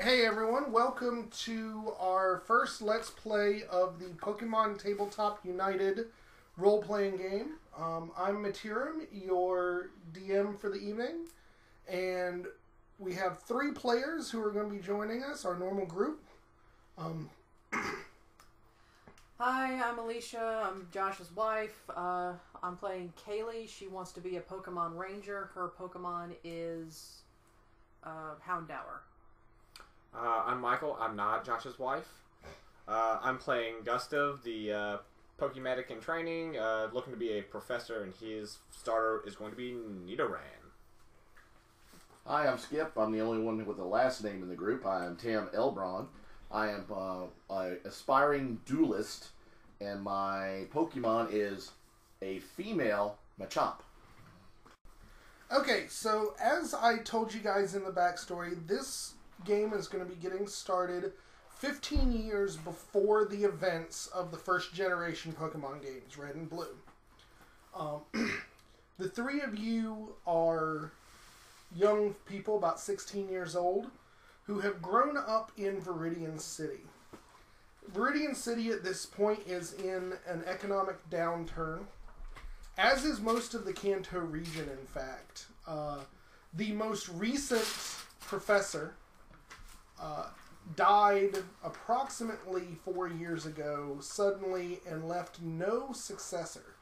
hey everyone, welcome to our first Let's Play of the Pokemon Tabletop United role-playing game. I'm Matiram, your DM for the evening, and we have 3 players who are going to be joining us, our normal group. Hi, I'm Alicia. I'm Josh's wife. I'm playing Kaylee. She wants to be a Pokemon Ranger. Her Pokemon is Houndour. I'm Michael. I'm not Josh's wife. I'm playing Gustav, the Pokemedic in training, looking to be a professor, and his starter is going to be Nidoran. Hi, I'm Skip. I'm the only one with a last name in the group. I am Tam Elbron. I am an aspiring duelist, and my Pokemon is a female Machamp. Okay, so as I told you guys in the backstory, this game is going to be getting started 15 years before the events of the first generation Pokemon games, Red and Blue. The 3 of you are young people, about 16 years old, who have grown up in Viridian City. Viridian City at this point is in an economic downturn, as is most of the Kanto region, in fact. The most recent professor died approximately 4 years ago, suddenly, and left no successor.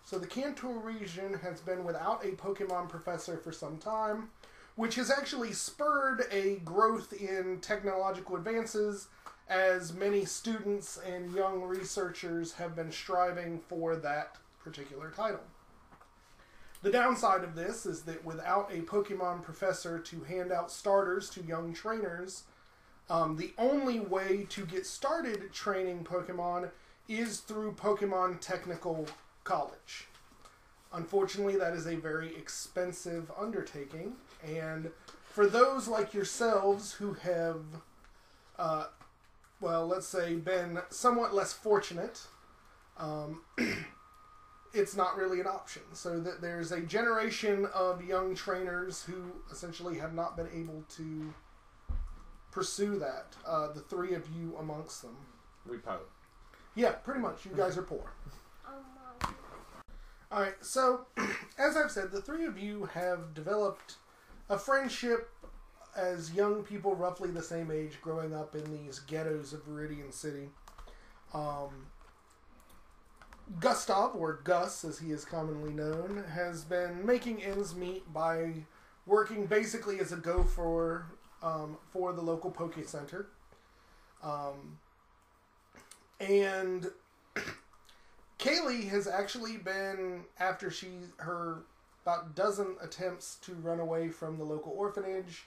So the Kanto region has been without a Pokemon professor for some time, which has actually spurred a growth in technological advances, as many students and young researchers have been striving for that particular title. The downside of this is that without a Pokemon professor to hand out starters to young trainers, the only way to get started training Pokemon is through Pokemon Technical College. Unfortunately, that is a very expensive undertaking, and for those like yourselves who have, well, let's say, been somewhat less fortunate, it's not really an option. So that there's a generation of young trainers who essentially have not been able to pursue that. The 3 of you amongst them. We poe. Yeah, pretty much. You guys are poor. Alright, so, as I've said, the 3 of you have developed a friendship as young people roughly the same age growing up in these ghettos of Viridian City. Gustav, or Gus as he is commonly known, has been making ends meet by working basically as a gopher for the local Poke Center. And Kaylee has actually been, after her about dozen attempts to run away from the local orphanage,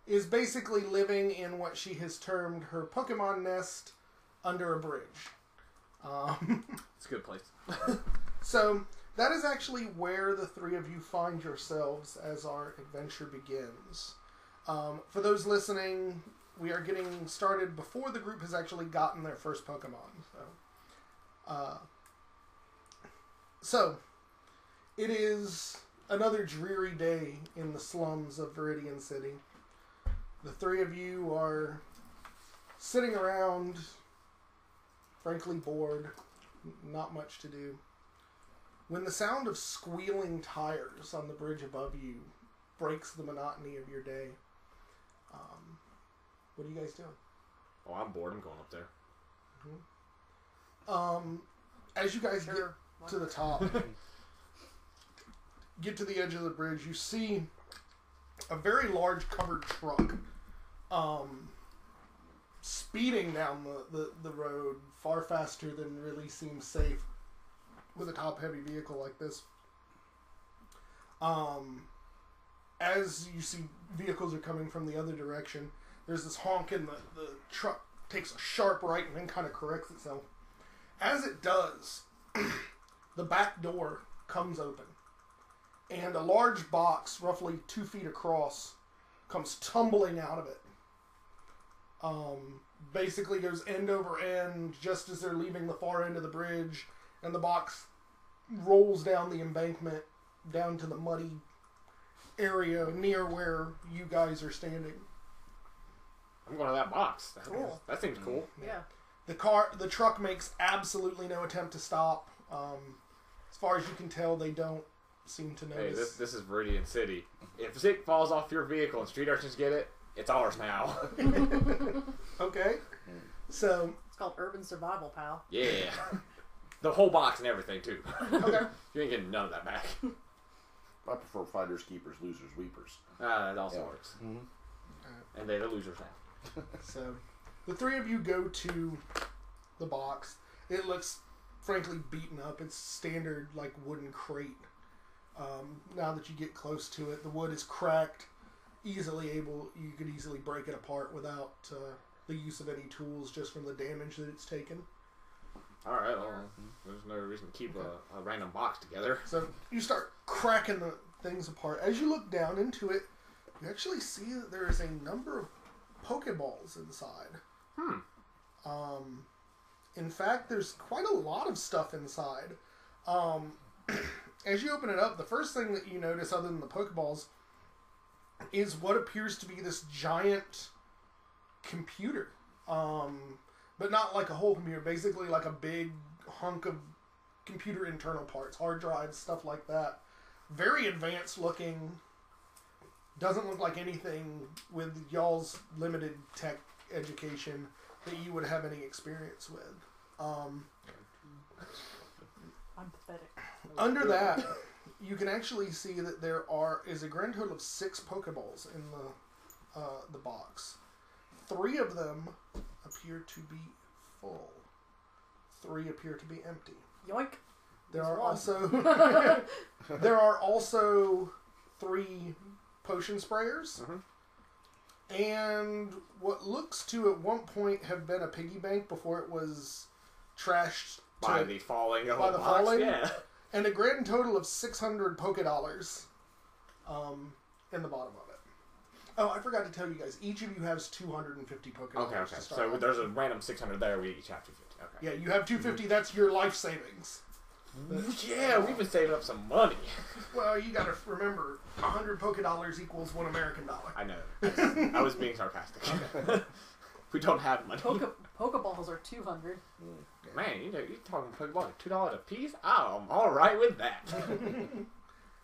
is basically living in what she has termed her Pokemon nest under a bridge. It's a good place. So, that is actually where the 3 of you find yourselves as our adventure begins. For those listening, we are getting started before the group has actually gotten their first Pokemon. So, it is another dreary day in the slums of Viridian City. The 3 of you are sitting around, frankly bored, not much to do, when the sound of squealing tires on the bridge above you breaks the monotony of your day. What are you guys doing? Oh, I'm bored. I'm going up there. As you guys get to the top, get to the edge of the bridge, you see a very large covered truck speeding down the road far faster than really seems safe with a top-heavy vehicle like this. As you see vehicles are coming from the other direction, there's this honk and the truck takes a sharp right and then kind of corrects itself. As it does, the back door comes open, and a large box, roughly 2 feet across, comes tumbling out of it. Basically goes end over end just as they're leaving the far end of the bridge, and the box rolls down the embankment down to the muddy area near where you guys are standing. I'm going to that box. Cool. That seems cool. Yeah. The truck makes absolutely no attempt to stop. As far as you can tell, they don't seem to Hey, notice. this is Viridian City. If Zik falls off your vehicle and street urchins get it, it's ours now. Okay. So, It's called urban survival, pal. Yeah. The whole box and everything, too. okay. You ain't getting none of that back. I prefer finders, keepers, losers, weepers. That also Yeah. works. Mm-hmm. And they're the losers now. So, the three of you go to the box. It looks, frankly, beaten up. It's standard, like, wooden crate. Now that you get close to it, the wood is cracked. You could easily break it apart without the use of any tools, just from the damage that it's taken. Alright, well, there's no reason to keep a random box together. So, you start cracking the things apart. As you look down into it, you actually see that there is a number of Pokeballs inside. In fact, there's quite a lot of stuff inside. As you open it up, the first thing that you notice, other than the Pokeballs, is what appears to be this giant computer. But not like a whole computer, basically like a big hunk of computer internal parts, hard drives, stuff like that. Very advanced looking. Doesn't look like anything with y'all's limited tech education that you would have any experience with. I'm pathetic. Under that, you can actually see that there is a grand total of 6 Pokeballs in the box. 3 of them appear to be full. 3 appear to be empty. Yoink. There There's are also 3 potion sprayers. And what looks to at one point have been a piggy bank before it was trashed By the falling of by a the box, falling? yeah. and a grand total of 600 Poké Dollars in the bottom of it. Oh, I forgot to tell you guys. Each of you has 250 Poké Dollars. Okay. To start So off. there's a random 600 there. We each have 250. Okay. Yeah, you have 250. That's your life savings. Yeah, we've been saving up some money. Well, you got to remember, 100 Poké Dollars equals $1 American. I know. I was being sarcastic. We don't have money. Pokeballs are 200. Man, you're talking Pokeball at $2 a piece? I'm all right with that.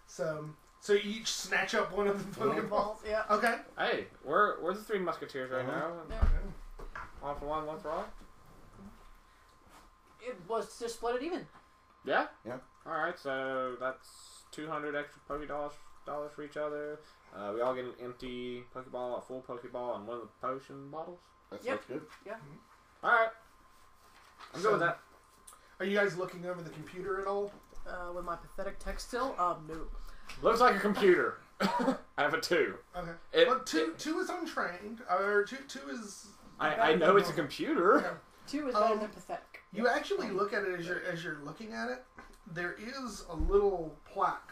So you each snatch up one of the Pokeballs. Pokeballs, yeah. Okay. Hey, we're the 3 Musketeers right now. Yeah. One for one for all. It was just split it even. Yeah. Yeah. All right, so that's 200 extra dollars for each other. We all get an empty Pokeball, a full Pokeball, and one of the potion bottles. That Yep. sounds good. Yeah. All right. I'm good with that. Are you guys looking over the computer at all? With my pathetic tech still? No. Looks like a computer. I have a 2. Okay. Well, two is untrained. Or two is. I know it's a computer. 2 is better than pathetic. You actually look at it as you're looking at it. There is a little plaque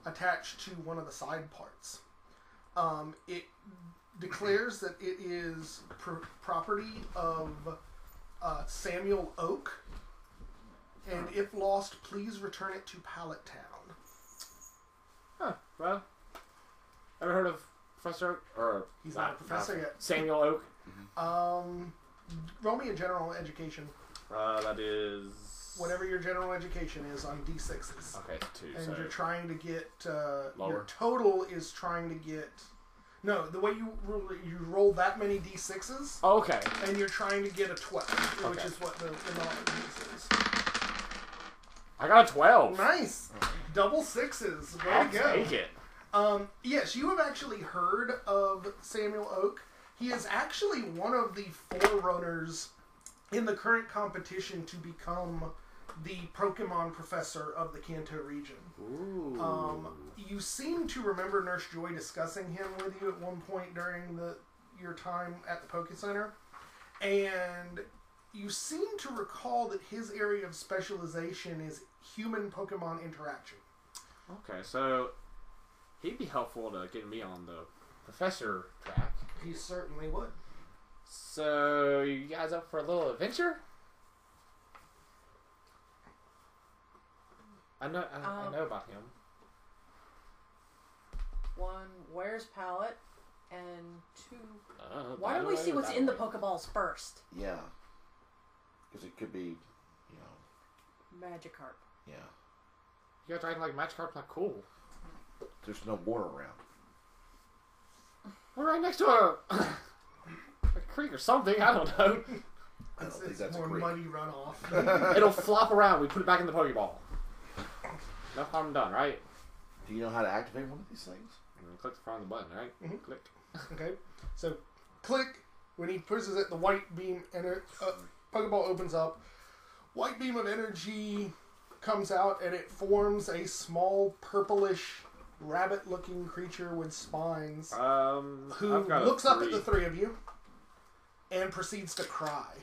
attached to one of the side parts. It declares that it is property of Samuel Oak, and if lost, please return it to Pallet Town. Huh. Well, ever heard of Professor Oak? Or He's not a professor yet. Samuel Oak. Roll me a general education. That is Whatever your general education is on D6s. Okay, it's 2. And so you're trying to get Lower. your total is trying to get. No, the way you roll that many D6s, okay. and you're trying to get a 12, which Okay. is what the knowledge is. I got a 12. Nice, double 6s. Way I'll to go. take it. Yes, you have actually heard of Samuel Oak. He is actually one of the forerunners in the current competition to become the Pokemon professor of the Kanto region. Ooh. You seem to remember Nurse Joy discussing him with you at one point during your time at the Poke Center, and you seem to recall that his area of specialization is human Pokemon interaction. Okay, so he'd be helpful to get me on the professor track. He certainly would. So, you guys up for a little adventure? I know about him. One, where's Pallet? and 2. Why don't we see what's in the Pokeballs first? Yeah. Because it could be, you know. Magikarp. Yeah. You guys acting like Magikarp's not cool. There's no water around. We're right next to a creek or something. I don't know. I don't think It's that's a more creek. muddy runoff. It'll flop around. We put it back in the Pokeball. No harm done, right? Do you know how to activate one of these things? Click the front of the button, right? Mhm. Click. Okay, so click. When he pushes it, the white beam Pokeball opens up. White beam of energy comes out, and it forms a small purplish rabbit-looking creature with spines, who I've got looks a up at 3. the 3 of you and proceeds to cry.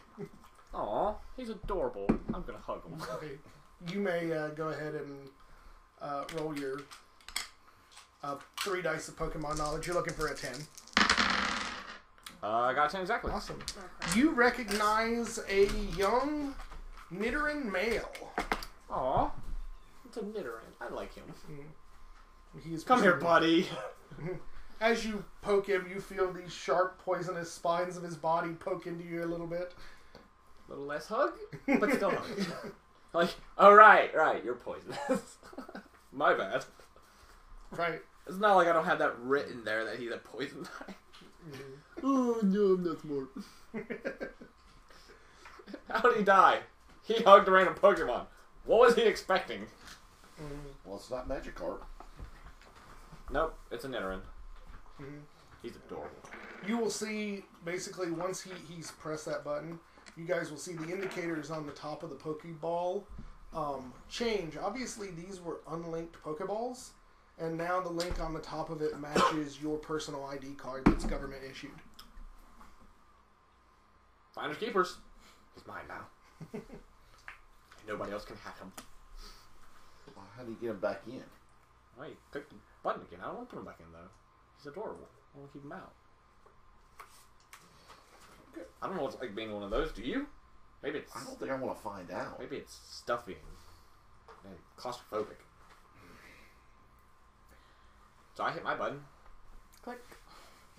Aw, he's adorable. I'm gonna hug him. Okay, you may go ahead and roll your 3 dice of Pokemon knowledge. You're looking for a 10. I got 10 exactly. Awesome. Okay. You recognize a young Nidoran male. Aw, it's a Nidoran. I like him. He's Come here, buddy. As you poke him, you feel these sharp, poisonous spines of his body poke into you a little bit. A little less hug, but still hug. Like, oh, right, you're poisonous. My bad. Right. It's not like I don't have that written there that he's a poison type. Oh, no, I'm not smart. How did he die? He hugged a random Pokemon. What was he expecting? Well, it's not Magikarp. Nope, it's a Nidoran. He's adorable. You will see, basically, once he's pressed that button, you guys will see the indicators on the top of the Pokeball change. Obviously, these were unlinked Pokeballs, and now the link on the top of it matches your personal ID card that's government issued. Finders keepers. He's mine now. And nobody else can hack him. Well, how do you get him back in? Wait, click the button again. I don't want to put him back in, though. He's adorable. I want to keep him out. Okay. I don't know what's like being one of those. Do you? Maybe it's... I don't think I want to find out. Maybe it's stuffy and claustrophobic. So I hit my button. Click.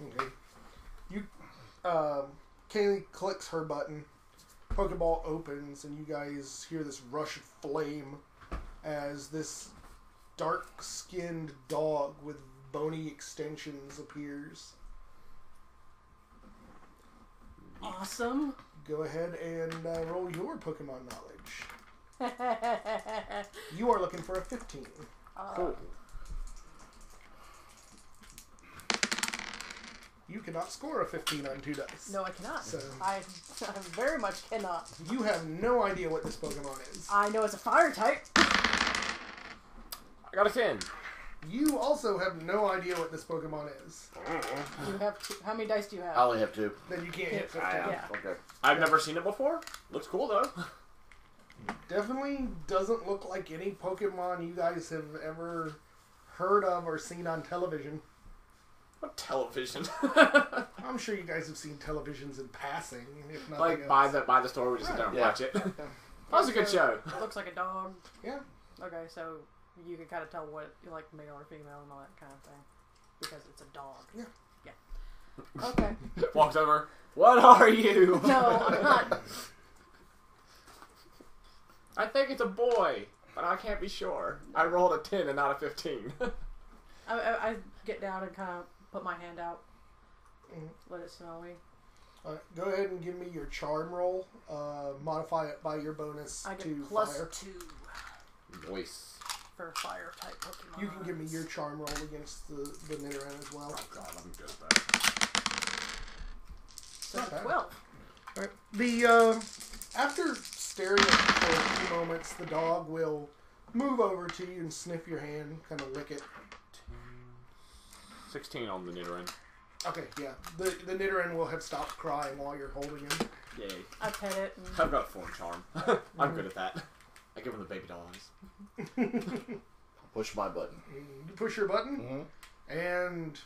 Okay. You, Kaylee clicks her button. Pokeball opens, and you guys hear this rush of flame as this dark-skinned dog with bony extensions appears. Awesome. Go ahead and roll your Pokemon knowledge. You are looking for a 15. Cool. You cannot score a 15 on 2 dice. No, I cannot. So- I very much cannot. You have no idea what this Pokemon is. I know it's a fire type. I got a 10. You also have no idea what this Pokemon is. You have how many dice do you I have? only have 2. Then you can't hit 15. Yeah. Okay. I've never seen it before. Looks cool, though. Definitely doesn't look like any Pokemon you guys have ever heard of or seen on television. What television? I'm sure you guys have seen televisions in passing, if not Like, by the store, we just sit there and Yeah. watch it. That was a good show. It looks like a dog. Yeah. Okay, so you can kind of tell what you like, male or female and all that kind of thing. Because it's a dog. Yeah. Yeah. Okay. Walks over. What are you? No, I'm not. I think it's a boy, but I can't be sure. I rolled a 10 and not a 15. I get down and kind of put my hand out. Mhm. Let it smell me. Go ahead and give me your charm roll. Modify it by your bonus I to get plus fire. 2 Voice. for fire type Pokemon. You can give me your charm roll against the Nidoran as well. Oh god, I'm good at that. So Not bad. 12. Right. The after staring at you for a few moments, the dog will move over to you and sniff your hand, kind of lick it. 16 on the Nidoran. Okay, yeah. The Nidoran will have stopped crying while you're holding him. Yay. I pet it. And I've got 4 charm. I'm good at that. I give him the baby doll eyes. Push my button. You push your button, and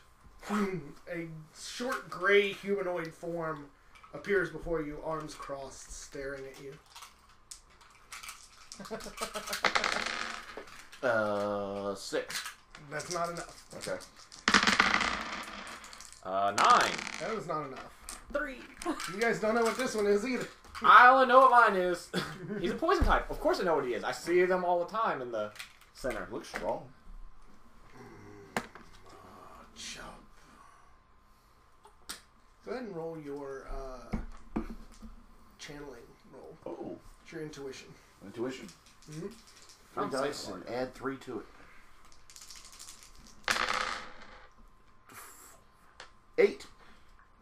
a short gray humanoid form appears before you, arms crossed, staring at you. 6. That's not enough. Okay. 9. That was not enough. 3. You guys don't know what this one is either. I only know what mine is. He's a poison type. Of course I know what he is. I see them all the time in the center. Looks strong. Chop. Go ahead and roll your channeling roll. Oh. It's your intuition. Intuition. Mm-hmm. 3 dice and add 3 to it. 8.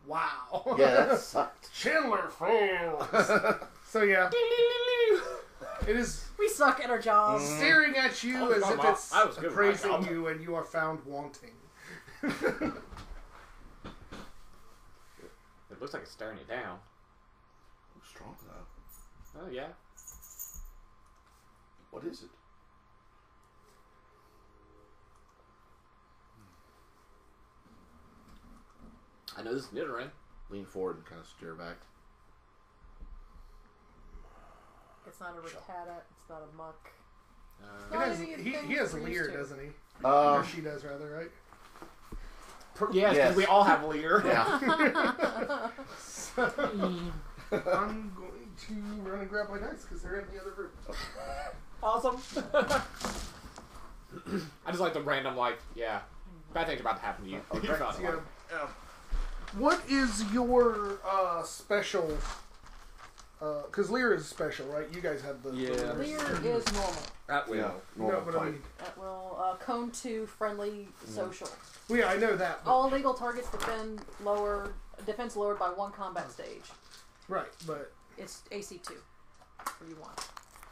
Wow. Yeah, that sucked. Chandler fails. So yeah, it is We suck at our jobs. staring at you Oh, as come if on. it's I was good at my appraising job. you and you are found wanting. It looks like it's staring you down. Looks strong though. Oh, yeah. What is it? I know this is Nidoran. Lean forward and kind of stare back. It's not a Rattata. It's not a Muck. He has, he has we're Leer, used to. doesn't he? Or Uh, she does, rather, right? Yes, because Yes. we all have Leer. yeah. I'm going to run and grab my dice because they're in the other room. Awesome. I just like the random, like, yeah, bad things are about to happen to you. Okay. You're not So, yeah. like, What is your special? Because Leer is special, right? You guys have the Yeah. Leer is normal. at will. Yeah. No, Normal but I type. mean, That will cone 2 friendly social. well, yeah, I know that. But, All legal targets defense lowered by 1 combat stage. right, but It's AC 2. What do you want?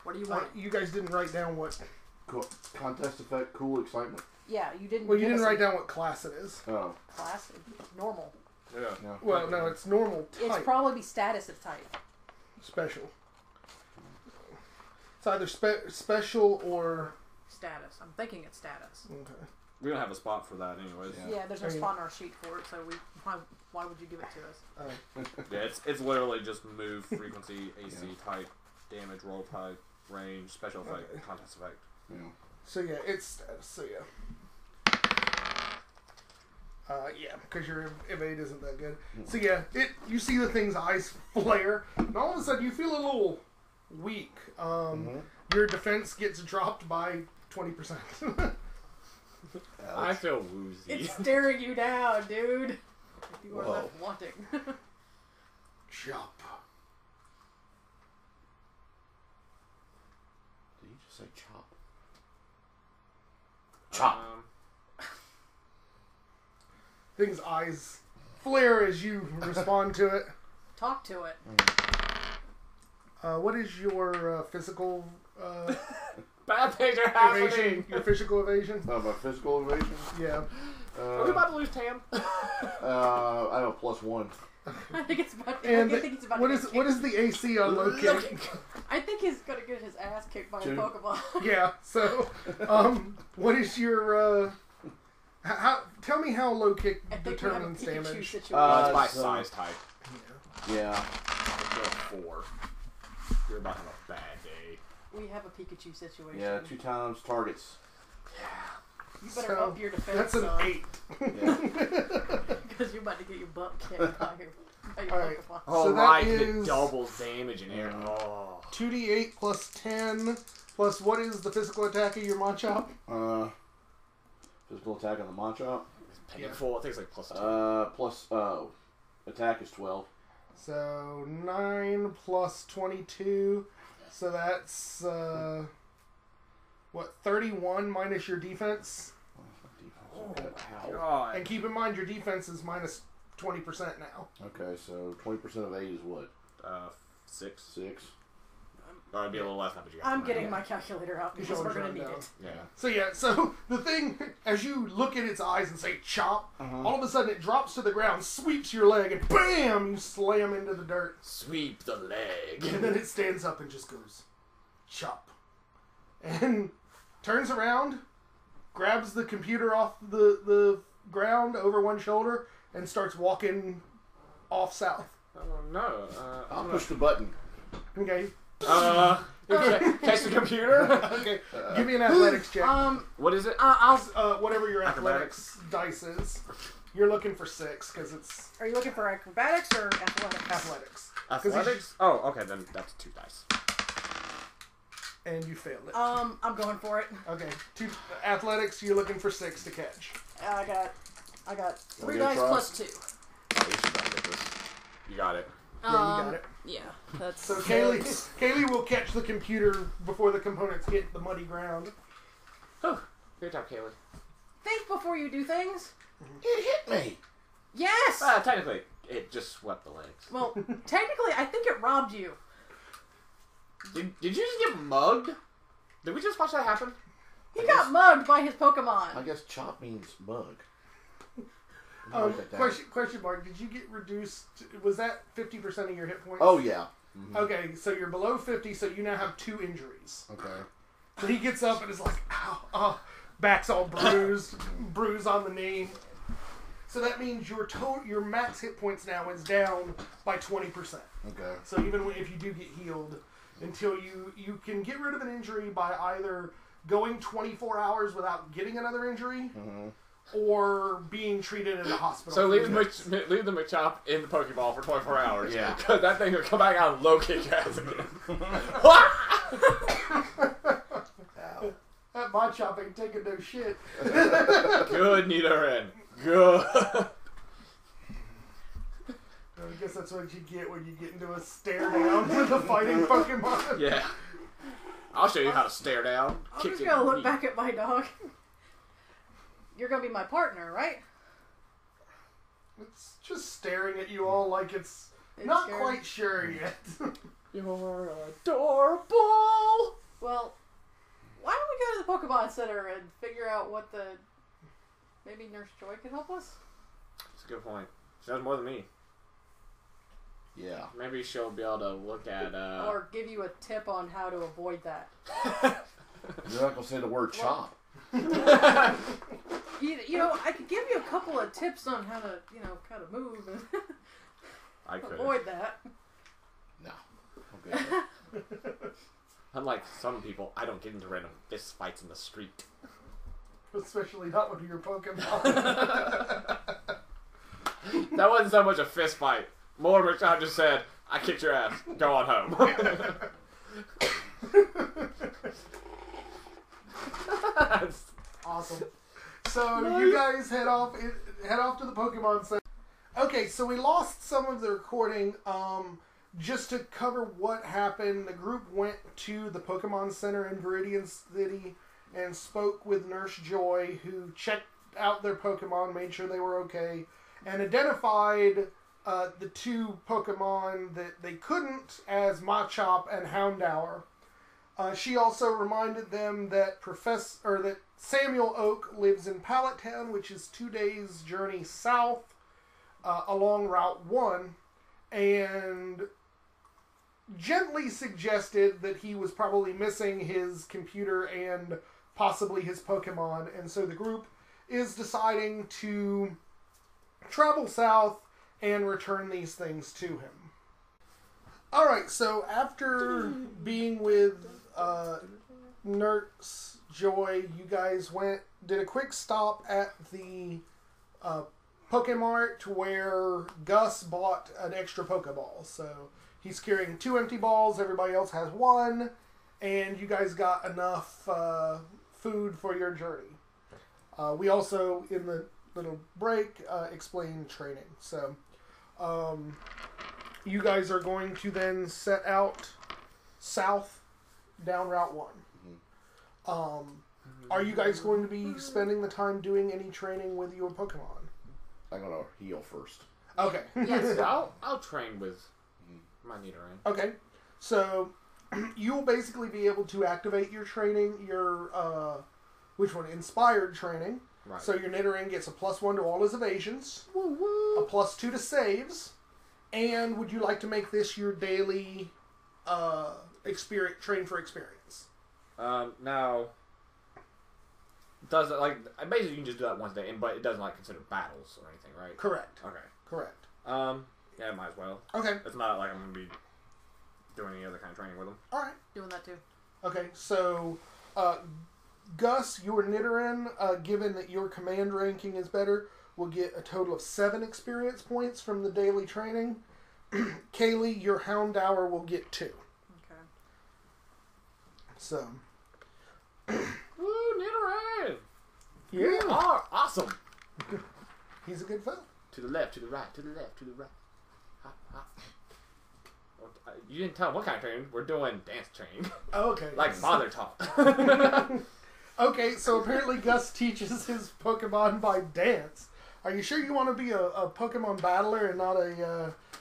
What do you want? you guys didn't write down what. Cool. Contest effect, cool excitement. Yeah, you didn't. Well, you give didn't us write a down what class it is. Oh. class. Normal. Yeah. No. Well, no, it's normal type. It's probably status of type. Special. It's either special or. Status. I'm thinking it's status. Okay. We don't have a spot for that, anyways. Yeah. Yeah, there's no I mean- spot on our sheet for it, so why would you give it to us? Yeah, it's literally just move, frequency, AC type, damage, roll type, range, special effect, Okay. contest effect. Yeah. So yeah, it's status. So yeah. Yeah, because your evade isn't that good. So yeah, you see the thing's eyes flare, and all of a sudden you feel a little weak. Your defense gets dropped by 20%. I feel woozy. It's staring you down, dude. You are Whoa. left wanting. Chop. Did you just say chop? Chop. Thing's eyes flare as you respond to it. Talk to it. What is your physical Bad things are happening. evasion? Your physical evasion? Oh, my physical evasion? Yeah. Are we about to lose Tam? I have a +1. I think it's about. And I think it's about. what to is get what kicked. is the AC on low kick? I think he's gonna get his ass kicked by a 2. Pokemon. Yeah. So, what is your how? Tell me how low kick I think we have a determines Pikachu damage. situation. It's by so- size type. Yeah. You're 4. You're about to have a bad day. We have a Pikachu situation. Yeah, 2 times targets. You better So, up your defense. That's an son, 8. Yeah. Because you're about to get your butt kicked by your Alright. Pokemon. Oh, So that right, is- it doubles damage in here. Oh. 2d8 plus 10 plus what is the physical attack of your Machop? Physical attack on the Machop. It's painful. I think it's like +2. Plus, attack is 12. So 9 plus 22. So that's what 31 minus your defense. God. And keep in mind your defense is minus 20% now. Okay, so 20% of 8 is what? 6. 6? Or it'd be a little less than that, but you got I'm it. getting my calculator out because You're we're gonna showing need down. it. Yeah. So yeah, so the thing, as you look at its eyes and say chop, all of a sudden it drops to the ground, sweeps your leg, and BAM! You slam into the dirt. Sweep the leg. And then it stands up and just goes chop. And turns around, grabs the computer off the ground over one shoulder, and starts walking off south. Oh no. I'll push the button. Okay? Catch the computer? Okay. Give me an athletics check. What is it? I'll Whatever your Acrobatics. athletics dice is. You're looking for 6 because it's Are you looking for acrobatics or athletics? athletics. Athletics? Oh, okay, then that's 2 dice. And you failed it. I'm going for it. Okay, 2 athletics. You're looking for 6 to catch. I got 3 gonna dice try? plus 2. Oh, you should not get this. You got it. Yeah, you got it. Yeah, that's So Kaylee will catch the computer before the components hit the muddy ground. Oh, good job, Kaylee. Think before you do things. It hit me. Yes. Technically, it just swept the legs. Well, technically, I think it robbed you. Did you just get mugged? Did we just watch that happen? He got mugged by his Pokemon. I guess chop means mug. Write that down. Question mark. Did you get reduced? Was that 50% of your hit points? Oh yeah. Mm-hmm. Okay, so you're below 50, so you now have 2 injuries. Okay. So he gets up and is like, ow, back's all bruised, bruise on the knee. So that means your max hit points now is down by 20%. Okay. So even if you do get healed, until you can get rid of an injury by either going 24 hours without getting another injury, or being treated in a hospital. So leave the Machop in the Pokeball for 24 hours. Yeah. Because that thing will come back out and low kick your ass again. That Machop ain't taking no shit. Good, Nidoran. Good. I guess that's what you get when you get into a stare down with a fighting Pokemon. Yeah. I'll show you how to stare down. I'm Kick just it gonna in the look knee. back at my dog. You're gonna be my partner, right? It's just staring at you all like it's not quite sure yet. You're adorable. Well, why don't we go to the Pokemon Center and figure out what maybe Nurse Joy can help us? That's a good point. She knows more than me. Yeah. Maybe she'll be able to look at. Or give you a tip on how to avoid that. You're not gonna say the word chop. You know, I could give you a couple of tips on how to, kind of move and I could avoid that. No. Okay. Unlike some people, I don't get into random fist fights in the street. Especially not with your Pokemon. That wasn't so much a fist fight. More of Machop just said, I kicked your ass. Go on home. Awesome. So you guys head off to the Pokemon Center. Okay, so we lost some of the recording. Just to cover what happened, the group went to the Pokemon Center in Viridian City and spoke with Nurse Joy, who checked out their Pokemon, made sure they were okay, and identified the 2 Pokemon that they couldn't as Machop and Houndour. She also reminded them that that Samuel Oak lives in Pallet Town, which is 2 days' journey south along Route 1, and gently suggested that he was probably missing his computer and possibly his Pokemon, and so the group is deciding to travel south and return these things to him. Alright, so after being with Nurse Joy, you guys did a quick stop at the Pokemart where Gus bought an extra Pokeball. So he's carrying 2 empty balls, everybody else has 1, and you guys got enough food for your journey. We also, in the little break, explained training. So you guys are going to then set out south down Route 1. Are you guys going to be spending the time doing any training with your Pokemon? I'm gonna heal first. Okay. Yes. I'll train with my Nidoran. Okay. So you'll basically be able to activate your training, your Inspired training. Right. So your Nidoran gets a +1 to all his evasions, a +2 to saves, and would you like to make this your daily train for experience? Now, does it basically you can just do that once a day, but it doesn't consider battles or anything, right? Correct. Okay. Correct. Yeah, might as well. Okay. It's not like I'm gonna be doing any other kind of training with them. All right. Doing that too. Okay. So, Gus, your Nidoran, given that your command ranking is better, will get a total of 7 experience points from the daily training. Kaylee, your Houndour will get 2. Okay. So. Woo, Nidoran! Yeah. You are awesome! He's a good fellow. To the left, to the right, to the left, to the right. Hop, hop. You didn't tell what kind of training. We're doing dance training. Okay. Like father taught. Okay, so apparently Gus teaches his Pokemon by dance. Are you sure you want to be a Pokemon battler and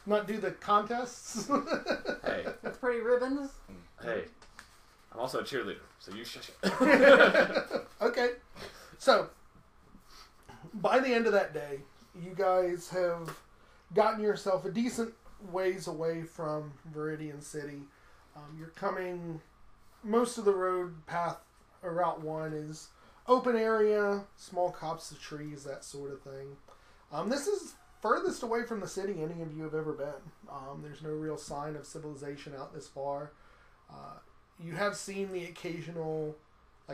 not do the contests? Hey. That's pretty ribbons. Hey. I'm also a cheerleader, so you shush it. Okay. So, by the end of that day, you guys have gotten yourself a decent ways away from Viridian City. You're coming... Most of the road path, or Route 1, is open area, small copse of trees, that sort of thing. This is furthest away from the city any of you have ever been. There's no real sign of civilization out this far. You have seen the occasional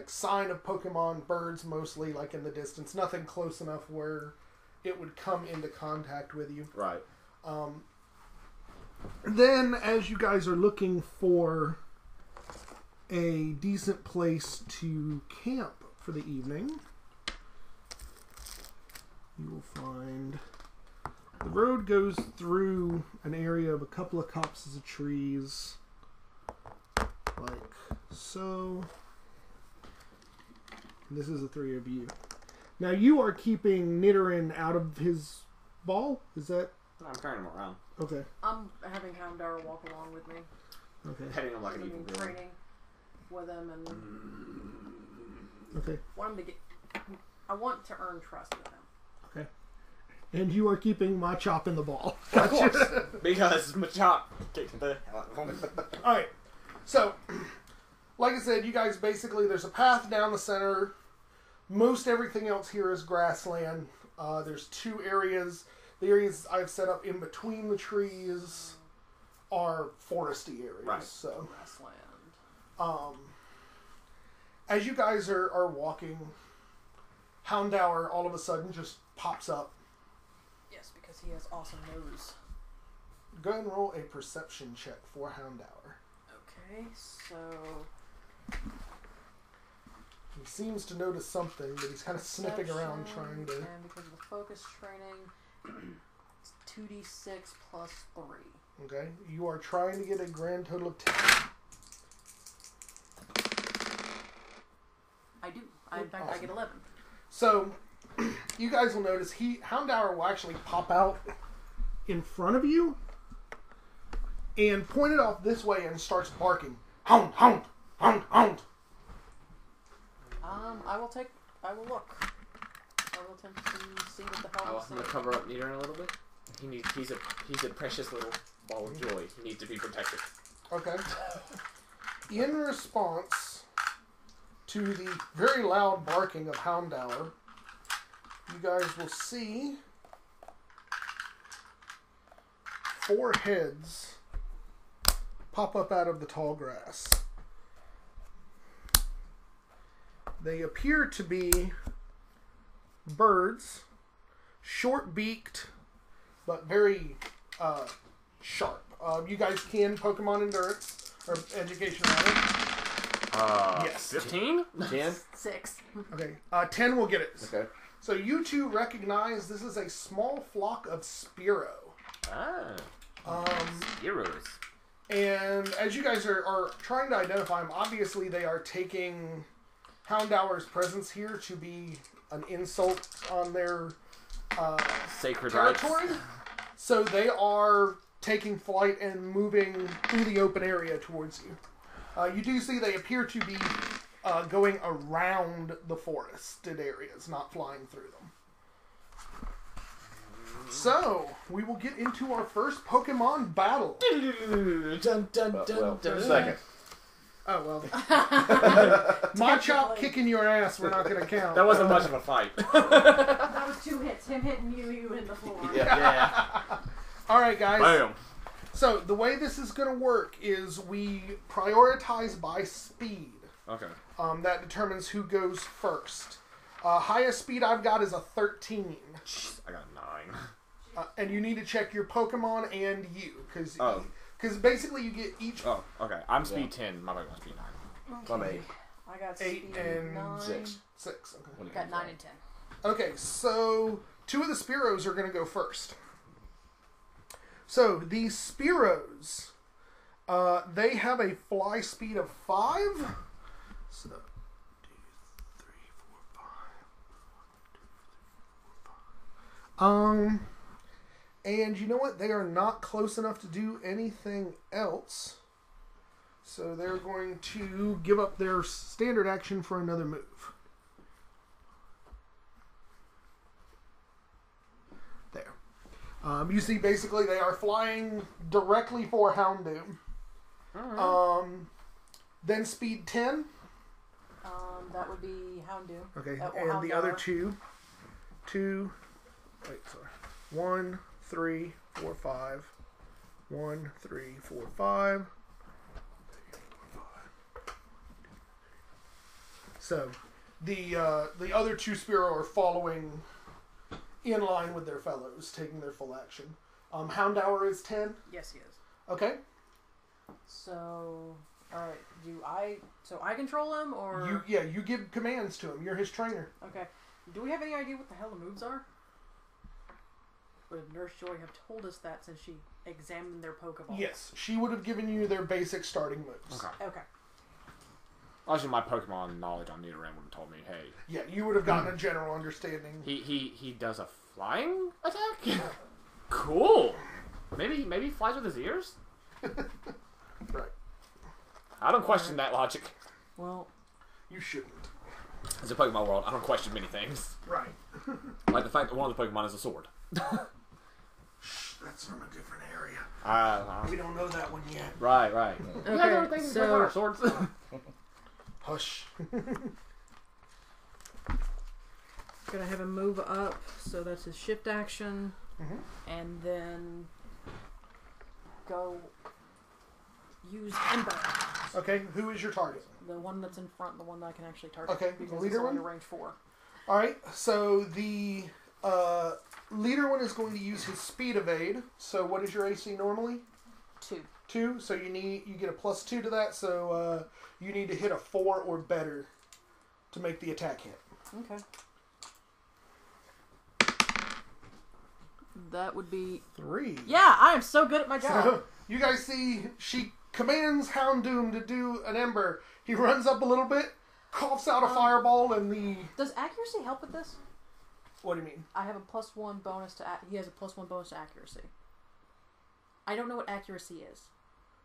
sign of Pokemon, birds mostly, in the distance. Nothing close enough where it would come into contact with you. Right. Then, as you guys are looking for a decent place to camp for the evening, you will find the road goes through an area of a couple of copses of trees, like so. And this is the 3 of you. Now, you are keeping Nidoran out of his ball? Is that... I'm carrying him around. Okay. I'm having Houndour walk along with me. Okay. Petting him like an evil villain. Training with him and Okay. want him to get... I want to earn trust with him. Okay. And you are keeping Machop in the ball. Of course. Because Machop kicked the hell out of him. Alright. So, like I said, you guys basically, there's a path down the center. Most everything else here is grassland. There's 2 areas. The areas I've set up in between the trees are foresty areas. Right. So, Grassland. as you guys are walking, Houndour all of a sudden just pops up. Yes, because he has awesome nose. Go ahead and roll a perception check for Houndour. Okay, so... He seems to notice something, but he's kind of sniffing around trying to... And because of the focus training, it's 2d6 plus 3. Okay, you are trying to get a grand total of 10. I do. In fact, I get 11. So, you guys will notice Houndour will actually pop out in front of you and point it off this way and starts barking. Hound, hound, hound, hound. I will look. I will attempt to see what the hell I'm he's going to saying. cover up Nidoran a little bit. He's a precious little ball of joy. He needs to be protected. Okay. In response to the very loud barking of Houndour, you guys will see 4 heads pop up out of the tall grass. They appear to be birds, short-beaked, but very sharp. You guys can Pokemon Endurance, or Education rather. Yes. 15? 10? 6. Okay, 10 will get it. Okay. So you 2 recognize this is a small flock of Spearow. Heroes. And as you guys are trying to identify them, obviously they are taking Houndour's presence here to be an insult on their Sacred territory. rights. So they are taking flight and moving through the open area towards you. You do see they appear to be going around the forested areas, not flying through them. So, we will get into our first Pokemon battle. Dun, dun, Well, dun. second. Oh, well. Machop kicking your ass, we're not going to count. That wasn't much of a fight. That was 2 hits. Him hitting you in the floor. Yeah. Alright, guys. Bam. So, the way this is going to work is we prioritize by speed. Okay. That determines who goes first. Highest speed I've got is a 13. Jeez, I got a 9. And you need to check your Pokemon and you. Oh. Because basically you get each... Oh, okay. I'm speed 10. My Pokemon's speed 9. Okay. I'm 8. I got 8 speed and 9. 6. 6. Okay. When it Got comes 9 out. and 10. Okay, so 2 of the Spearows are going to go first. So these Spearows, they have a fly speed of 5. So 1, 2, 3, 4, 5. And you know what? They are not close enough to do anything else. So they're going to give up their standard action for another move. There. You see, basically, they are flying directly for Houndoom. Alright. Then speed 10. That would be Houndoom. Okay, or and the other Houndour. two. Wait, sorry. 1, 3, 4, 5. 1, 3, 4, 5. So, the other 2 Spearow are following in line with their fellows, taking their full action. Houndour is 10. Yes, he is. Okay. So, alright. So I control him, or... You give commands to him. You're his trainer. Okay. Do we have any idea what the hell the moves are? Would Nurse Joy have told us that since she examined their Pokeball? Yes, she would have given you their basic starting moves. Okay. Okay. Actually, my Pokemon knowledge on Nidoran would have told me, hey, Yeah, you would have gotten a general understanding. he does a flying attack? Cool. Maybe he flies with his ears? Right. I don't question that logic. Well... You shouldn't. As a Pokemon world, I don't question many things. Right. Like the fact that one of the Pokemon is a sword. Shh, that's from a different area. We don't know that one yet. Right. Okay, You guys ever think so- Pokemon are swords? Hush. Gonna have him move up, so that's his shift action. And then... go... use Ember. Okay, who is your target? The one that's in front, the one that I can actually target. Okay, the because leader it's only one? range 4. Alright, so the leader one is going to use his speed evade. So what is your AC normally? 2. 2, so you get a +2 to that, so you need to hit a 4 or better to make the attack hit. Okay. That would be... 3. Yeah, I am so good at my job. So, you guys see, she commands Houndoom to do an Ember. He runs up a little bit, coughs out a fireball, and the... Does accuracy help with this? What do you mean? I have a +1 bonus to... He has a +1 bonus to accuracy. I don't know what accuracy is.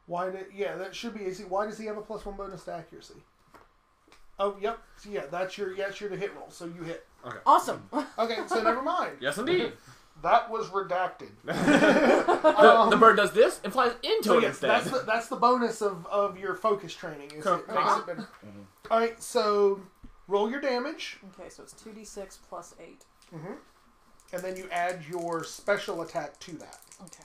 Why did... Yeah, that should be AC. Why does he have a +1 bonus to accuracy? Oh, yep. So, yeah, that's your to hit roll, so you hit. Okay. Awesome! Okay, so never mind. Yes, indeed. That was redacted. The bird does this and flies into So it yes, instead. that's the bonus of your focus training. Is Cool. it makes it better. Alright, so roll your damage, Okay, so it's 2d6 plus 8. and then you add your special attack to that. Okay.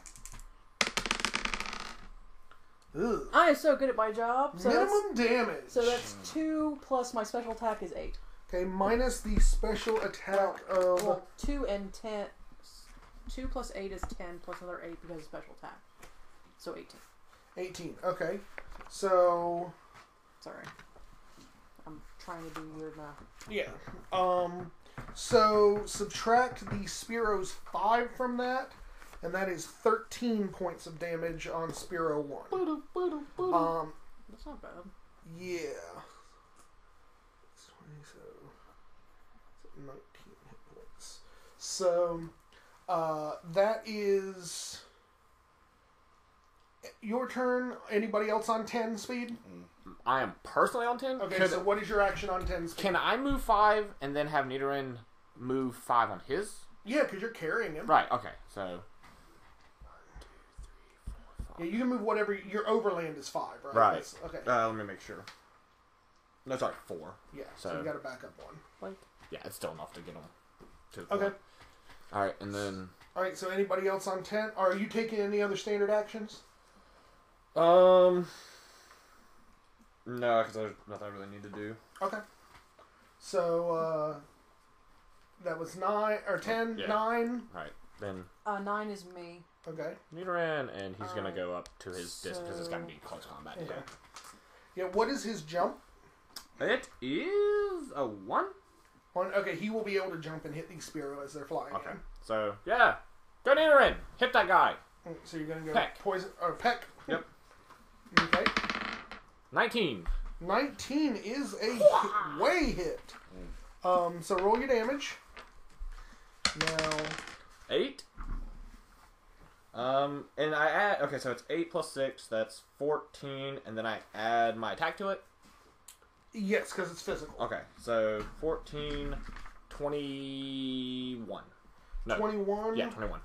Ugh. I am so good at my job. So Minimum damage. So that's 2 plus my special attack is 8. Okay, minus the special attack of... Well, 2 and 10... 2 plus 8 is 10, plus another 8 because of special attack. So 18. 18, okay. So... Sorry. I'm trying to do weird math. Yeah. So subtract the Spearow's 5 from that, and that is 13 points of damage on Spearow 1. That's not bad. Yeah. It's 20, so 19 hit points. So, that is your turn. Anybody else on 10 speed? I am personally on 10. Okay, so what is your action on 10 speed? Can I move 5 and then have Nidoran move 5 on his? Yeah, because you're carrying him. Right, okay, so... Yeah, you can move whatever. Your overland is 5, right? Right. That's, okay. let me make sure. No, sorry, 4. Yeah, so you got to back up one. Like, Yeah, it's still enough to get them to the Okay. point. Alright, and then... Alright, so anybody else on 10? Are you taking any other standard actions? No, because there's nothing I really need to do. Okay. So, That was 9 or 10. Yeah. 9. All right, then 9 is me. Okay. Nidoran, and he's gonna go up to his disc because it's gotta be close combat. Okay. Yeah. What is his jump? It is a 1. Okay, he will be able to jump and hit these Spearow as they're flying. Okay. in. So yeah, go Nidoran, hit that guy. So you're gonna go Peck. poison or peck. Yep. Okay. 19. 19 is a way hit. So roll your damage. Now 8. And I add. Okay, so it's 8 plus 6. That's 14, and then I add my attack to it. yes, because it's physical. Okay, so 14, 21. No. 21. Yeah, 21.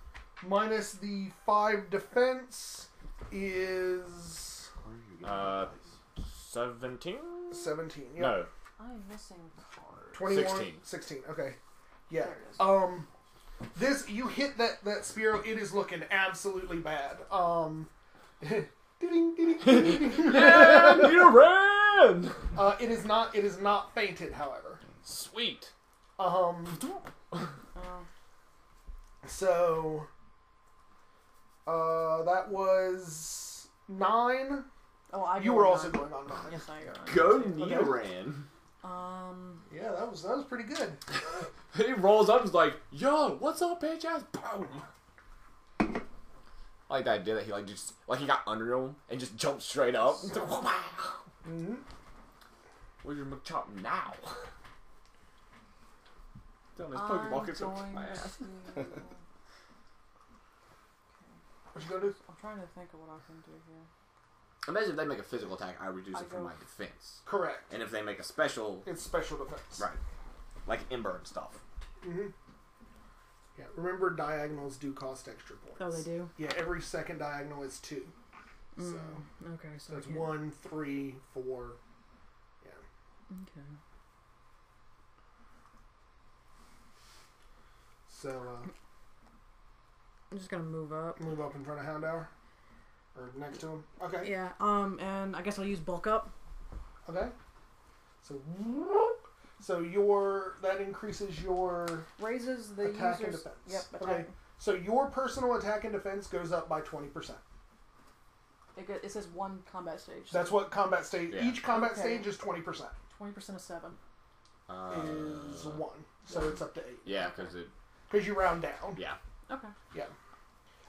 Minus the 5 defense is 17. 17. Yeah. No, I'm missing cards. 21. 16. 16. Okay. Yeah. There it is. This you hit that Spearow. It is looking absolutely bad. yeah, Nidoran. It is not. It is not fainted, however. Sweet. So, that was 9. Oh, I You go were on also 9. going on 9. Yes, I Go too. Nidoran. Yeah, that was pretty good. He rolls up and is like, "Yo, what's up, bitch ass?" Boom. I like that idea that he he got under him and just jumped straight up. It's like, wow. Where's your Machop now? Tell his Pokeball kicks up my ass. What you gonna do? I'm trying to think of what I can do here. Imagine if they make a physical attack, I reduce it from my defense. Correct. And if they make a special, It's special defense. right, like Ember and stuff. Yeah. Remember, diagonals do cost extra points. Oh, they do? Yeah. Every second diagonal is 2. So Okay, so it's I can't- 1, 3, 4. Yeah. Okay. So I'm just gonna move up. move up in front of Houndour, or next to him. Okay. Yeah, and I guess I'll use bulk up. Okay. So that increases your Raises the attack and user's... defense. Yep, attack. Okay. So your personal attack and defense goes up by 20%. It says 1 combat stage. That's what combat stage. Yeah. Each combat Okay. stage is 20%. 20% of 7. Is 1, so it's up to 8. Yeah, because it. Because you round down. Yeah. Okay. Yeah.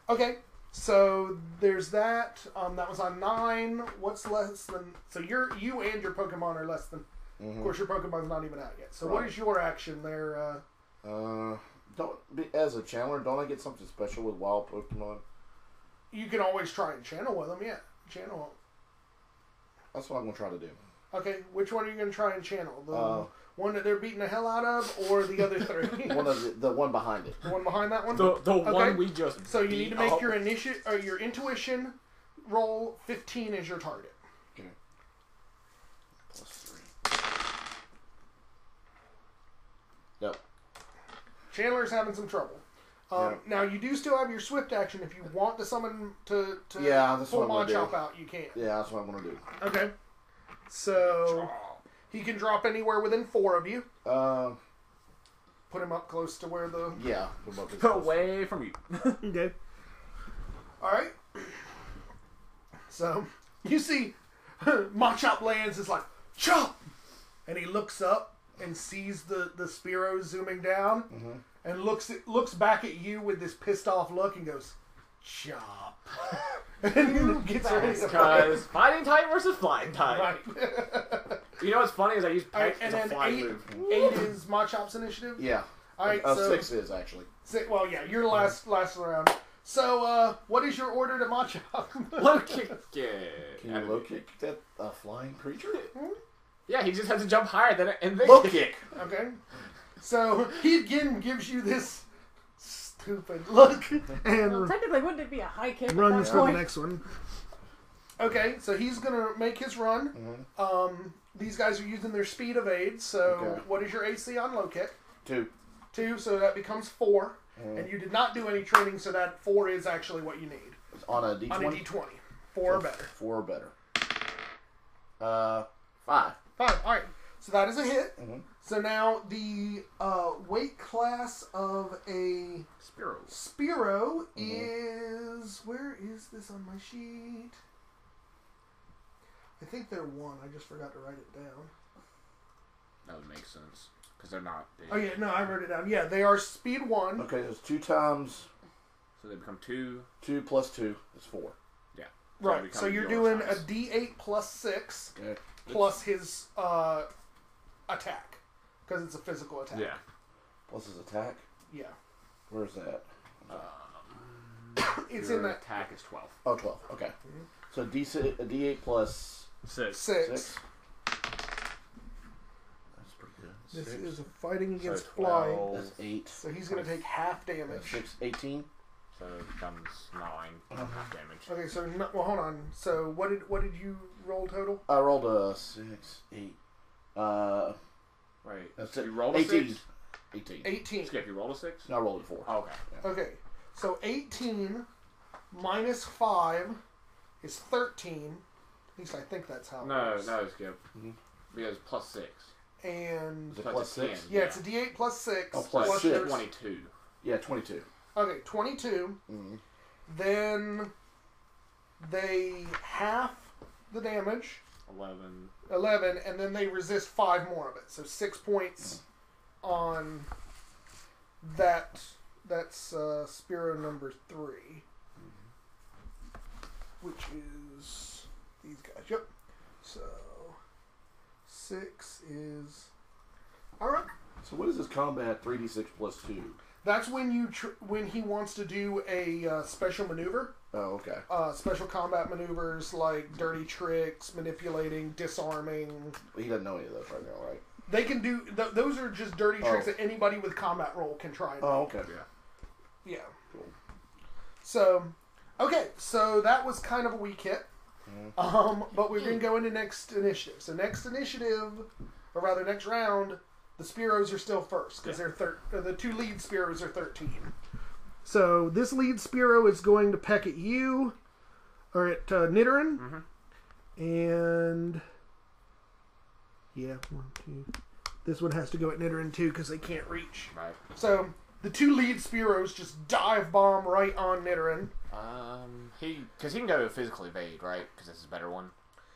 Okay. So there's that. That was on 9. What's less than? So you and your Pokemon are less than. Of course, your Pokemon's not even out yet. So what Right. is your action there? As a channeler, don't I get something special with wild Pokemon? You can always try and channel with them. Yeah, channel them. That's what I'm gonna try to do. Okay, which one are you going to try and channel? The one that they're beating the hell out of, or the other 3? One of the one behind it. The one behind that one. The Okay. one we just. So you need to beat make up. your your intuition roll. 15 is your target. Okay. Plus 3. Yep. Chandler's having some trouble. Yeah. Now you do still have your swift action if you want to summon to Yeah, that's pull what I'm gonna Machop do. out. You can. Yeah, that's what I'm gonna do. Okay. So he can drop anywhere within 4 of you. Put him up close to where the. Yeah. Away from you. Okay. All right. So you see, Machop lands is like chop, and he looks up and sees the Spearow zooming down, and looks back at you with this pissed off look and goes, chop, and gets ready to fight. Because fighting type versus flying type. Right. You know what's funny is I use All right, Peck and as a then flying 8 move. is Machop's initiative. Yeah. All right, so 6 is actually. well, yeah, you're last round. So, what is your order to Machop? Low kick. Yeah. Can you low kick that flying creature? Yeah, he just has to jump higher than it and then Low kick. Okay. So he again gives you this stupid look and Well, technically, wouldn't it be a high kick runs at for that the point? next one. Okay, so he's gonna make his run. These guys are using their speed evade. So Okay. what is your AC on low kick? 2. 2. So that becomes 4. And you did not do any training, so that 4 is actually what you need On a D20? on a D20. 4 or better. 4 or better. 5. 5. All right. So that is a hit. Mhm. So now the weight class of a Spiro is... Where is this on my sheet? I think they're 1. I just forgot to write it down. That would make sense. Because they're not big. Oh, yeah. No, I wrote it down. Yeah, they are speed 1. Okay, there's 2 times... So they become 2. 2 plus 2 is 4. Yeah. Right. So you're doing a D8 plus 6 plus his attack. Because it's a physical attack. Yeah. Plus his attack? Yeah. Where's that? It's Your in that... attack is 12. Oh, 12. Okay. Mm-hmm. So a D8 plus 6. 6. That's pretty good. This 6. is a fighting against 12. flying. That's 8. So he's going to take half damage. That's 6. 18. So it becomes 9 half damage. Okay, so well, hold on. So what did you roll total? I rolled a 6, 8. Wait. That's it. You rolled a 18. 6? 18. 18. Skip, you rolled a 6? No, I rolled a 4. Oh, okay. Okay, so 18 minus 5 is 13. At least I think that's how it No, works. Skip. Mhm. Because plus 6. And Is it So plus it's a 6? 10. yeah, it's a D8 plus 6. Oh, plus your- 6. 22. Yeah, 22. Okay, 22. Mm-hmm. Then they half the damage, 11. 11, and then they resist 5 more of it. So 6 points on that. That's Spiro number 3, which is these guys. Yep. So 6 is all right. So what is this combat 3d6 plus 2? That's when you when he wants to do a special maneuver. Oh, okay. Special combat maneuvers like dirty tricks, manipulating, disarming. He doesn't know any of those right now, right? They can do those are just dirty tricks that anybody with combat roll can try. And do. Oh, okay. Yeah. Cool. So, okay, so that was kind of a weak hit. But we're going to go into next initiative. So next initiative, or rather next round, the Spiros are still first because they're the 2 lead Spiros are 13. So this lead Spiro is going to peck at you, or at Nidoran, and yeah, 1, 2. This one has to go at Nidoran too because they can't reach. Right. So the 2 lead Spiros just dive bomb right on Nidoran. Because he can go physical evade, right? Because this is a better one.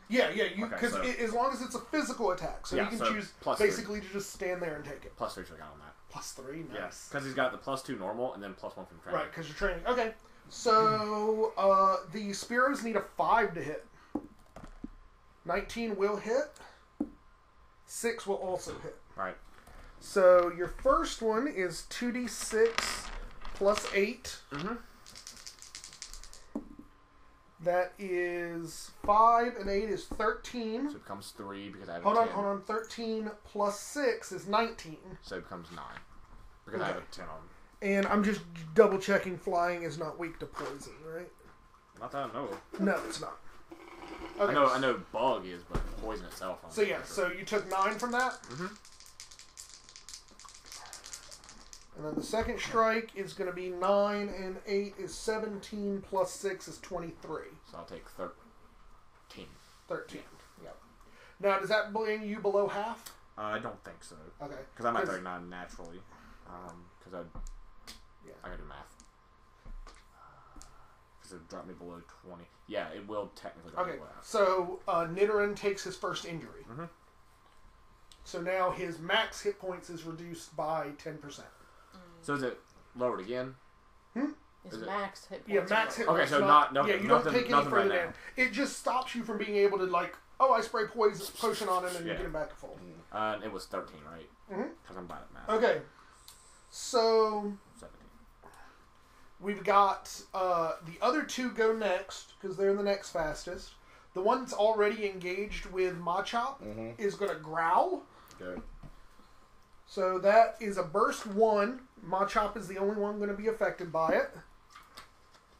Yeah, you because Okay, as long as it's a physical attack, so Yeah, you can so choose plus basically to just stand there and take it. Plus 3 should have got on that. Plus 3, nice. Yes. Because he's got the plus 2 normal and then plus 1 from training. Right, because you're training. Okay, so the Spiros need a 5 to hit. 19 will hit. 6 will also hit. Right. So your first one is 2d6 plus 8. That is 5 and 8 is 13. So it becomes 3 because I have Hold a 10. on. 13 plus 6 is 19. So it becomes 9. Because I have a 10 on. And I'm just double checking flying is not weak to poison, right? Not that I know of. No, it's not. Okay. I know bug is, but poison itself. So yeah, so you took 9 from that? And then the second strike is going to be 9 and 8 is 17 plus 6 is 23. So I'll take 13. 13. Yep. Now, does that bring you below half? I don't think so. Okay. Because I'm at 39 naturally. Because I gotta do math. Because it dropped me below 20. Yeah, it will technically drop me Okay, below half. so Nidoran takes his first injury. So now his max hit points is reduced by 10%. So is it lowered again? His Is it- max hit points. Yeah, max hit Okay, points. so not, not- yeah, you nothing- don't take any nothing further right now. damage. It just stops you from being able to, like, oh, I spray potion on him and you Yeah. get him back to full. It was 13, right? Because I'm bad at math. Okay, so 17. we've got the other 2 go next because they're the next fastest. The one that's already engaged with Machop is going to growl. Okay. So that is a burst 1. Machop is the only one going to be affected by it.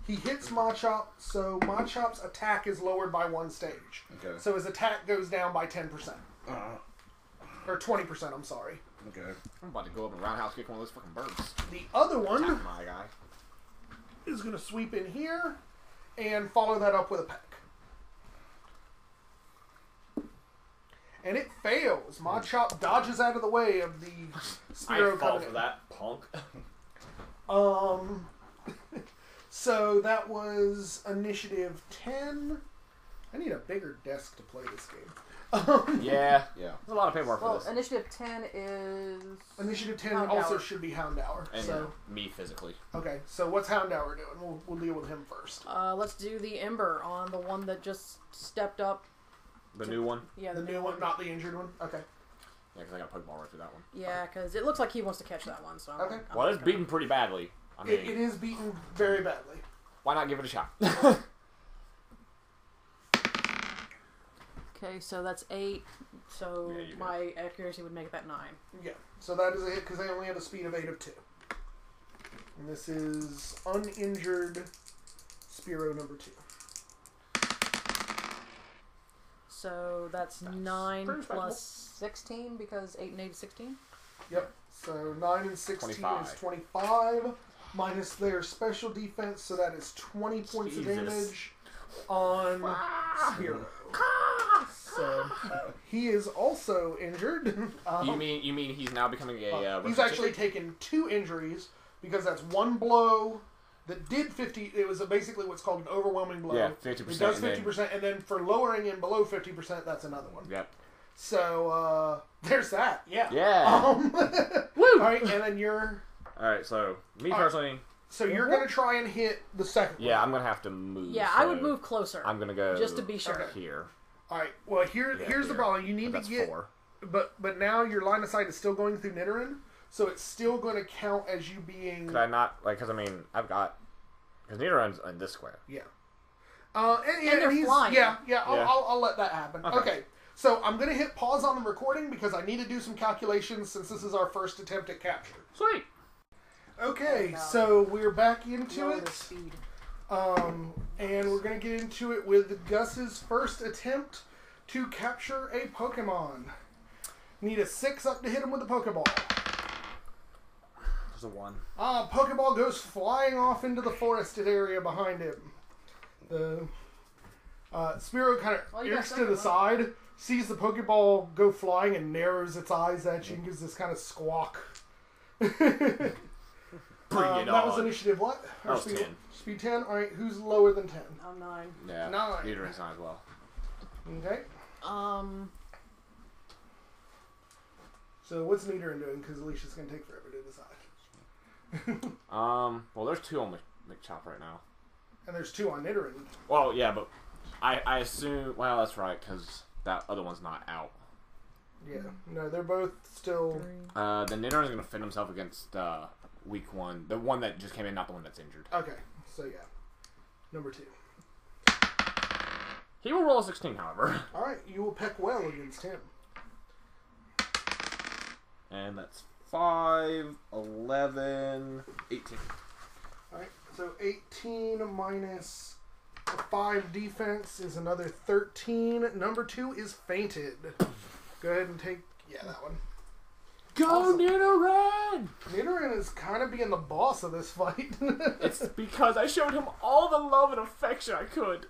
He hits Machop, so Machop's attack is lowered by 1 stage. Okay. So his attack goes down by 10%. Or 20%, I'm sorry. Okay. I'm about to go up and roundhouse kick one of those fucking birds. The other one Attack my guy. is going to sweep in here and follow that up with a peck. And it fails. Machop dodges out of the way of the Spiro I fall coming for in. that, punk. So that was initiative 10. I need a bigger desk to play this game. Yeah. There's a lot of paperwork for Well, this. initiative 10 is... Initiative 10 Houndour. also should be Houndour. And So me physically. okay, so what's Houndour doing? We'll deal with him first. let's do the Ember on the one that just stepped up. The new one? Yeah, The new one, not the injured one? Okay. Yeah, because I got a Pokeball right through that one. Yeah, because it looks like he wants to catch that one. So Okay. Well, it's beaten pretty badly. I mean, It is beaten very badly. why not give it a shot? Okay, so that's 8. So Yeah, you my accuracy would make that 9. Yeah, so that is a hit because they only have a speed of 8 of 2. And this is uninjured Spiro number 2. So that's 9 pretty plus 16 because 8 and 8 is 16. Yep, so 9 and 16 is 25. Minus their special defense, so that is 20 points of Jesus. damage on Spiro. So he is also injured. you mean he's now becoming a... He's actually taken 2 injuries because that's one blow that did 50. It was basically what's called an overwhelming blow. Yeah, 50%. It does 50%, and then for lowering him below 50%, that's another one. Yep. So there's that. Yeah. Yeah. Woo! All right, and then you're. Alright, so, me All personally... So you're gonna try and hit the second one. Yeah, I'm going to have to move. Yeah, so I would move closer. I'm going to go... just to be sure. Okay. Here. All right. Well, here's the problem. You need But to that's get. 4. But now your line of sight is still going through Nidoran, so it's still going to count as you being. Could I not... Like, because, I mean, I've got... Because Nidoran's in this square. Yeah. And they're he's, flying. Yeah. Yeah. I'll let that happen. Okay. Okay. So I'm going to hit pause on the recording because I need to do some calculations since this is our first attempt at capture. Sweet! Okay, so we're back into Lower the it. speed. And we're going to get into it with Gus's first attempt to capture a Pokemon. Need a 6 up to hit him with the Pokeball. There's a 1. Pokeball goes flying off into the forested area behind him. The Spiro kind of Well, you got irks to the side, sees the Pokeball go flying and narrows its eyes at you and gives this kind of squawk. Bring it That was on. initiative what? Or Oh, speed 10. Speed 10? Alright, who's lower than 10? I'm 9. Yeah. 9. Nidoran's 9 as well. Okay. So what's Nidoran doing? Because Alicia's going to take forever to decide. Well, there's 2 on McChop right now. And there's 2 on Nidoran. Well, yeah, but I assume... Well, that's right, because that other one's not out. Yeah. No, they're both still... Then Nidoran's going to defend himself against week 1. The one that just came in, not the one that's injured. Okay. So yeah. Number 2. He will roll a 16, however. Alright, you will peck well against him. And that's 5, 11, 18. Alright, so 18 minus a 5 defense is another 13. Number 2 is fainted. Go ahead and take... Yeah, that one. Go, Awesome. Nidoran! Nidoran is kind of being the boss of this fight. It's because I showed him all the love and affection I could.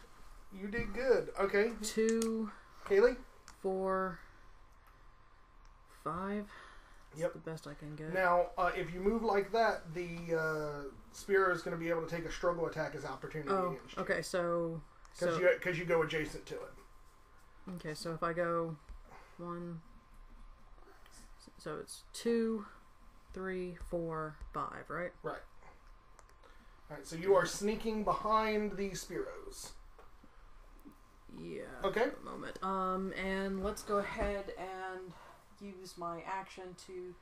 You did good. Okay. 2, Kaylee? 4, 5. Yep. The best I can get. Now, if you move like that, the Spear is going to be able to take a struggle attack as opportunity Oh, against you. okay, so... Because you go adjacent to it. Okay, so if I go 1... So it's 2, 3, 4, 5, right? Right. Alright, so you are sneaking behind the Spearows. Yeah. Okay. For a moment. And let's go ahead and use my action to...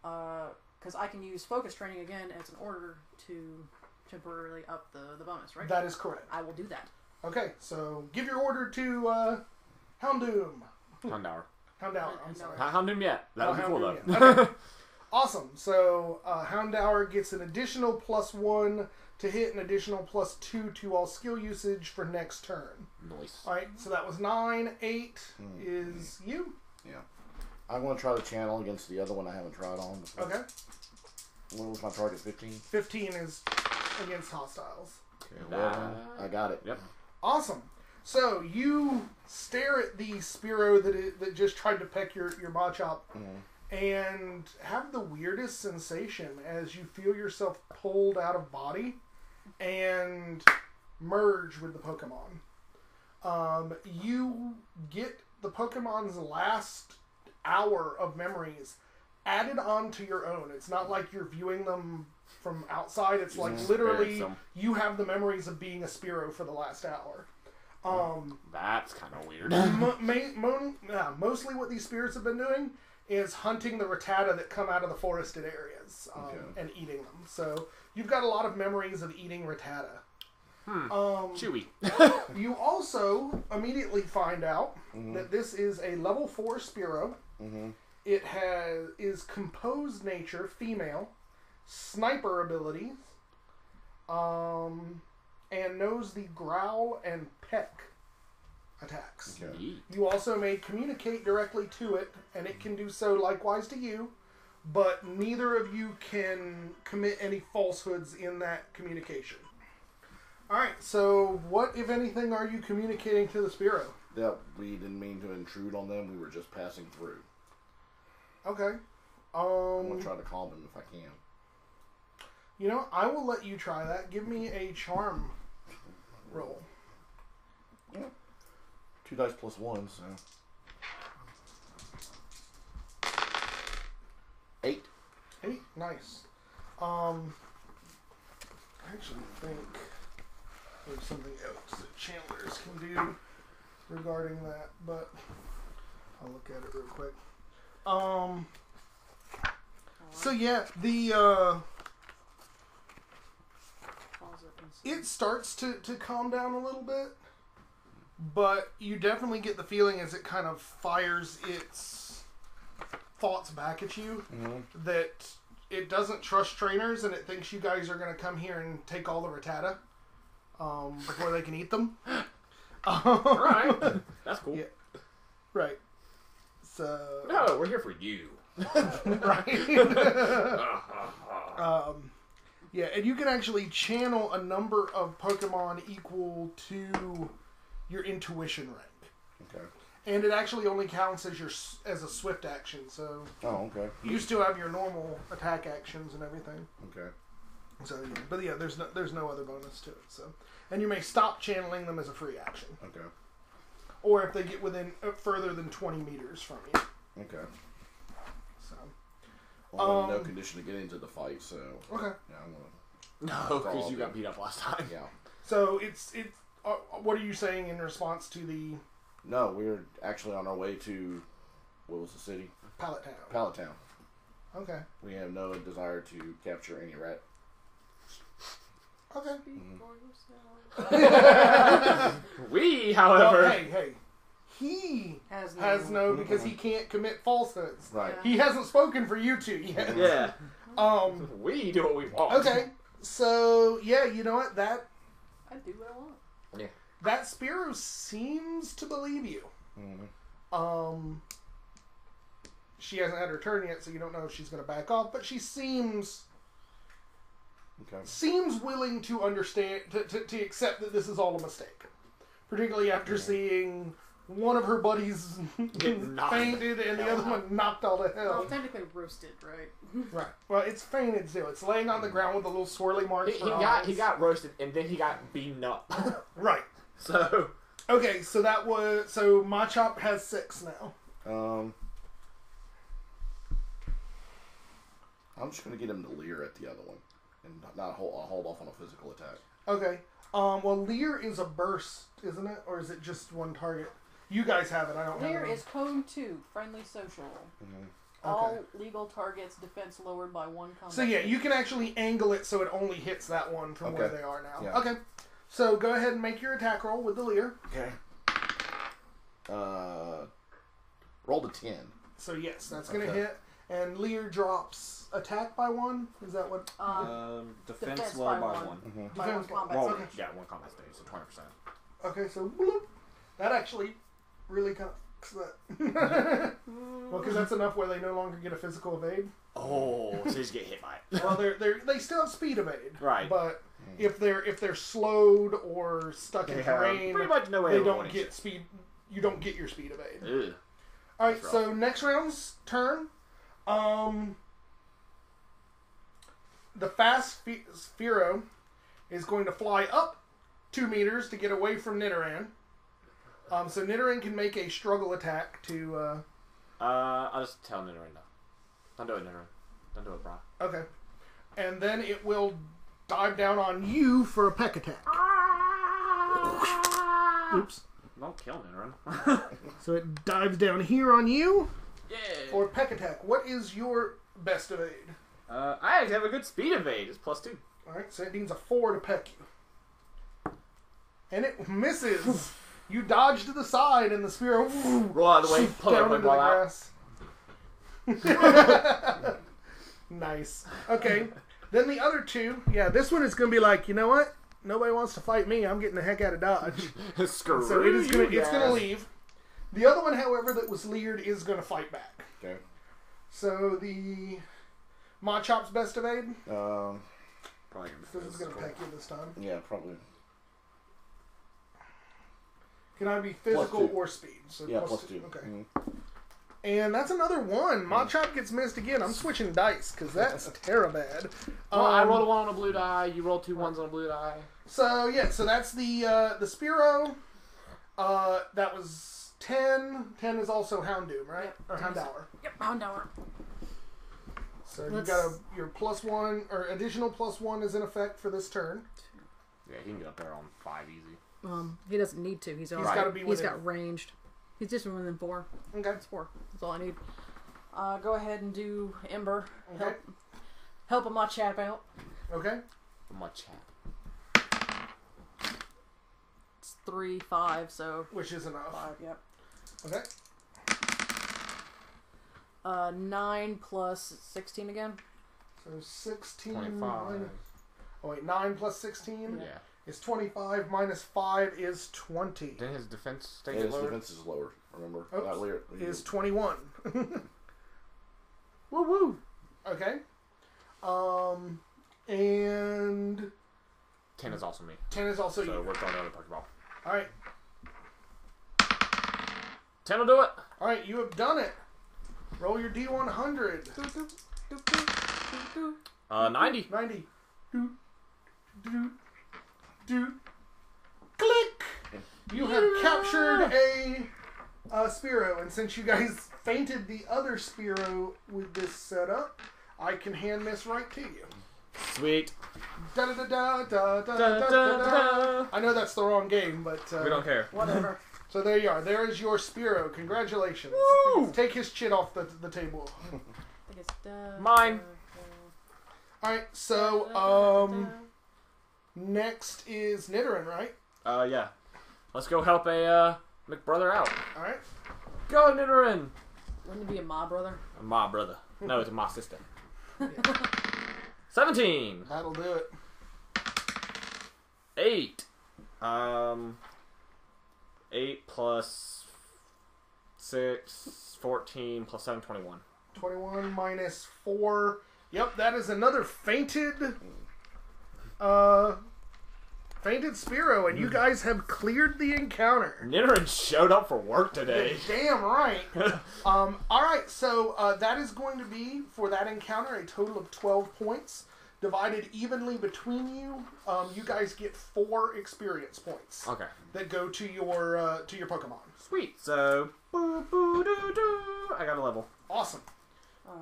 Because I can use focus training again as an order to temporarily up the bonus, right? That is correct. I will do that. Okay, so give your order to Houndoom. Houndour. Houndour, I'm sorry. Not Houndoom yet. That would be cool, though. Houndoom, yeah. Okay. Awesome. So Houndour gets an additional +1 to hit, an additional +2 to all skill usage for next turn. Nice. Alright, so that was 9. 8 is you. Yeah. I'm going to try to channel against the other one I haven't tried on before. Okay. What was my target? 15? 15 is against hostiles. Okay, 11. I got it. Yep. Awesome. So you stare at the Spiro that just tried to peck your Machop, and have the weirdest sensation as you feel yourself pulled out of body and merge with the Pokemon. You get the Pokemon's last hour of memories added onto your own. It's not like you're viewing them from outside. It's like literally you have the memories of being a Spiro for the last hour. That's kind of weird. Mostly what these spirits have been doing is hunting the Rattata that come out of the forested areas and eating them. So you've got a lot of memories of eating Rattata. Chewy. You also immediately find out that this is a level 4 Spiro. It is composed nature, female, sniper abilities, and knows the growl and peck attacks. Okay. You also may communicate directly to it, and it can do so likewise to you, but neither of you can commit any falsehoods in that communication. Alright, so what, if anything, are you communicating to the Spiro? That we didn't mean to intrude on them, we were just passing through. Okay. I'm going to try to calm him if I can. You know, I will let you try that. Give me a charm roll. Yeah. 2 dice plus 1, so... 8. 8? Nice. I actually think there's something else that channelers can do regarding that, but I'll look at it real quick. So yeah, it starts to calm down a little bit, but you definitely get the feeling as it kind of fires its thoughts back at you that it doesn't trust trainers and it thinks you guys are going to come here and take all the Rattata before they can eat them. Right. That's cool. Yeah. Right. So... No, we're here for you. Right. Yeah, and you can actually channel a number of Pokemon equal to your intuition rank. Okay. And it actually only counts as a swift action, so... Oh, okay. You still have your normal attack actions and everything. Okay. So, yeah. But yeah, there's no other bonus to it, so... And you may stop channeling them as a free action. Okay. Or if they get within further than 20 meters from you. Okay. So... Well, I'm in no condition to get into the fight, so... Okay. Yeah, I'm No, because you got beat up last time. Yeah. So, what are you saying in response to the... No, we're actually on our way to... What was the city? Pallet Town. Pallet Town. Okay. We have no desire to capture any rat. Okay. We, however... Well, hey. He has no because he can't commit falsehoods. Right. He hasn't spoken for you two yet. Yeah. We do what we want. Okay. So, yeah, you know what? I do what I want. Yeah. That Spiro seems to believe you. She hasn't had her turn yet, so you don't know if she's going to back off, but she seems willing to understand, to accept that this is all a mistake. Particularly after seeing one of her buddies fainted and the other one knocked all to hell. Well, technically roasted, right? Right. Well, it's fainted too. It's laying on the ground with a little swirly marks for eyes. He got roasted and then he got beaten up. Right. So... Okay, so Machop has 6 now. I'm just going to get him to leer at the other one. And not hold off on a physical attack. Okay. Well, Leer is a burst, isn't it? Or is it just one target? You guys have it. I don't have it. Leer is Code 2, Friendly Social. All legal targets, defense lowered by 1 combat. So yeah, you can actually angle it so it only hits that one from where they are now. Yeah. Okay. So go ahead and make your attack roll with the Leer. Okay. Rolled a 10. So yes, that's going to hit. And Leer drops attack by 1. Is that what? Defense low by by 1. 1. By 1 combat Well, stage. yeah, 1 combat stage, so 20%. Okay, so bloop. That actually really kind of fucks that. Well, because that's enough where they no longer get a physical evade. Oh, so you just get hit by it. Well, they still have speed evade, Right. But if they're slowed or stuck in terrain, pretty much no way they of don't avoiding get shit. speed. You don't get your speed evade. Ugh. All right, That's so next round's turn. The fast Sphero is going to fly up 2 meters to get away from Nidoran. So Nidoran can make a struggle attack to. I'll just tell Nidoran no. Don't do it, Nidoran. Don't do it, bro. Okay, and then it will dive down on you for a peck attack. Oops. Don't kill Nidoran. So it dives down here on you Yeah. for a peck attack. What is your best evade? I actually have a good speed evade. It's +2. All right, so it needs a 4 to peck you, and it misses. You dodge to the side, and the Sphero Roll out of the way. Pull down it, into roll the out. grass. Nice. Okay. Then the other two. Yeah, this one is going to be like, you know what? Nobody wants to fight me. I'm getting the heck out of Dodge. Screw So it is going you to. It's going to guys. leave. The other one, however, that was leered is going to fight back. Okay. So the Machop's best evade. Probably gonna So this is going to peck you this time. Yeah, probably. Can I be physical +2. or speed? So Yeah, +2. Okay. Mm-hmm. And that's another one. Machop gets missed again. I'm switching dice because that's terribad. Well, I rolled a 1 on a blue die. You rolled 2 1s on a blue die. So yeah, so that's the Sphero. That was 10. 10 is also Houndoom, right? Yep. Or Houndour. Yep, Houndour. So you got your +1 or additional +1 is in effect for this turn. Yeah, he can get up there on 5 easy. He doesn't need to. He's gotta be He's within. got ranged. He's just within 4. Okay. That's 4. That's all I need. Go ahead and do Ember. Okay. Help my chap out. Okay. My chat. It's 3, 5, so Which is enough. 5. Yep. Okay. 9 plus 16 again. So 16. 25. Oh wait, 9 plus 16 Yeah. is 25. Minus 5 is 20. Then his defense Yeah, stays his lower. defense is lower. Remember? Oops. Not later. Is 21. Woo woo. Okay. And 10 is also me. 10 is also So you. we're throwing another Pokeball. Alright. 10 will do it. Alright, you have done it. Roll your D100. 90. 90. Do, do, do. Click! You have captured a Sphero, and since you guys fainted the other Sphero with this setup, I can hand this right to you. Sweet. Da da da da da da Da, da da, da. da. I know that's the wrong game, but We don't care. Whatever. so there you are. There is your Sphero. Congratulations. Woo! Take his chit off the table. I think it's Mine. All right. So next is Nidoran, right? Yeah. Let's go help a McBrother out. All right. Go, Nidoran. Wouldn't it be a Ma brother? A ma brother. No, it's a ma sister. 17. That'll do it. 8. 8 plus 6, 14 plus 7, 21. 21 minus 4. Yep, that is another fainted Sphero, and you guys have cleared the encounter. Nidoran showed up for work today. Damn right. Alright, so that is going to be, for that encounter, a total of 12 points. Divided evenly between you. You guys get 4 experience points. Okay. That go to your Pokemon. Sweet. So, boo, boo, doo, doo. I got a level. Awesome.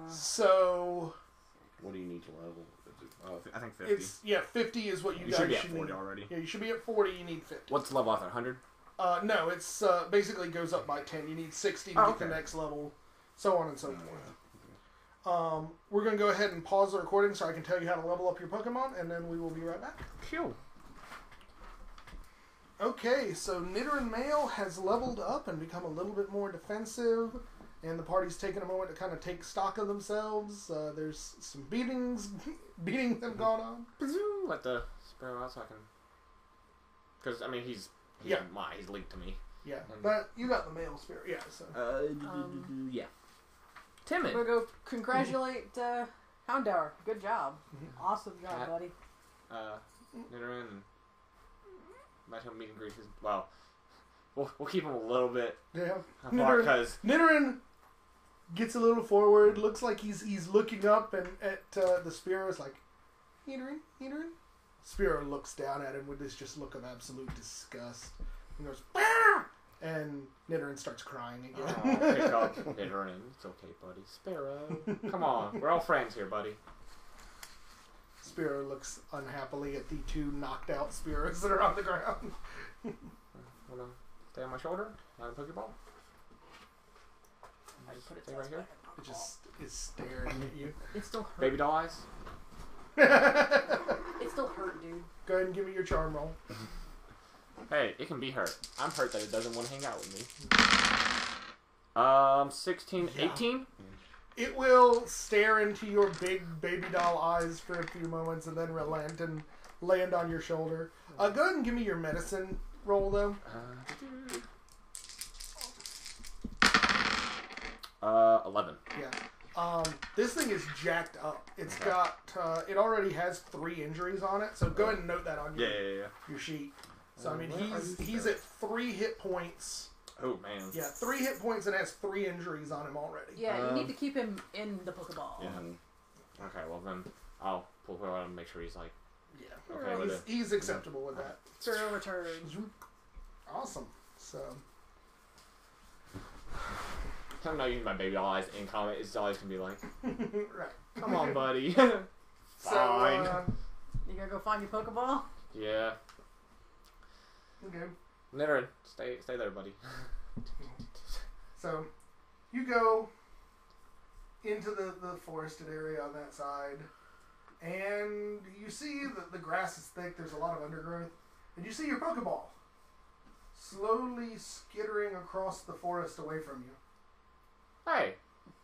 So, What do you need to level? I think 50. it's, 50 is what you You guys should be at should 40 need. already. Yeah, you should be at 40, you need 50. What's the level after 100? No, it's basically goes up by 10. You need 60 to Oh, get the okay. next level, so on and so forth. We're going to go ahead and pause the recording so I can tell you how to level up your Pokemon, and then we will be right back. Cool. Okay, so Nidoran Male has leveled up and become a little bit more defensive, and the party's taken a moment to kind of take stock of themselves. There's some beatings have gone on. Let the Sparrow out so I can... Because, I mean, he's Yeah. he's linked to me. Yeah, but you got the male spirit, yeah, so. Yeah. timid. We'll go congratulate Houndour. Good job. Awesome job, buddy. Nidoran and might have a meet and greet. Well, we'll keep him a little bit apart because Nidoran gets a little forward. Looks like he's looking up and at the Spearow is like, Nidoran. Spearow looks down at him with this just look of absolute disgust and goes, bah! And Nidoran starts crying again. Oh, pick up Nidoran. It's okay, buddy. Sparrow, come on. We're all friends here, buddy. Spearow looks unhappily at the two knocked out Spearows that are on the ground. Wanna stay on my shoulder? Not a Pokeball? I put it Stay right here. It just is staring at you. It still hurt. Baby doll eyes? It still hurt, dude. Go ahead and give me your charm roll. Hey, it can be hurt. I'm hurt that it doesn't want to hang out with me. 16, 18? It will stare into your big baby doll eyes for a few moments and then relent and land on your shoulder. Go ahead and give me your medicine roll, though. 11. Yeah. This thing is jacked up. It's got, it already has 3 injuries on it, so go ahead and note that on your sheet. So, I mean, he's at 3 hit points. Oh, man. Yeah, 3 hit points and has 3 injuries on him already. Yeah, you need to keep him in the Pokeball. Yeah. Okay, well then, I'll pull her out and make sure he's like... Yeah. Okay with it. He's acceptable with that. Spearow returns. Awesome. So... I'm not using my baby doll eyes in combat. It's always going to be like, right. come on, buddy. So, Fine. You gotta go find your Pokeball? Yeah. Okay. Nidoran, stay there, buddy. So, you go into the forested area on that side, and you see that the grass is thick, there's a lot of undergrowth, and you see your Pokeball slowly skittering across the forest away from you. Hey,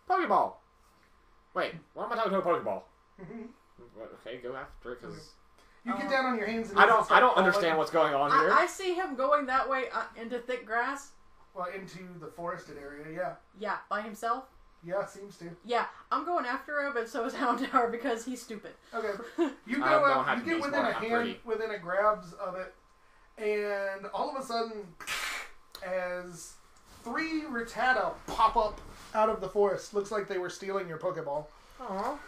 Pokeball. Wait, why am I talking to a Pokeball? Okay, go after it, because... You get down on your hands and I knees and don't start understand crawling, what's going on here. I see him going that way into thick grass. well, into the forested area, yeah. Yeah, by himself. Yeah, seems to. Yeah, I'm going after him, and so is Houndour because he's stupid. Okay. You go I don't out, have you to get be within smart, a I'm hand, pretty. within a grabs of it, and all of a sudden, as 3 Rattata pop up out of the forest, looks like they were stealing your Pokeball. Aw,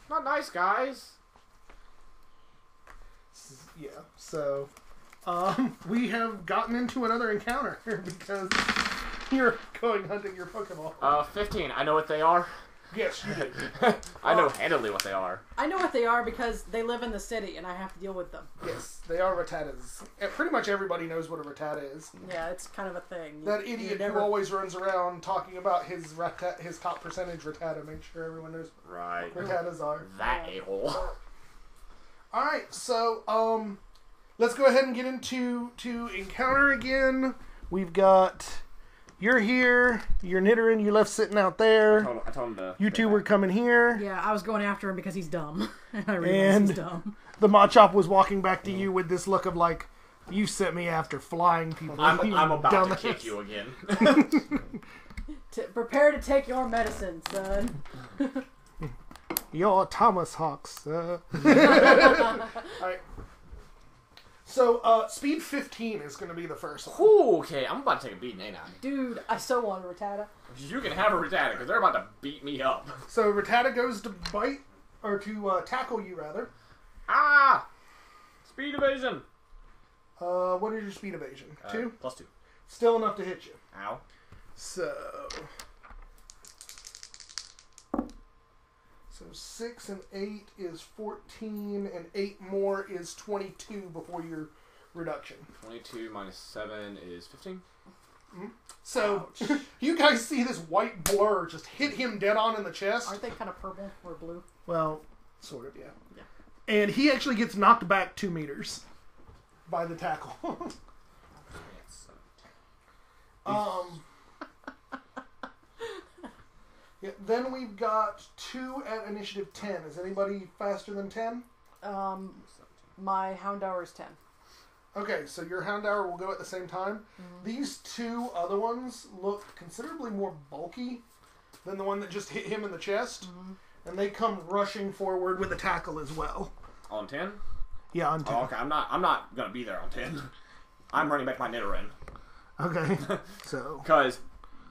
not nice, guys. Yeah, so we have gotten into another encounter because you're going hunting your Pokeball. 15. I know what they are. Yes, you did. I know handily what they are. I know what they are because they live in the city, and I have to deal with them. Yes, they are Rattatas. Pretty much everybody knows what a Rattata is. Yeah, it's kind of a thing. That idiot who always runs around talking about his top percentage Rattata. Make sure everyone knows Right. what Rattatas are. That a-hole. Alright, so, let's go ahead and get into encounter again. We've got... You're here. You're Nidoran. You left sitting out there. I told him to... You two were coming here. Yeah, I was going after him because he's dumb. I realized he's dumb. The Machop was walking back to you with this look of like, you sent me after flying people. I'm about to dumbass." kick you again. Prepare to take your medicine, son. You're Thomas Hawks. Alright. So, speed 15 is going to be the first one. Ooh, okay, I'm about to take a beating, ain't I? Dude, I so want a Rattata. You can have a Rattata, because they're about to beat me up. So, Rattata goes to bite, or to tackle you, rather. Ah! Speed evasion. What is your speed evasion? 2? +2. Still enough to hit you. Ow. So 6 and 8 is 14, and 8 more is 22 before your reduction. 22 minus 7 is 15. Mm-hmm. So you guys see this white blur just hit him dead on in the chest. Aren't they kind of purple or blue? Well, sort of, yeah. And he actually gets knocked back 2 meters by the tackle. Yeah, then we've got 2 at initiative 10. Is anybody faster than 10? My Houndour is 10. Okay, so your Houndour will go at the same time. Mm-hmm. These 2 other ones look considerably more bulky than the one that just hit him in the chest. And they come rushing forward with a tackle as well. On 10? Yeah, on 10. Oh, okay, I'm not gonna be there on 10. I'm running back my Nidoran. Okay. So. Because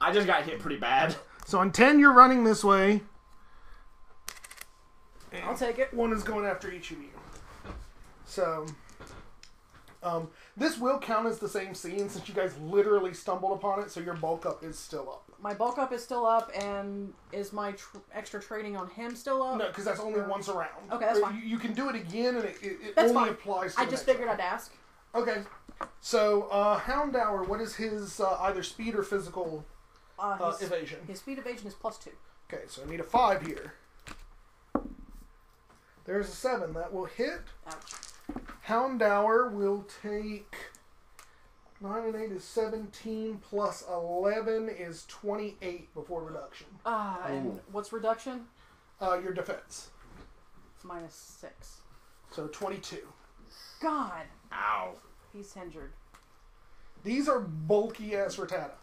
I just got hit pretty bad. So on 10, you're running this way. I'll take it. One is going after each of you. So, this will count as the same scene since you guys literally stumbled upon it, so your bulk up is still up. My bulk up is still up, and is my extra training on him still up? No, because that's only once around. Okay, that's fine. You can do it again, and it That's only fine. applies to I the just next figured round. I'd ask. Okay. So, Houndour, what is his either speed or physical evasion? His speed evasion is +2. Okay, so I need a 5 here. There's a 7. That will hit. Ouch. Houndour will take 9 and 8 is 17 plus 11 is 28 before reduction. And what's reduction? Your defense. -6. So 22. God. Ow. He's injured. These are bulky ass Rattata.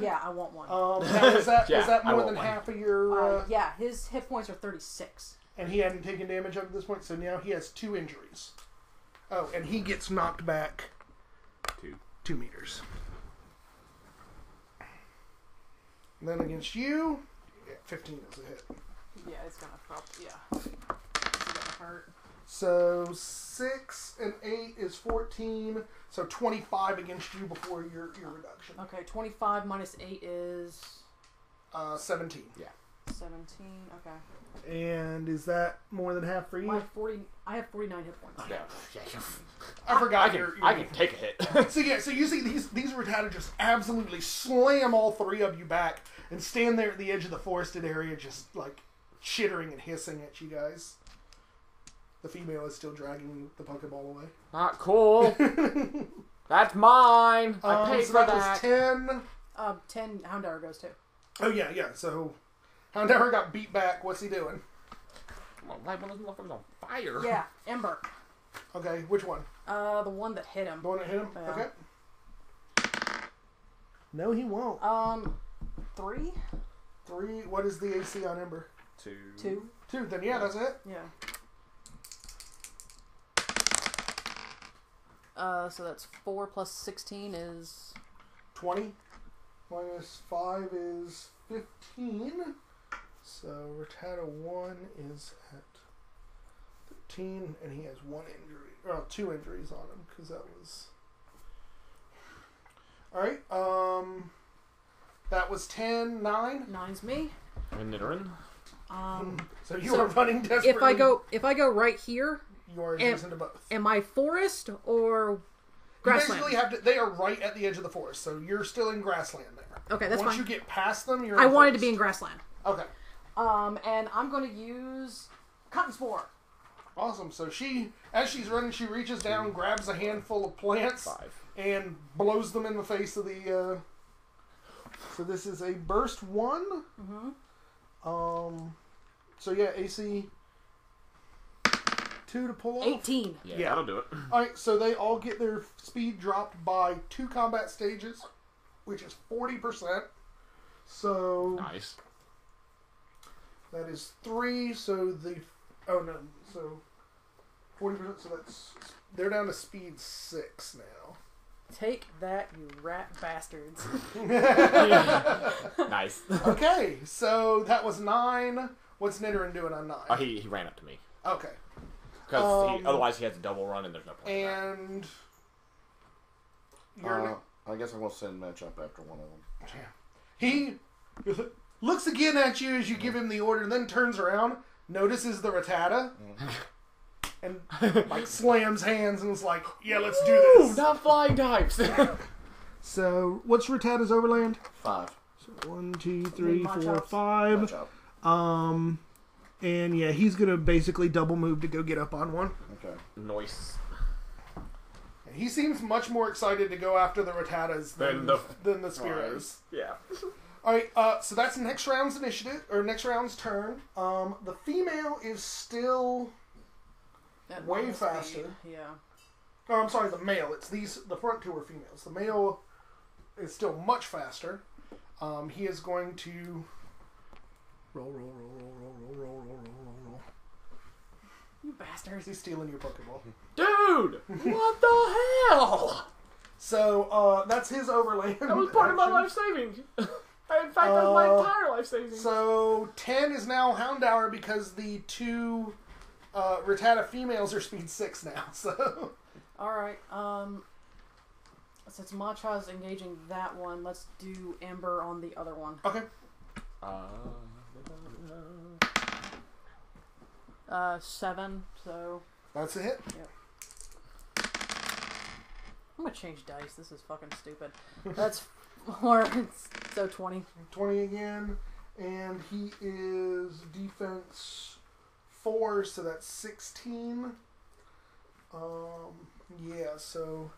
Yeah, I want one. Now is that Yeah, is that I more want than one. half of your? Yeah, his hit points are 36. And he hadn't taken damage up to this point, so now he has 2 injuries. Oh, and he gets knocked back 2 meters. And then against you, 15 is a hit. Yeah, it's gonna probably, It's gonna hurt. So 6 and 8 is 14. So 25 against you before your reduction. Okay, 25 minus 8 is 17. Yeah. 17. Okay. And is that more than half for you? I have 49 hit points. Yeah. I forgot I can take a hit. So yeah, so you see these Rattata just absolutely slam all 3 of you back and stand there at the edge of the forested area, just like chittering and hissing at you guys. The female is still dragging the Pokeball away. Not cool. That's mine. I paid so for that that. was 10. 10 Houndour goes too. Oh yeah. So Houndour got beat back. What's he doing? Well, light one of those motherfuckers on fire. Yeah, Ember. Okay, which one? The one that hit him. The one that hit him? Yeah. Okay. No, he won't. 3? 3. What is the AC on Ember? 2. 2. Then yeah, that's it. Yeah. So that's 4 plus 16 is 20. Minus 5 is 15. So Rattata 1 is at 13, and he has 1 injury. Or 2 injuries on him, because that was... Alright, that was 10, 9. 9's me. And Nidoran. So you are running desperately. If I go right here, You are adjacent to both. am I forest or You grassland? basically have to... They are right at the edge of the forest, so you're still in grassland there. Okay, that's Once fine. you get past them, you're I in wanted to forest. be in grassland. Okay. And I'm going to use Cotton Spore. Awesome. So as she's running, she reaches down, grabs a handful of plants, 5. and blows them in the face of the. So this is a burst 1. So yeah, AC 2 to pull off. 18. Yeah, that'll do it. All right. So they all get their speed dropped by 2 combat stages, which is 40%. So Nice. that is 3. So so 40%. So they're down to speed 6 now. Take that, you rat bastards. Nice. Okay, so that was 9. What's Nidoran doing on 9? He ran up to me. Okay. Because otherwise he has a double run and there's no point in that. And you're I guess I'm going to send Mitch up after one of them. he looks again at you as you give him the order, and then turns around, notices the Rattata, and like slams hands and is like, "Yeah, let's do Ooh, this." not flying types. So, what's Rattata's overland? 5. So 1, 2, 3, Watch 4, out. 5. Watch out. And yeah, he's gonna basically double move to go get up on one. Okay. Nice. He seems much more excited to go after the Rattatas than the Spearows. Yeah. Alright, so that's next round's initiative, or next round's turn. The female is still At way normal faster. speed. Yeah. Oh, I'm sorry, the male. It's the front 2 are females. The male is still much faster. He is going to Roll, roll, roll, roll, roll, roll, roll, roll, roll, roll. You bastards. He's stealing your Pokeball. Dude! What the hell? So, that's his overland. That was part of my life savings. In fact, that's my entire life savings. So, 10 is now Houndour because the two Rattata females are speed 6 now, so... Alright, since Macha's engaging that one, let's do Ember on the other one. Okay. 7, so... That's a hit. Yep. I'm gonna change dice, this is fucking stupid. That's 4, so 20. 20 again, and he is defense 4, so that's 16. Yeah, so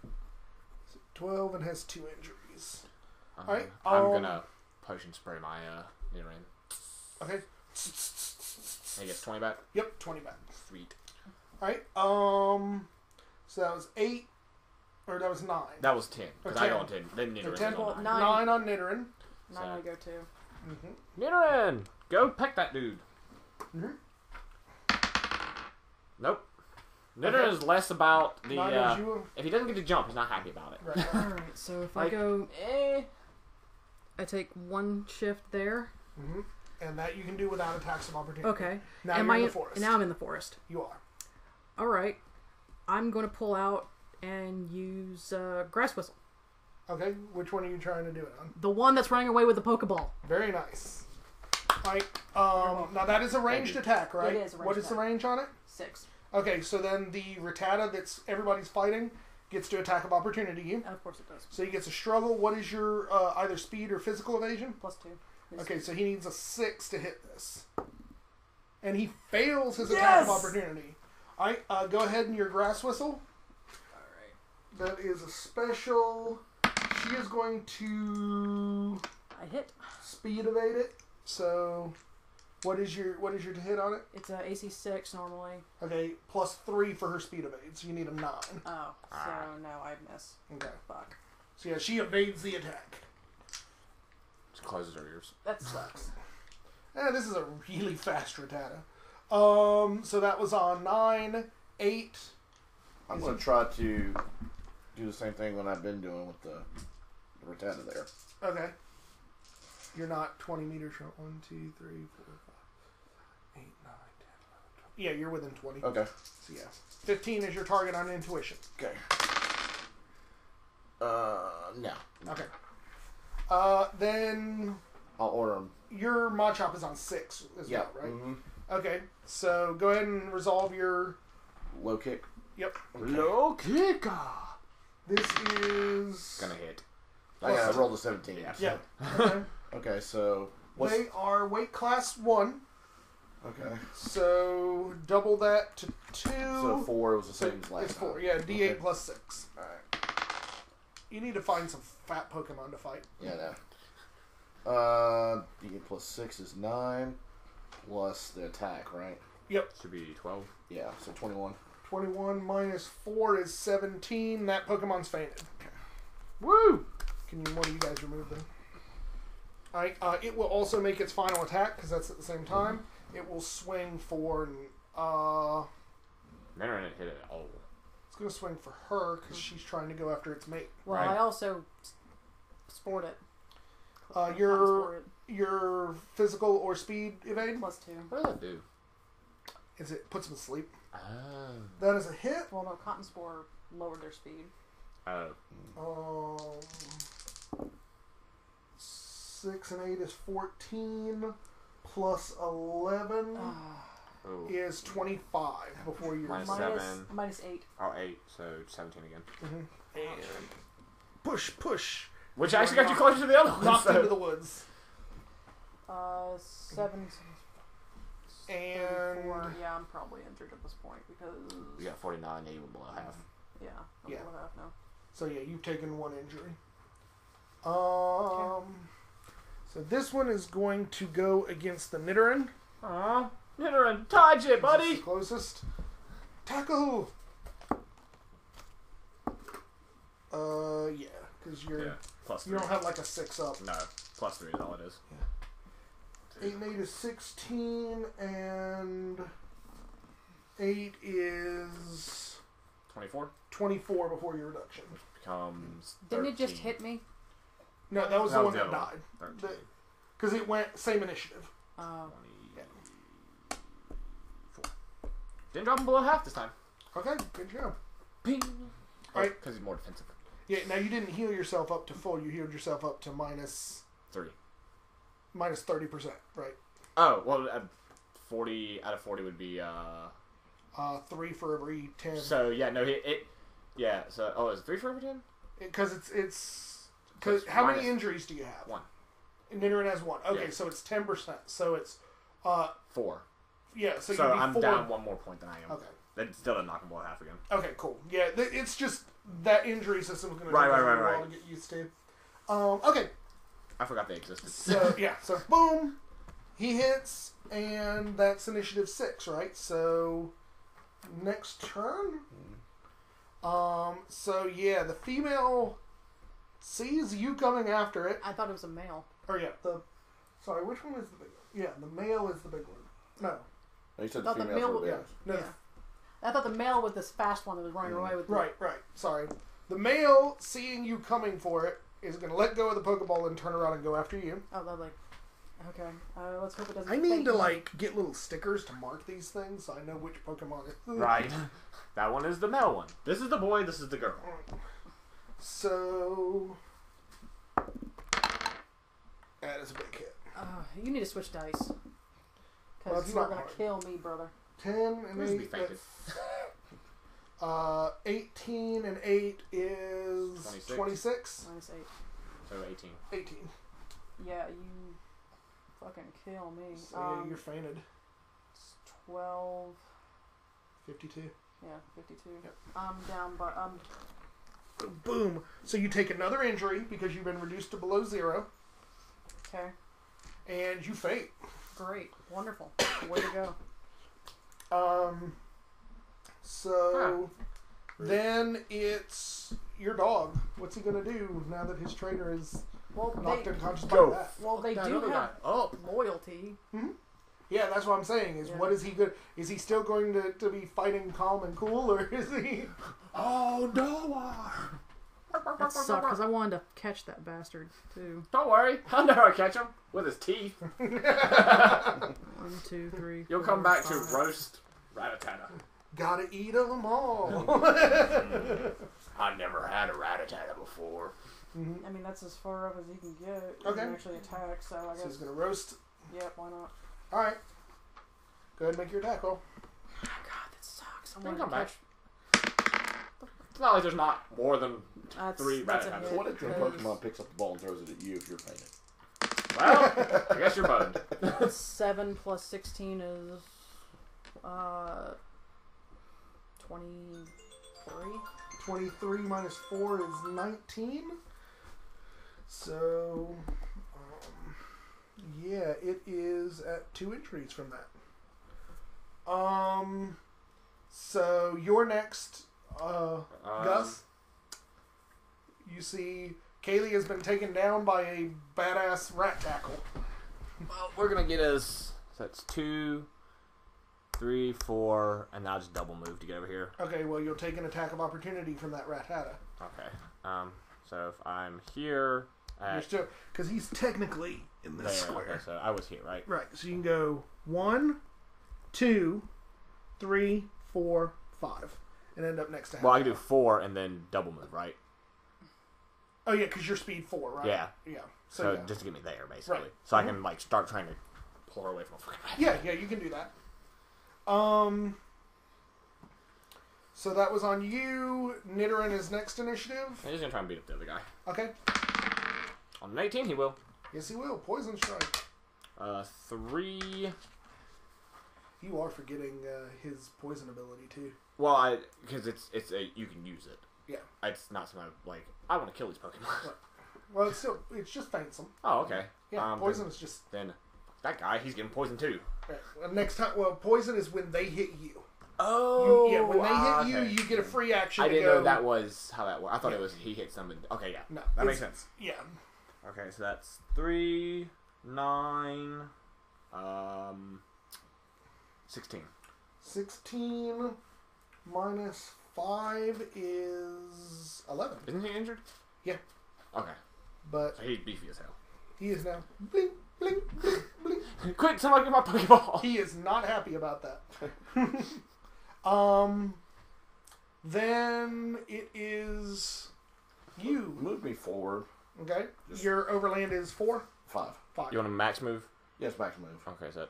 12 and has 2 injuries. Alright, I'm gonna potion spray my Nidoran. Okay. He gets 20 back. Yep, 20 back. Sweet. Alright, so that was 8, or that was 9. That was 10. Because I 10. go on 10. Then Nidoran 10, goes on 9. 9 on Nidoran. 9 I go to. Mm-hmm. Nidoran! Go peck that dude. Mm-hmm. Nope. Nidoran is less about the... Not as you... if he doesn't get to jump, he's not happy about it. Right. Alright, so if Like, I go... I take 1 shift there. Mm-hmm. And that you can do without attacks of opportunity. Okay. Now Am you're I in the forest. Now I'm in the forest. You are. Alright. I'm going to pull out and use Grass Whistle. Okay, which one are you trying to do it on? The one that's running away with the Pokeball. Very nice. Alright, now that is a ranged attack, right? It is a ranged What is the attack. range on it? 6. Okay, so then the Rattata that's everybody's fighting gets to attack of opportunity you. Of course it does. So he gets a struggle. What is your either speed or physical evasion? +2. Okay, so he needs a 6 to hit this. And he fails his attack of opportunity. Alright, go ahead and your Grass Whistle. Alright. That is a special. She is going to I hit. speed evade it. So what is your to hit on it? It's a AC 6 normally. Okay, +3 for her speed evade, so you need a 9. Oh, so no, I miss. Okay. Fuck. So yeah, she evades the attack. Just closes her ears. That sucks. This is a really fast Rattata. So that was on 9, 8. I'm going to try to do the same thing that I've been doing with the Rattata there. Okay. You're not 20 meters from 1, 2, 3, 4, 5, 8, 9, 10, 11, 12. Yeah, you're within 20. Okay. So yeah. 15 is your target on intuition. Okay. No. Okay. Then I'll order them. your Machop is on 6 as Yeah. well, right? Mm-hmm. Okay. So go ahead and resolve your... Low kick. Yep. Okay. Low kicker! This is... Gonna hit. I gotta roll the 17. Yeah. Okay. Okay, so what's... They are weight class 1. Okay. So double that to 2. So 4 was the So same as last it's 4. time. Yeah, D8 Okay. plus 6. Alright. You need to find some fat Pokemon to fight. Yeah, no. D8 plus 6 is 9. Plus the attack, right? Yep. Should be 12. Yeah, so 21. 21 minus 4 is 17. That Pokemon's fainted. Woo! Can you, one of you guys remove them? Alright, it will also make its final attack, because that's at the same time. It will swing for... Nidoran didn't hit it at all. It's going to swing for her, because she's trying to go after its mate. Well, Right. I also sport it. Your physical or speed evade? +2. What does that do? Is it puts them to sleep? Oh. That is a hit. Well, no, Cotton Spore lowered their speed. Oh. 6 and 8 is 14. Plus 11 Oh. is 25 before your... Minus Minus 7. -8. Oh, 8. So 17 again. Mm-hmm. And push. Which actually got you closer to the other one. Knocked so- into the woods. 7. And... 34. Yeah, I'm probably injured at this point because... You got 49, and you were below half. Yeah, I'm Yeah. below half now. So yeah, you've taken 1 injury. So this one is going to go against the Nidoran. Aw. Nidoran, dodge it, This is buddy! the closest. Tackle! Yeah, because you're... Yeah. Plus 3. You don't have like a 6 up. No. Plus 3 is all it is. 8 and 8 is 16, and 8 is 24 24 before your reduction. becomes 13. Didn't it just hit me? No, that was the one that died. 13. Because it went same initiative. 24. Didn't drop him below half this time. Okay, good job. Ping. Alright. Because he's more defensive. Yeah, now you didn't heal yourself up to full. You healed yourself up to minus 3. minus 30%, right? Oh, well, 40 out of 40 would be 3 for every 10. So yeah, no, yeah. So is it 3 for every 10? Because because how many minus injuries do you have? 1. Nidoran has 1. Okay, Yeah. so it's 10%. So it's 4. yeah. So, So you'd be I'm 4. down 1 more point than I am. Okay. That still doesn't knock him below half again. Okay, cool. Yeah, it's just that injury system is going to Right, take right, a right, while right. to get used to. Okay, I forgot they existed. so yeah, so boom, he hits, and that's initiative 6, right? So next turn. So yeah, the female sees you coming after it. I thought it was a male. Or yeah, sorry, which one is the big one? Yeah, the male is the big one. No, You said I thought the the females male- were yeah, bears. no. Yeah. I thought the male with this fast one that was running away with the... Right. Sorry. The male, seeing you coming for it, is going to let go of the Pokeball and turn around and go after you. Oh, lovely. Okay. Let's hope it doesn't... I need to, fake get little stickers to mark these things so I know which Pokemon it is. Right. That one is the male one. This is the boy. This is the girl. So... that is a big hit. you need to switch dice. Well, Because it's you are not going hard. to kill me, brother. 10 and Who's 8... be fainted? 18 and 8 is 26. 26. Minus 8. So 18. 18. Yeah, you fucking kill me. So yeah, you're fainted. It's 12... 52. Yeah, 52. Yep. I'm down by... Boom. So you take another injury because you've been reduced to below 0. Okay. And you faint. Great. Wonderful. Way to go. So then it's your dog. What's he gonna do now that his trainer is knocked unconscious by Go. that? Well, they That do other have guy. Oh. loyalty. Yeah, that's what I'm saying. Is Yeah. what is he good? Is he still going to be fighting calm and cool, or is he? Oh no! That sucked because I wanted to catch that bastard too. Don't worry, I'll never catch him with his teeth. 1, 2, 3. You'll 4, come back 5. to roast Rattata. Gotta eat them all. I never had a Rattata before. I mean, that's as far up as he can get. He Okay. can actually attack, so I So guess. he's gonna roast. Yep, why not? All right. Go ahead and make your attack roll. God, that sucks. I Then wanted to come back. catch. It's not like there's not more than That's, 3 that's a Rattatas. hit. What if your because Pokemon picks up the ball and throws it at you if you're fainted? Well, I guess you're boned. 7 plus 16 is 23. 23 minus 4 is 19. So, yeah, it is at 2 injuries from that. So you're next, Gus. You see Kaylee has been taken down by a badass rat tackle. Well, we're gonna get us. So that's 2, 3, 4, and now I'll just double move to get over here. Okay, well, you'll take an attack of opportunity from that rat-hatta. Okay. So if I'm here You're at still, because he's technically in this there, square. okay, so I was here, right? Right, so you can go 1, 2, 3, 4, 5, and end up next to him. Well, I can do 4 and then double move, right? Oh, yeah, because you're speed 4, right? Yeah. Yeah. So yeah. just to get me there, basically. Right. So I can like start trying to pull her away from a freaking Yeah, you can do that. So that was on you. Nidoran is next initiative. He's gonna try and beat up the other guy. Okay. On an 18, he will. Yes, he will. Poison strike. 3. You are forgetting his poison ability, too. Well, because it's a you can use it. Yeah. It's not something like I want to kill these Pokemon. Well, it's just faints him. Oh, okay. Yeah, poison is just... Then that guy, he's getting poisoned too. Right. Well, next time, poison is when they hit you. Oh, When they hit okay. you get a free action. I to didn't go, know that was how that worked. I thought it was he hit something. Okay, yeah. No, That makes sense. Yeah. Okay, so that's 3, 9, 16. 16 minus 5 is 11. Isn't he injured? Yeah. Okay. But So he's beefy as hell. he is now. Blink, blink, blink, blink. Quick, somebody get my Pokeball. He is not happy about that. Then it is you. Move me forward. Okay. Just- Your overland is 4? 5. 5. You want a max move? Yes, max move. Okay, so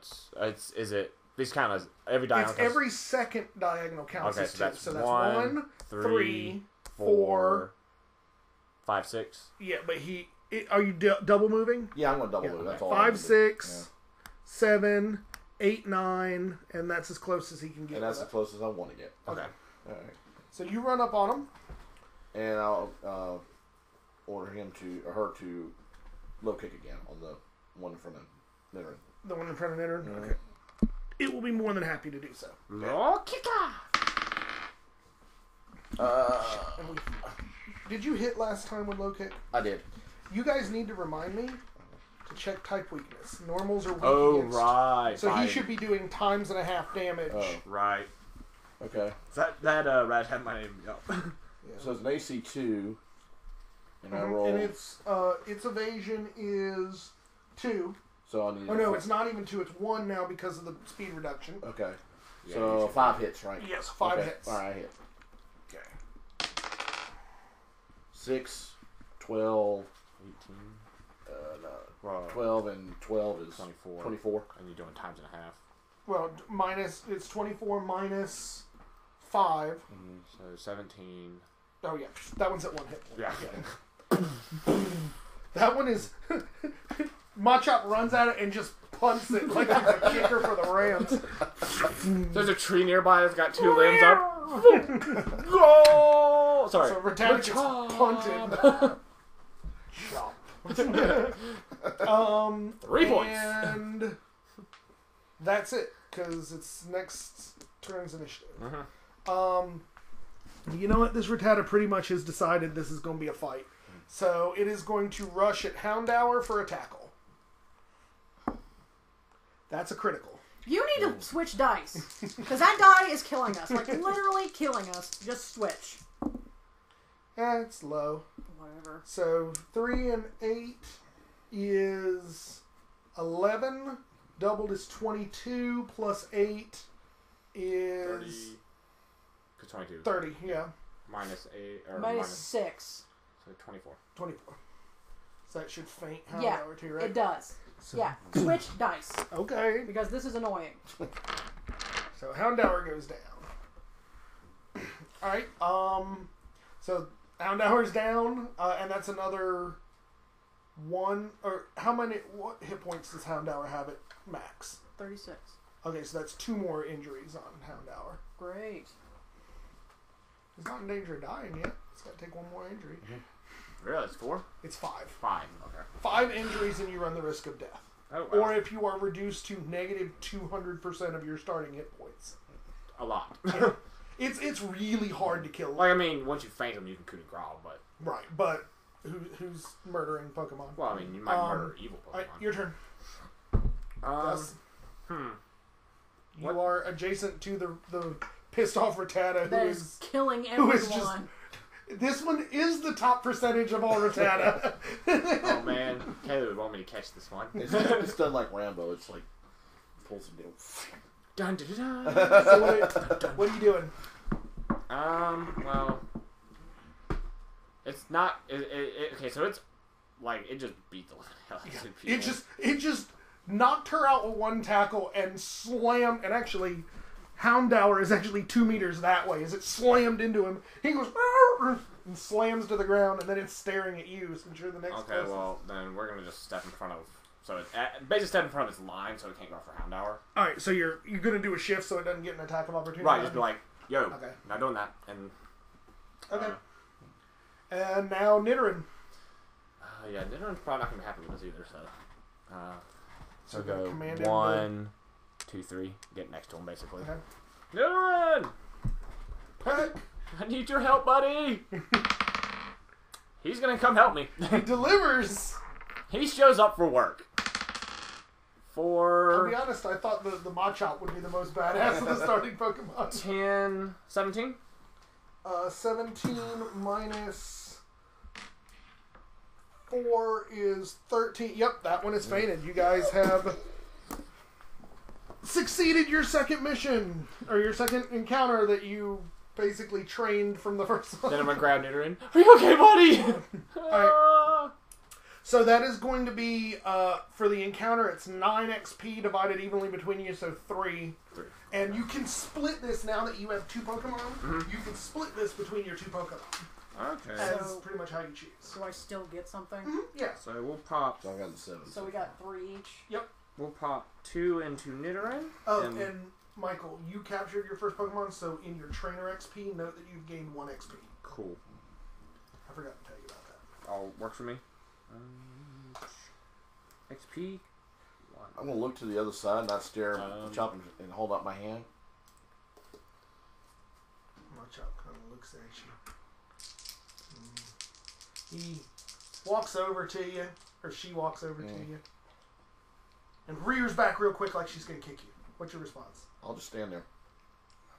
is it, these kind of, every diagonal It's every second diagonal counts Okay, as so 2. that's So that's 1, 1, 3, 3, 4. 5, 6. Yeah, but are you double moving? Yeah, I'm going to double Yeah. move. That's all. 5, I'm gonna do. 6, 7, 8, 9, and that's as close as he can Yeah. get. And that's the with closest I want to get. Okay. All right. So you run up on him. And I'll order him or her to low kick again on the one in front of Nitter. The one in front of Nitter? Mhm. Okay. It will be more than happy to do so. Low kicker! Did you hit last time with low kick? I did. You guys need to remind me to check type weakness. Normals are weak Oh, against. right. So fine. he should be doing times and a half damage. Oh. Right. Okay. That rat had my name up. Yeah. So it's an AC 2. And I Mhm. roll. And its evasion is 2. So I need. Oh no, it's not even 2. It's 1 now because of the speed reduction. Okay. Yeah, So you should- 5 hits, right? Yes, 5 Okay. hits. All right, I hit. Okay. 6, 12. 18. No, Well, 12 and 12 is 24. 24. And you're doing times and a half. Well, it's 24 minus 5. So 17. Oh yeah, that one's at 1 hit point. Yeah. That one is. Machop runs at it and just punts it like he's a kicker for the Rams. There's a tree nearby that's got 2 limbs up. Go! Sorry. So Rattata gets punted. Chop. 3 points. And that's it, because it's next turn's initiative. You know what? This Rattata pretty much has decided this is going to be a fight. So it is going to rush at Houndour for a tackle. That's a critical. You need to switch dice. Because that die is killing us. Like, literally killing us. Just switch. It's low. Whatever. So 3 and 8 is 11. Doubled is 22. Plus 8 is 30. 22. 30. Yeah, Minus 8. Or Minus 6. So 24. 24. So that should faint Yeah, Houndour too, right? it does. So- Yeah, switch dice. Okay. Because this is annoying. So Houndour goes down. Alright, so Houndour's down, and that's another 1, or what hit points does Houndour have at max? 36. Okay, so that's 2 more injuries on Houndour. Great. He's not in danger of dying yet. He's got to take 1 more injury. Really? It's 4? It's 5. 5. Okay. 5 injuries and you run the risk of death. Oh, wow. Or if you are reduced to negative 200% of your starting hit points. A lot. It's really hard to kill. Like, I mean, once you faint them, you can coup de grace, but... Right, but who's murdering Pokemon? Well, I mean, you might murder evil Pokemon. Alright, your turn. Yes. You What? are adjacent to the pissed off Rattata That who is is... killing who is everyone. This one is the top percentage of all Rattata. Oh, man. Kaylee would want me to catch this one. It's done like Rambo. It's like pulls him down. Dun, dun, dun, dun. So what are you doing? Well... It's not... okay, so it's... Like, it just beat the hell out of people. It just knocked her out with 1 tackle and slammed, and actually Houndour is actually 2 meters that way. As it slammed into him, he goes "Arr!" and slams to the ground, and then it's staring at you since you're the next Okay, closest. well, then we're going to just step in front of... So, it's basically step in front of its line so it can't go for Houndour. Alright, so you're going to do a shift so it doesn't get an attack of opportunity. Right, just be like, yo, Okay. not doing that. And... Okay. And now Nidoran. Yeah, Nidoran's probably not going to be happy with us either, so... So So go command him 1, 2, 3. Get next to him, basically. Okay. Nidoran! Peck I need your help, buddy! He's going to come help me. delivers. He shows up for work. for... I'll be honest, I thought the Machop would be the most badass of the starting Pokemon. 10, 17? 17 minus 4 is 13. Yep, that one is fainted. You guys have succeeded your second mission, or your second encounter that you basically trained from the first one. Then I'm gonna grab Nidoran. Are you okay, buddy? Alright. So that is going to be, for the encounter, it's 9 XP divided evenly between you, so 3. And you can split this now that you have 2 Pokemon. Mm-hmm. You can split this between your 2 Pokemon. Okay. That's pretty much how you choose. Do I still get something? Mm-hmm. Yeah. So we'll pop... So I got the 7. So we got 3 each? Yep. We'll pop 2 into Nidoran. Oh, and Michael, you captured your first Pokemon, so in your trainer XP, note that you've gained 1 XP. Cool. I forgot to tell you about that. All works for me. XP. 1. I'm going to look to the other side, not stare, chop, and hold up my hand. Machop kind of looks at you. He walks over to you, or she walks over to you, and rears back real quick like she's going to kick you. What's your response? I'll just stand there.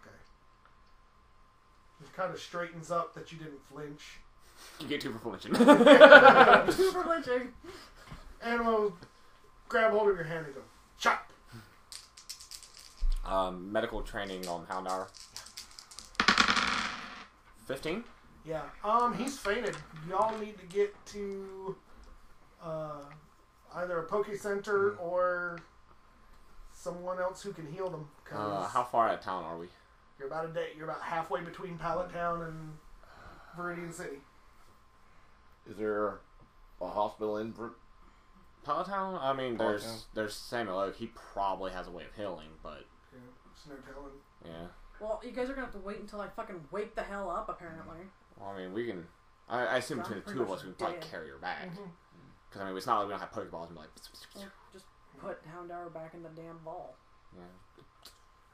Okay. He kind of straightens up that you didn't flinch. You get 2 for flinching. 2 for flinching. And we'll grab hold of your hand and go, chop! Medical training on Houndour. 15? Yeah. He's fainted. Y'all need to get to either a Poke Center or someone else who can heal them. How far out of town are we? You're about halfway between Pallet Town and Viridian City. Is there a hospital in Pallet Town? I mean, there's Samuel Oak. He probably has a way of healing, but... Yeah, there's no telling. Yeah. Well, you guys are going to have to wait until I fucking wake the hell up, apparently. Well, I mean, we can... I assume between the 2 of us, we can probably carry her back. Because, I mean, it's not like we don't have Pokeballs and be like... Well, just put Houndour back in the damn ball. Yeah.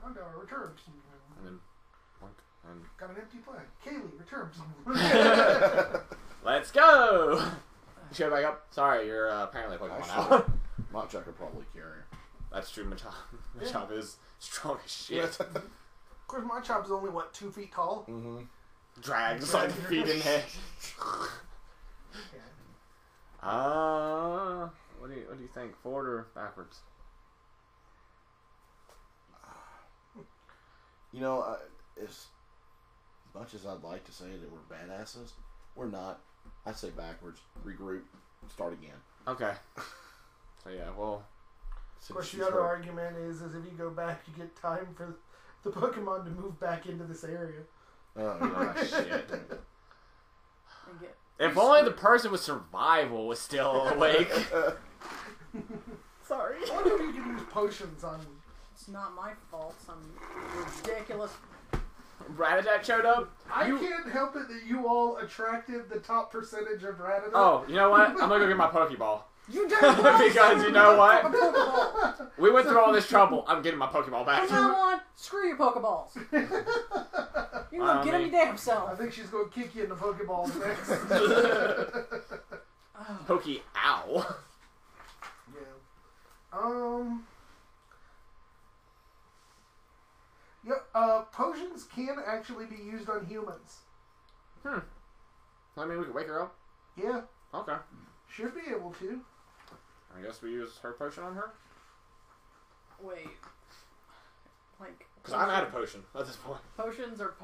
Houndour, return. And then... And... Got an empty flag. Kaylee, return. Let's go! Show back up. Sorry, you're apparently a Pokemon now. Machop could probably carry her. That's true. Machop is strong as shit. Of course, Machop is only, 2 feet tall? Mm-hmm. Drags like feet in head. What do you think? Forward or backwards? You know, as much as I'd like to say that we're badasses, we're not. I say backwards, regroup, start again. Okay. So yeah, well. Of course, the other argument is if you go back, you get time for the Pokemon to move back into this area. Oh, yeah. Shit. If only the person with survival was still awake. Sorry. I wonder if you can use potions on... It's not my fault. Some ridiculous... Rattata showed up? I can't help it that you all attracted the top percentage of Rattata. Oh, you know what? I'm gonna go get my Pokeball. You done because you know what? We went through all this trouble. I'm getting my Pokeball back. From now on, screw your Pokeballs. You can go get them your damn self. I think she's going to kick you in the Pokeballs next. Pokey ow. Yeah. Potions can actually be used on humans. I mean, we could wake her up. Yeah. Okay. Should be able to. I guess we use her potion on her? Wait. Like... Because I'm out of potion at this point. Potions or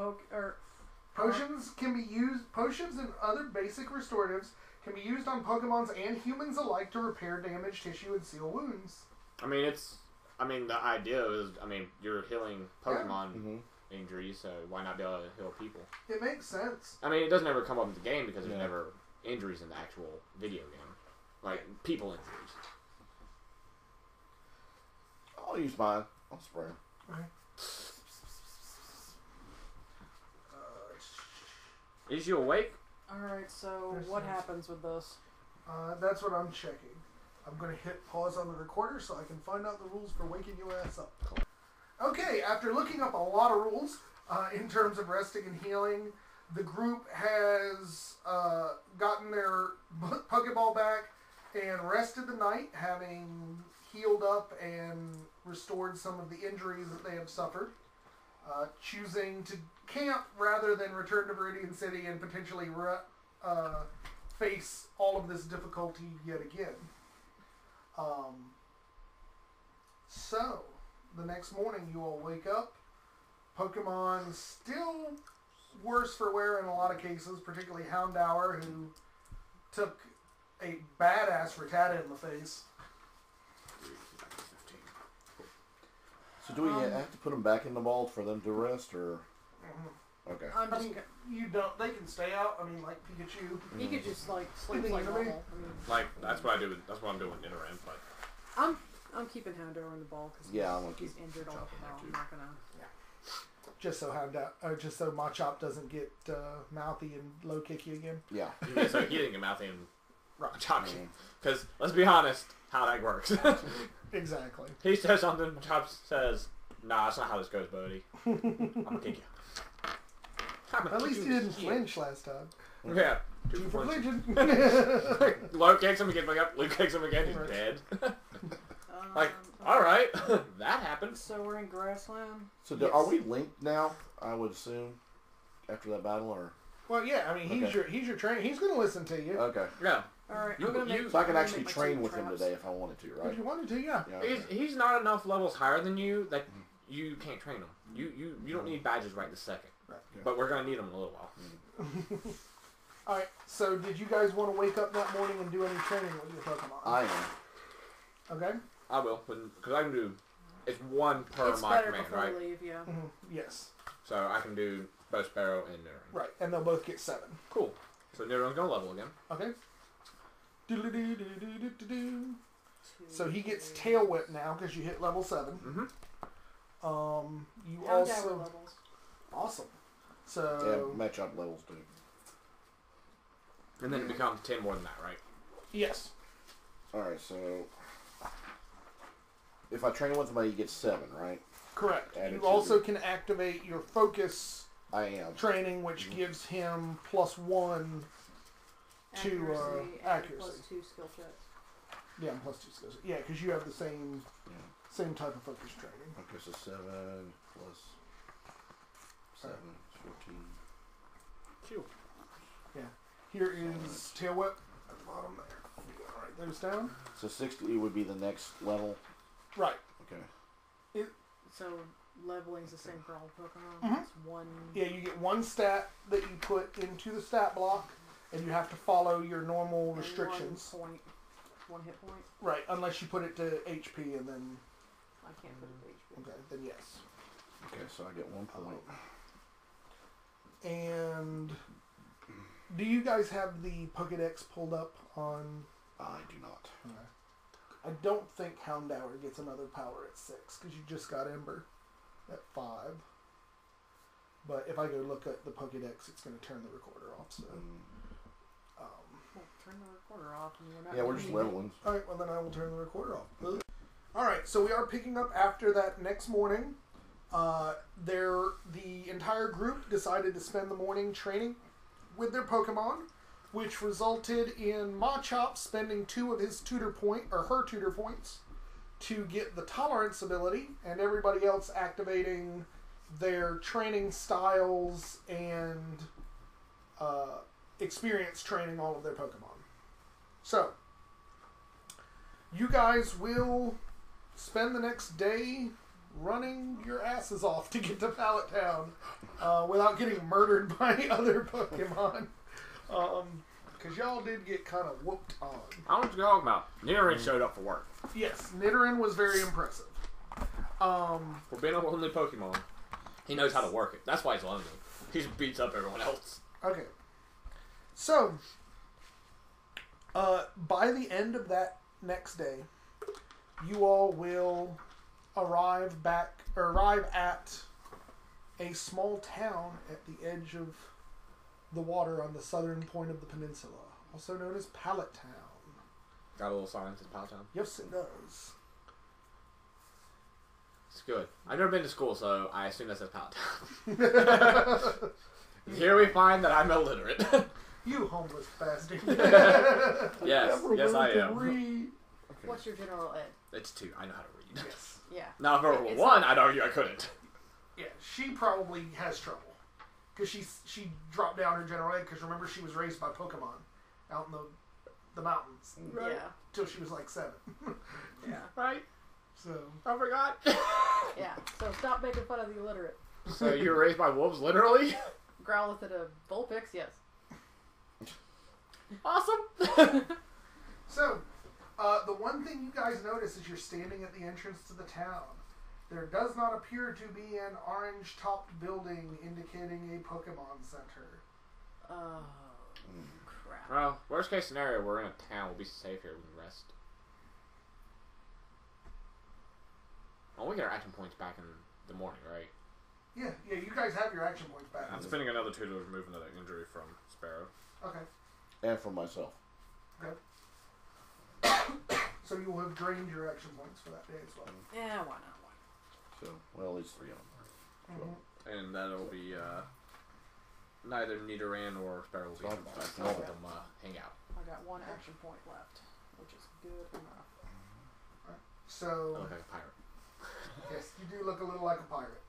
Potions can be used... Potions and other basic restoratives can be used on Pokemons and humans alike to repair damaged tissue and seal wounds. I mean, the idea is... I mean, you're healing Pokemon injuries, so why not be able to heal people? It makes sense. I mean, it doesn't ever come up in the game because there's never injuries in the actual video game. Like, people injuries. I'll use mine. I'll spray them. Okay. Is you awake? Alright, so what happens with this? That's what I'm checking. I'm going to hit pause on the recorder so I can find out the rules for waking your ass up. Okay, after looking up a lot of rules in terms of resting and healing, the group has gotten their Pokeball back and rested the night, having healed up and restored some of the injuries that they have suffered, choosing to camp rather than return to Viridian City and potentially face all of this difficulty yet again. So, the next morning you all wake up. Pokemon still worse for wear in a lot of cases, particularly Houndour, who took a badass Rattata in the face. So do we have to put them back in the vault for them to rest, or? Okay. I'm I just. mean, you don't. They can stay out. I mean, like Pikachu. He could just like sleep You like know what I mean? normal. I mean, Like that's what I do. That's what I'm doing with Nidoran. But I'm keeping Houndour in the ball because Yeah, I'm gonna he's keep injured all Machop the in there, time. too. I'm not gonna. Just so Machop doesn't get mouthy and low kick you again. Yeah. so he didn't get mouthy and Right. Machop. Because let's be honest, how that works. Exactly. He says something, Machop says, "Nah, that's not how this goes, buddy. I'm gonna kick you." At least he didn't flinch last time. Yeah. Two for points. Legion. Low kicks him, he gets back up. Luke kicks him again, he's Right. dead. Um, Like, alright, that happens. So we're in Grassland. So Yes. are we linked now? I would assume after that battle, or Well, yeah. I mean, he's your trainer. He's going to listen to you. okay. Yeah. All right, You- I'm gonna you- make. So I can I'm gonna actually make my train two with him traps. today if I wanted to, right? If you wanted to, yeah. Yeah. Okay. He's not enough levels higher than you that you can't train him. You don't need badges right this second. Right. But we're gonna need them in a little while. All right. So, did you guys want to wake up that morning and do any training with your Pokemon? I am. Okay. I will, because I can do. It's one per It's my better command, before right? we leave, yeah. Mm-hmm. Yes. So I can do both Sparrow and Nidoran. Right. And they'll both get 7. Cool. So Nidoran's gonna level again. Okay. Doodle-doo-doo-doo-doo-doo-doo. Two, So he gets three. Tail Whip now because you hit level 7. Mm-hmm. You Houndour also levels. awesome. Yeah, So match up levels too. And then it becomes 10 more than that, right? yes, All right. So if I train with him, he gets 7, right? correct. Added You to also the- can activate your focus I am. training, which gives him +1. To, Accuracy, accuracy. and +2 skill checks. Yeah, and +2 skills. Yeah, because you have the same Yeah. same type of focus training. Okay, so 7 plus 7 is 14. Cool. Here is Tail Whip at the bottom there. You gotta write those down. So 60 would be the next level. Right. Okay. So leveling's the same for all Pokemon. Mhm. It's one. Yeah, you get 1 stat that you put into the stat block, and you have to follow your normal and restrictions. 1 hit point. Right, unless you put it to HP, and then I can't put it to HP. okay, then yes. Okay, so I get 1 point. And do you guys have the Pokédex pulled up on? I do not. I don't think Houndour gets another power at 6 because you just got Ember at 5. But if I go look at the Pokédex, it's going to turn the recorder off. So, Well, turn the recorder off and we're not. Yeah, we're just doing leveling. all right. Well, then I will turn the recorder off. All right. So we are picking up after that next morning. The entire group decided to spend the morning training with their Pokemon, which resulted in Machop spending 2 of his her tutor points to get the tolerance ability, and everybody else activating their training styles and experience training all of their Pokemon. So, you guys will spend the next day running your asses off to get to Pallet Town without getting murdered by other Pokemon. Because y'all did get kind of whooped on. I don't know what you're talking about. Nidoran showed up for work. Yes, Nidoran was very impressive. For being a lonely Pokemon, he knows how to work it. That's why he's lonely. He just beats up everyone else. Okay. So, by the end of that next day, you all will arrive at a small town at the edge of the water on the southern point of the peninsula, also known as Pallet Town. Got a little silence in Pallet Town. Yes, it does. It's good. I've never been to school, so I assume that says Pallet Town. Here we find that I'm illiterate. You homeless bastard. Yes, yes, I am. Read. What's your general ed? It's 2. I know how to read. Yes. Yeah. Now, if it were 1, I'd argue I couldn't. Yeah, she probably has trouble. Because she dropped down her general ed, because remember she was raised by Pokemon out in the mountains. Right. Yeah. Till she was like 7. Yeah. Right? So. I forgot. Yeah. So stop making fun of the illiterate. So you were raised by wolves, literally? Growlithe and a Vulpix, yes. Awesome. So, the one thing you guys notice is you're standing at the entrance to the town. There does not appear to be an orange-topped building indicating a Pokemon Center. Oh, crap. Well, worst case scenario, we're in a town. We'll be safe here. We can rest. Well, we get our action points back in the morning, right? Yeah, you guys have your action points back. I'm spending another 2 to remove another injury from Sparrow. Okay. And for myself. Okay. So you will have drained your action points for that day as well. Yeah, why not? So, well, at least 3 of them. Mm-hmm. And that'll be neither Nidoran or Sparrow will be Okay. involved. All of them hang out. I got 1 action point left, which is good enough. So, I look like a pirate. yes, you do look a little like a pirate.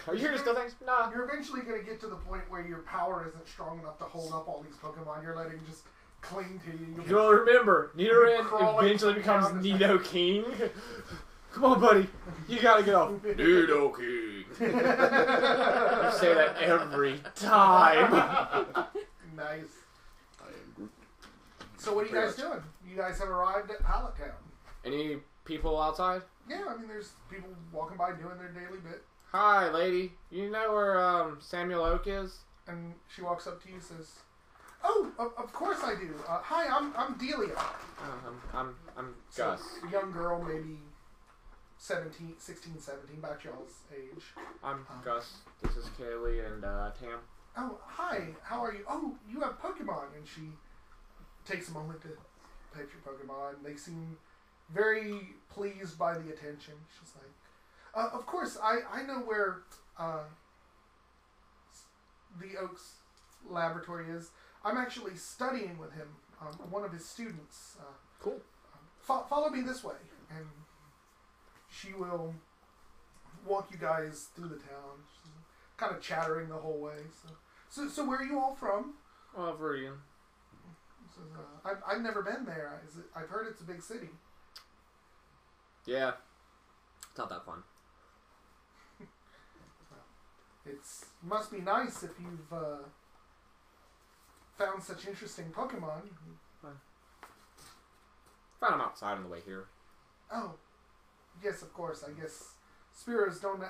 Are you here to steal things? Nah. You're eventually going to get to the point where your power isn't strong enough to hold up all these Pokemon. You're letting just cling to you. You'll remember, Nidoran crawling eventually becomes down the Nido King. Come on, buddy. You gotta get off. Nido King. You say that every time. Nice. I am Groot. So what are you guys doing? You guys have arrived at Pallet Town. Any people outside? Yeah, I mean, there's people walking by doing their daily bit. Hi, lady. You know where Samuel Oak is? And she walks up to you and says, "Oh, of course I do. Hi, I'm Delia." I'm So, Gus. a young girl, maybe 16, 17, about y'all's age. I'm Gus. This is Kaylee and Tam. Oh, hi. How are you? Oh, you have Pokemon. And she takes a moment to pet your Pokemon. They seem very pleased by the attention. She's like, of course, I know where the Oak's laboratory is. I'm actually studying with him. I'm one of his students. Cool. Follow me this way. And she will walk you guys through the town. She's kind of chattering the whole way. So where are you all from? Viridian. I've never been there. I've heard it's a big city. Yeah. It's not that fun. It must be nice if you've found such interesting Pokemon. Found them outside on the way here. Oh, yes, of course. I guess Spearows don't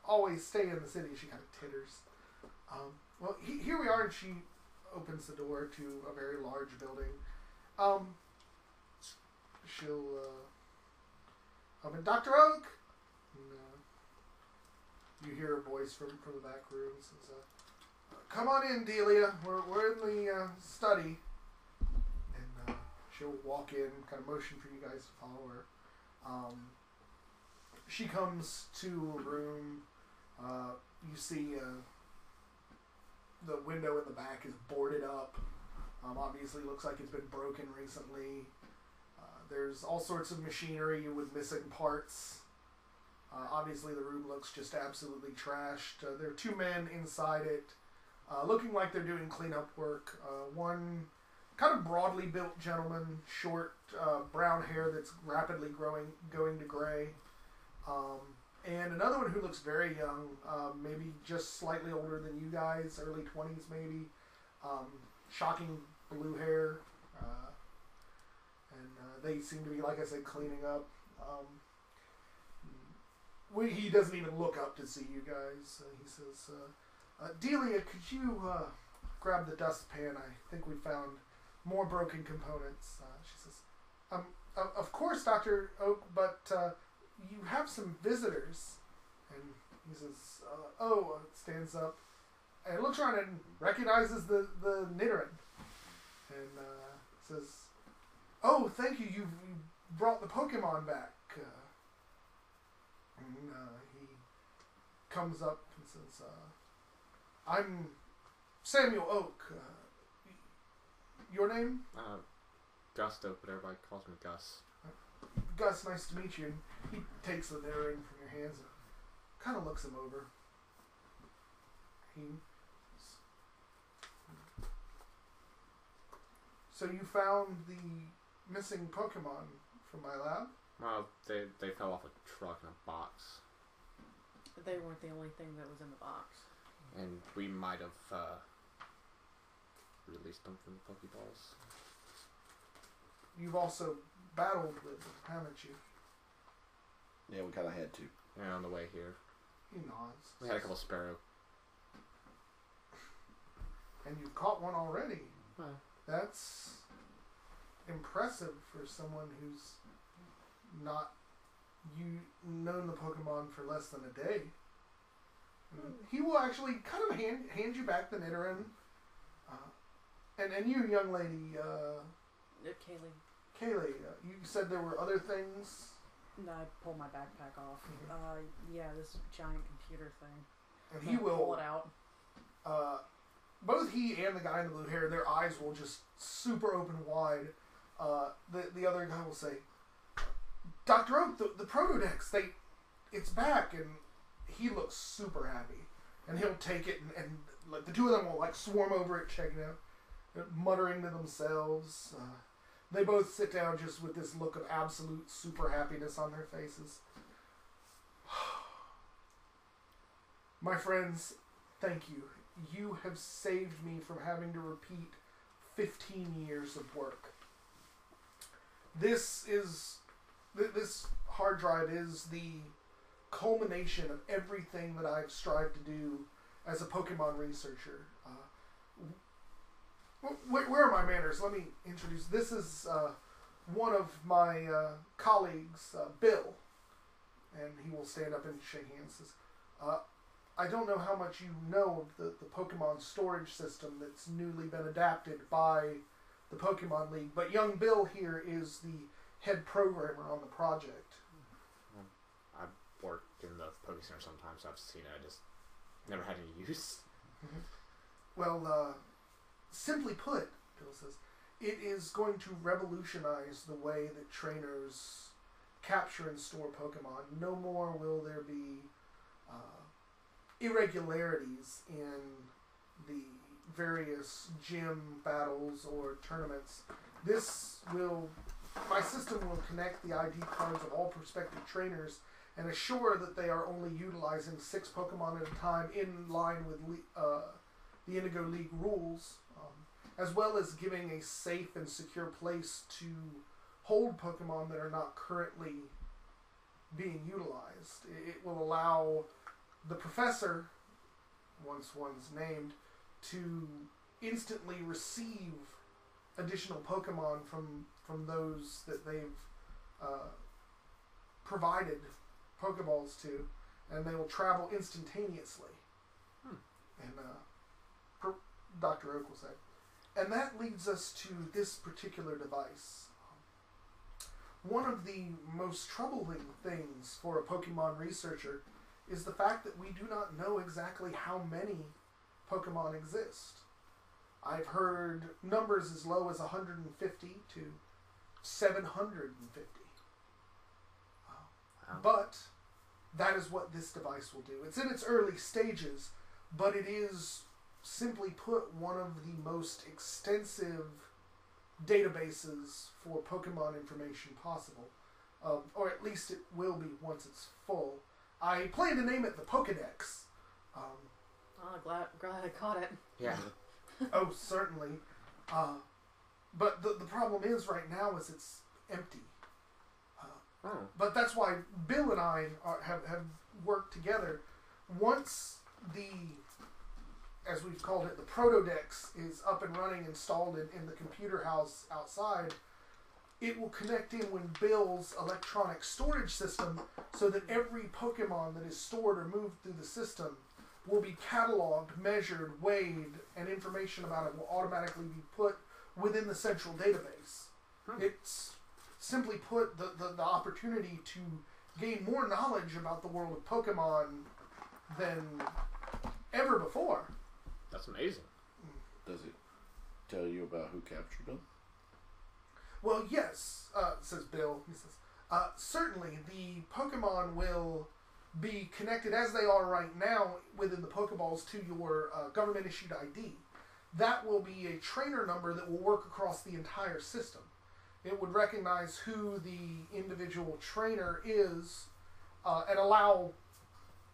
always stay in the city. She kind of titters. Well, here we are, and she opens the door to a very large building. She'll, Dr. Oak! And, you hear a voice from the back room. Says, "Come on in, Delia. We're in the study." And she'll walk in, kind of motion for you guys to follow her. She comes to a room. You see the window in the back is boarded up. Obviously looks like it's been broken recently. There's all sorts of machinery with missing parts. Obviously the room looks just absolutely trashed. There are 2 men inside it, looking like they're doing cleanup work. One kind of broadly built gentleman, short, brown hair that's rapidly going to gray. And another one who looks very young, maybe just slightly older than you guys, early 20s maybe. Shocking blue hair. And they seem to be, like I said, cleaning up. He doesn't even look up to see you guys. He says, "Delia, could you grab the dustpan? I think we found more broken components." She says, "Of course, Dr. Oak, but you have some visitors." And he says, stands up and looks around and recognizes the Nidoran. And says, "Oh, thank you. You brought the Pokemon back." And he comes up and says, "I'm Samuel Oak. your name? Gusto, but everybody calls me Gus. Gus, nice to meet you. He takes the knitter ring from your hands and kind of looks him over. So you found the missing Pokemon from my lab? Well, they fell off a truck in a box. They weren't the only thing that was in the box. And we might have released them from the Pokeballs. You've also battled with them, haven't you? Yeah, we kind of had to. Yeah, on the way here. He nods. We had a couple Sparrow. And you've caught one already. Huh. That's impressive for someone who's not known the Pokemon for less than a day. He will actually kind of hand you back the Nidoran. And you, young lady, Kaylee. Kaylee, you said there were other things? No, I pulled my backpack off. Yeah, this giant computer thing. And he will pull it out. Both he and the guy in the blue hair, their eyes will just super open wide. The other guy will say, Dr. Oak, the Protodex, it's back, and he looks super happy. And he'll take it, and like the two of them will like swarm over it, checking it out, muttering to themselves. They both sit down just with this look of absolute super happiness on their faces. My friends, thank you. You have saved me from having to repeat 15 years of work. This hard drive is the culmination of everything that I've strived to do as a Pokemon researcher. Where are my manners? Let me introduce. This is one of my colleagues, Bill, and he will stand up and shake hands. Says, I don't know how much you know of the Pokemon storage system that's newly been adapted by the Pokemon League, but young Bill here is the head programmer on the project. I've worked in the Poke Center sometimes, so I've seen it. I just never had any use. Well, simply put, Bill says, it is going to revolutionize the way that trainers capture and store Pokemon. No more will there be irregularities in the various gym battles or tournaments. My system will connect the ID cards of all prospective trainers and assure that they are only utilizing 6 Pokemon at a time in line with the Indigo League rules, as well as giving a safe and secure place to hold Pokemon that are not currently being utilized. It will allow the professor, once one's named, to instantly receive additional Pokemon from those that they've provided Pokeballs to, and they will travel instantaneously. And Dr. Oak will say. And that leads us to this particular device. One of the most troubling things for a Pokemon researcher is the fact that we do not know exactly how many Pokemon exist. I've heard numbers as low as 150 to 750. Wow. But that is what this device will do. It's in its early stages, but it is, simply put, one of the most extensive databases for Pokemon information possible. Or at least it will be once it's full. I plan to name it the Pokedex. Glad I caught it. Yeah. Oh, certainly. But the problem is right now is it's empty. But that's why Bill and I have worked together. Once as we've called it, the Protodex is up and running, installed in the computer house outside, it will connect in with Bill's electronic storage system so that every Pokemon that is stored or moved through the system will be cataloged, measured, weighed, and information about it will automatically be put within the central database. It's, simply put, the opportunity to gain more knowledge about the world of Pokemon than ever before. That's amazing. Does it tell you about who captured them? Well, yes, says Bill. He says, certainly the Pokemon will be connected as they are right now within the Pokeballs to your government-issued ID. That will be a trainer number that will work across the entire system. It would recognize who the individual trainer is and allow,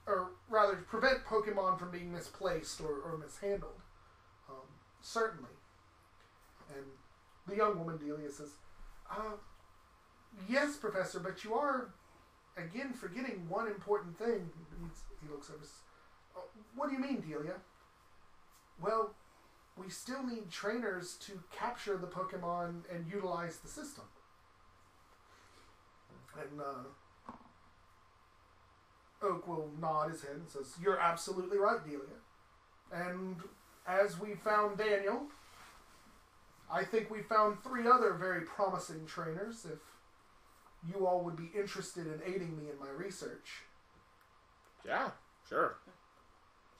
or rather prevent Pokemon from being misplaced or mishandled. Certainly. And the young woman, Delia, says, yes, Professor, but you are, again, forgetting one important thing. He looks over and says, what do you mean, Delia? Well, we still need trainers to capture the Pokemon and utilize the system. And Oak will nod his head and says, you're absolutely right, Delia. And as we found Daniel, I think we found 3 other very promising trainers, if you all would be interested in aiding me in my research. Yeah, sure.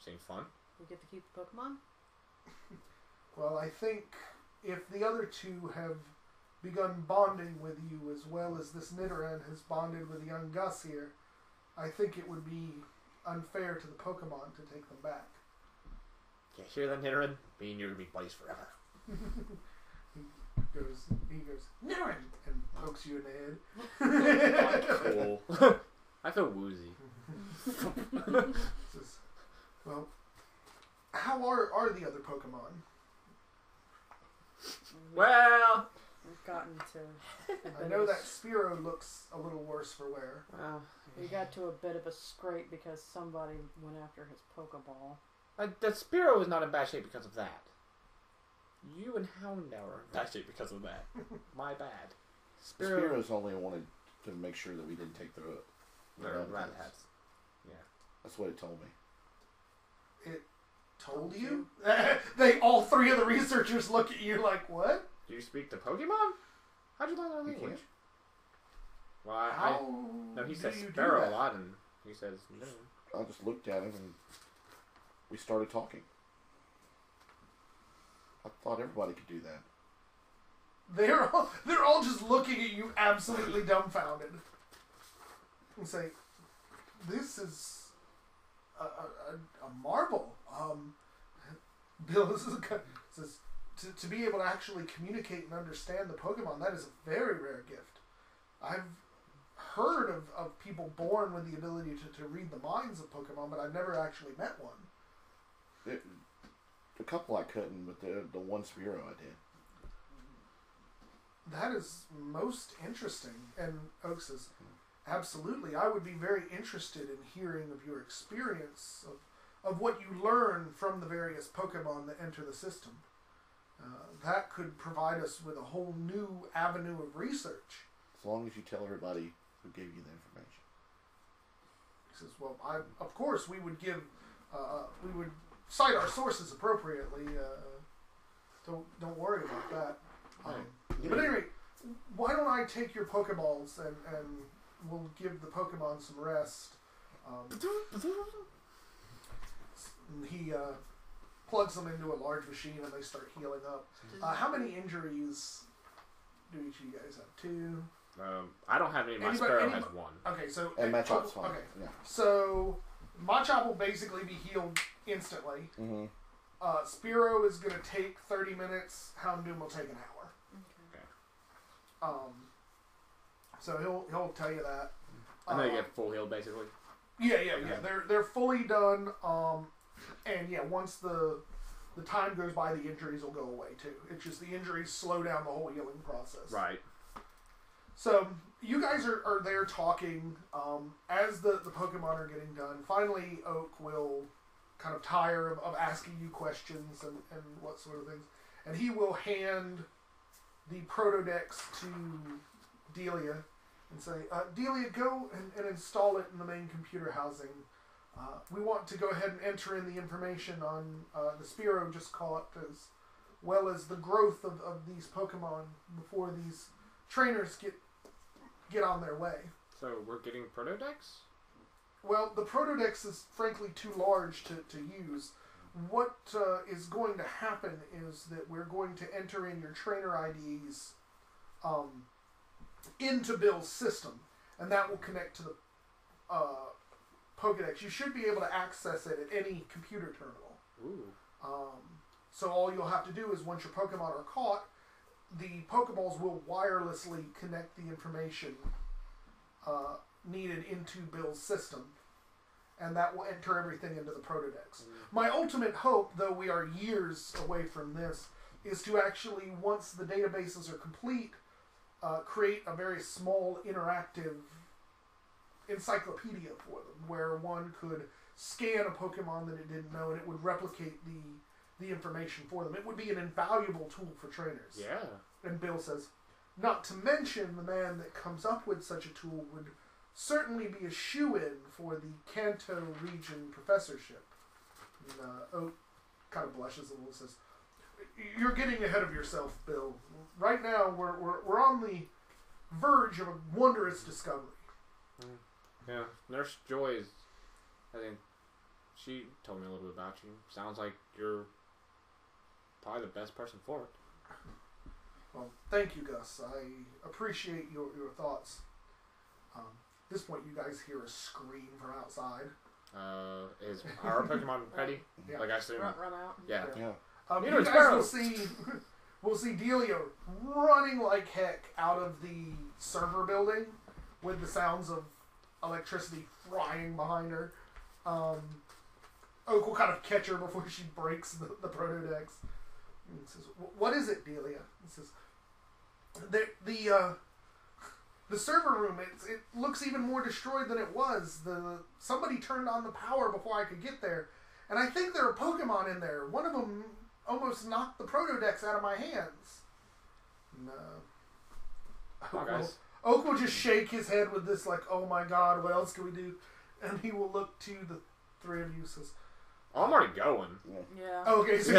Seems fun. We get to keep the Pokemon? Well, I think if the other 2 have begun bonding with you as well as this Nidoran has bonded with young Gus here, I think it would be unfair to the Pokemon to take them back. You hear that, Nidoran? Me and you are going to be buddies forever. He goes, Nidoran! And pokes you in the head. Cool. I feel woozy. Says, well, how are the other Pokemon? Well, We've gotten to... I know that Spearow looks a little worse for wear. well, We got to a bit of a scrape because somebody went after his Pokeball. the Spearow is not in bad shape because of that. You and Houndour are in bad shape because of that. My bad. Spearows only wanted to make sure that we didn't take the Rat hats. Yeah. That's what it told me. It told you? They all 3 of the researchers look at you like, what? Do you speak to Pokemon? How'd you learn our You language? can't. Well, no, he do says you do Sparrow that? a lot, and he says no. I just looked at him and we started talking. I thought everybody could do that. They're all just looking at you absolutely dumbfounded. And say, this is a marvel. Bill says, to be able to actually communicate and understand the Pokemon, that is a very rare gift. I've heard of people born with the ability to read the minds of Pokemon, but I've never actually met one. A couple I couldn't, but the one Spearow I did. That is most interesting. And Oak says, absolutely, I would be very interested in hearing of your experience, of what you learn from the various Pokemon that enter the system. That could provide us with a whole new avenue of research. As long as you tell everybody who gave you the information. He says, well, of course we would cite our sources appropriately. Don't worry about that. But anyway, why don't I take your Pokeballs and we'll give the Pokemon some rest. He plugs them into a large machine and they start healing up. How many injuries do each of you guys have? 2? I don't have any. My Sparrow has 1. Okay, so... And Machop's fine. Okay, yeah. So Machop will basically be healed instantly. Mm-hmm. Spearow is going to take 30 minutes. Houndoom will take an hour. Okay. So he'll tell you that. And they get full heal, basically. Yeah. They're fully done. And yeah, once the time goes by, the injuries will go away too. It's just the injuries slow down the whole healing process. Right. So you guys are there talking as the Pokemon are getting done. Finally, Oak will kind of tire of asking you questions and what sort of things. And he will hand the Protodex to Delia and say, Delia, go and install it in the main computer housing. We want to go ahead and enter in the information on the Spearow just caught, as well as the growth of these Pokemon before these trainers get on their way. So we're getting Protodex? Well, the Protodex is frankly too large to use. what is going to happen is that we're going to enter in your trainer IDs into Bill's system, and that will connect to the Pokedex. You should be able to access it at any computer terminal. Ooh. So all you'll have to do is once your Pokemon are caught, the Pokeballs will wirelessly connect the information needed into Bill's system, and that will enter everything into the Protodex. My ultimate hope, though we are years away from this, is to actually, once the databases are complete, create a very small interactive encyclopedia for them, where one could scan a Pokemon that it didn't know and it would replicate the information for them. It would be an invaluable tool for trainers. Yeah. And Bill says, not to mention the man that comes up with such a tool would certainly be a shoo-in for the Kanto region professorship. And Oak kind of blushes a little and says, you're getting ahead of yourself, Bill. Right now, we're on the verge of a wondrous discovery. Yeah, Nurse Joy is, I think, she told me a little bit about you. Sounds like you're probably the best person for it. Well, thank you, Gus. I appreciate your thoughts. At this point, you guys hear a scream from outside. Is our Pokemon ready? Yeah. Like I assume. Run out. Yeah. You guys will see Delia running like heck out of the server building with the sounds of electricity frying behind her. Oak will kind of catch her before she breaks the Protodex. And says, "What is it, Delia?" He says, "The server room. It looks even more destroyed than it was. Somebody turned on the power before I could get there, and I think there are Pokemon in there. One of them almost knocked the Protodex out of my hands." No. Oak will just shake his head with this, like, "Oh my God, what else can we do?" And he will look to the three of you. Says, Oh, I'm already going. Yeah. "Okay, so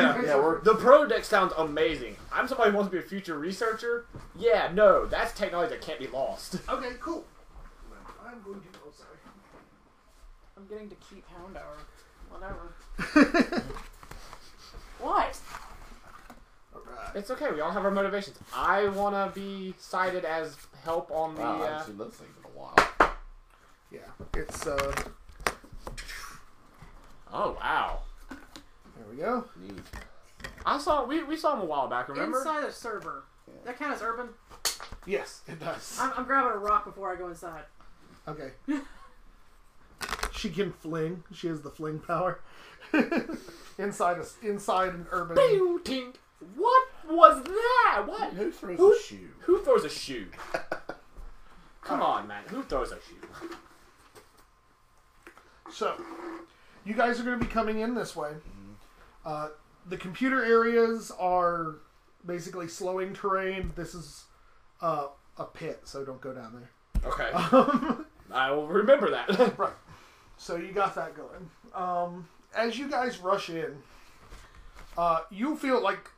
The Protodex sounds amazing. I'm somebody who wants to be a future researcher. Yeah, no, that's technology that can't be lost. Okay, cool. I'm going to. Oh, sorry. I'm getting to keep Houndour. Whatever. What? Alright. It's okay. We all have our motivations. I want to be cited as help on the. I haven't seen those things in a while. Yeah, it's Oh wow! there we go. Neat. I saw we saw him a while back. Remember? Inside the server. Yeah. That count as urban? Yes, it does. I'm grabbing a rock before I go inside. Okay. She can fling. She has the fling power. inside an urban. Pew, tink. What was that? What? Who throws a shoe? Who throws a shoe? Come on, man. Who throws a shoe? So, you guys are going to be coming in this way. The computer areas are basically slowing terrain. This is a pit, so don't go down there. Okay. I will remember that. Right. So you got that going. As you guys rush in, you feel like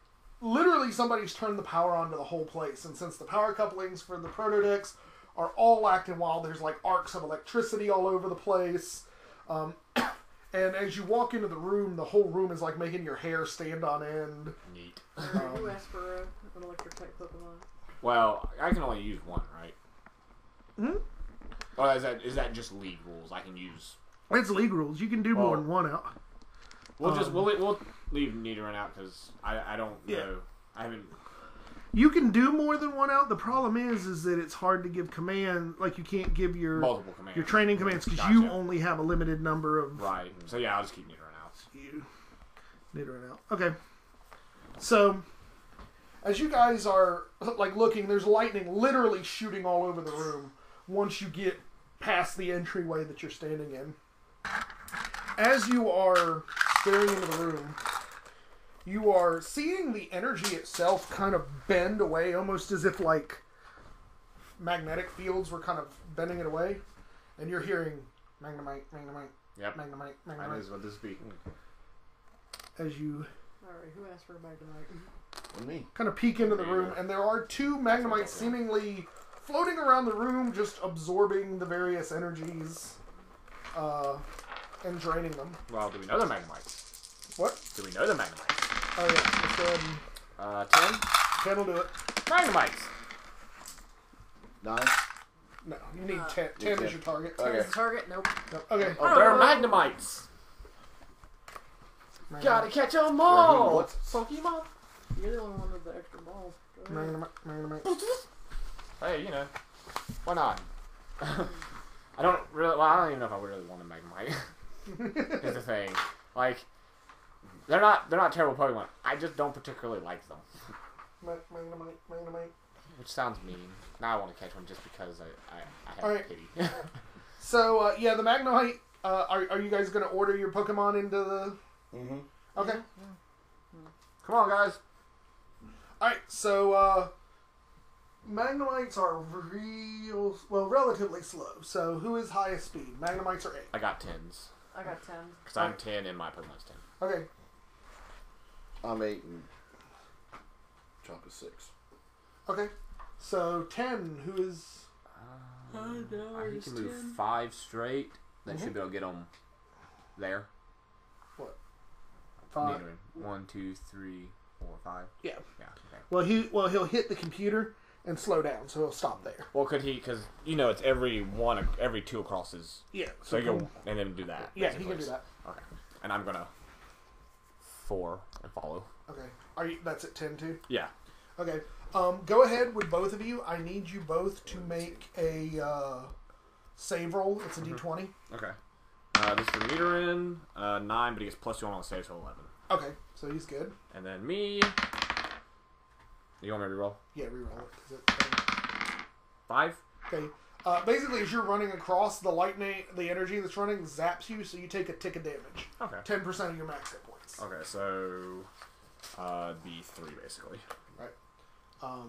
literally somebody's turned the power on to the whole place. And since the power couplings for the Protodex are all acting wild, there's like arcs of electricity all over the place. And as you walk into the room, the whole room is like making your hair stand on end. Neat. Who asked for an electric type Pokemon? Well, I can only use one, right? Hmm? Or is that just league rules? I can use. It's league rules. You can do more than one out. We'll leave Nidoran out because I don't know. I haven't. You can do more than one out. The problem is that it's hard to give command. Like you can't give your Multiple commands. your training commands because Gotcha. you only have a limited number of. Right. So yeah, I'll just keep Nidoran out. You Nidoran out. Okay. So, as you guys are like looking, there's lightning literally shooting all over the room. Once you get past the entryway that you're standing in, as you are staring into the room, you are seeing the energy itself kind of bend away, almost as if like magnetic fields were kind of bending it away, and you're hearing Magnemite, Magnemite, Yep. Magnemite, That Magnemite. is what this be. As you Alright, who asked for a Magnemite? And me. kind of peek into the room, and there are two Magnemites seemingly floating around the room, just absorbing the various energies and draining them. Well, do we know they're Magnemite? What? Do we know the Magnemites? Oh yeah. Let's 10? 10 will do it. Magnemites! 9. No, you need 10. 10 is your target. Okay. Is the target? Nope. No. Okay. Oh, they're Magnemites! Gotta catch them all! What's Pokemon? You're the only one with the extra balls. Go ahead. Magnemite. Hey, you know. Why not? I don't even know if I really want a Magnemite. Is the thing. Like, they're not terrible Pokemon. I just don't particularly like them. Magnemite. Which sounds mean. Now I want to catch one just because I have Alright. pity. So, yeah, the Magnemite, are you guys going to order your Pokemon into the... Mm-hmm. Okay. Come on, guys. Alright, so, Magnemites are relatively slow. So, who is highest speed? Magnemites or 8? I got 10s. I got 10. Because I'm 10 and my Pokemon's 10. Okay. I'm 8 and Chomp is 6. Okay. So, 10, who is... He can move 5 straight. That should be able to get him there. What? 5? 1, 2, 3, 4, 5. Yeah. Yeah. Okay. Well, he'll hit the computer and slow down, so he'll stop there. Well, could he? Because it's every 2 across his. Yeah. So he can and then do that. Yeah, he can do that. Okay. And I'm gonna 4 and follow. Okay. That's at 10 too? Yeah. Okay. Go ahead with both of you. I need you both to make a save roll. It's a D20. Okay. This is for Nidoran, 9, but he gets +2 on the save, so 11. Okay, so he's good. And then me. You want me to reroll? Yeah, reroll it. 5. Okay. Basically, as you're running across, the energy that's running zaps you, so you take a tick of damage. Okay. 10% of your max hit points. Okay, so B3 basically. Right. Because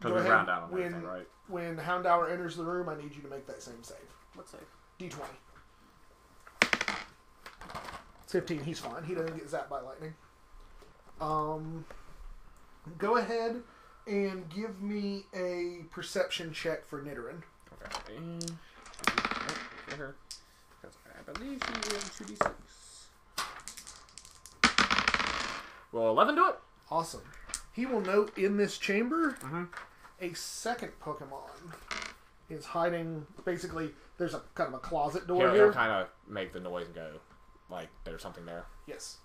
Go we ahead. round down on everything, right? When Houndour enters the room, I need you to make that same save. What save? D20. 15, he's fine. He doesn't get zapped by lightning. Go ahead and give me a perception check for Nidoran. Okay. Because I believe she is 2d6. Well, 11 do it? Awesome. He will note in this chamber Mm-hmm. a second Pokemon is hiding. Basically, there's a kind of a closet door here. He'll kind of make the noise and go, like, there's something there. Yes.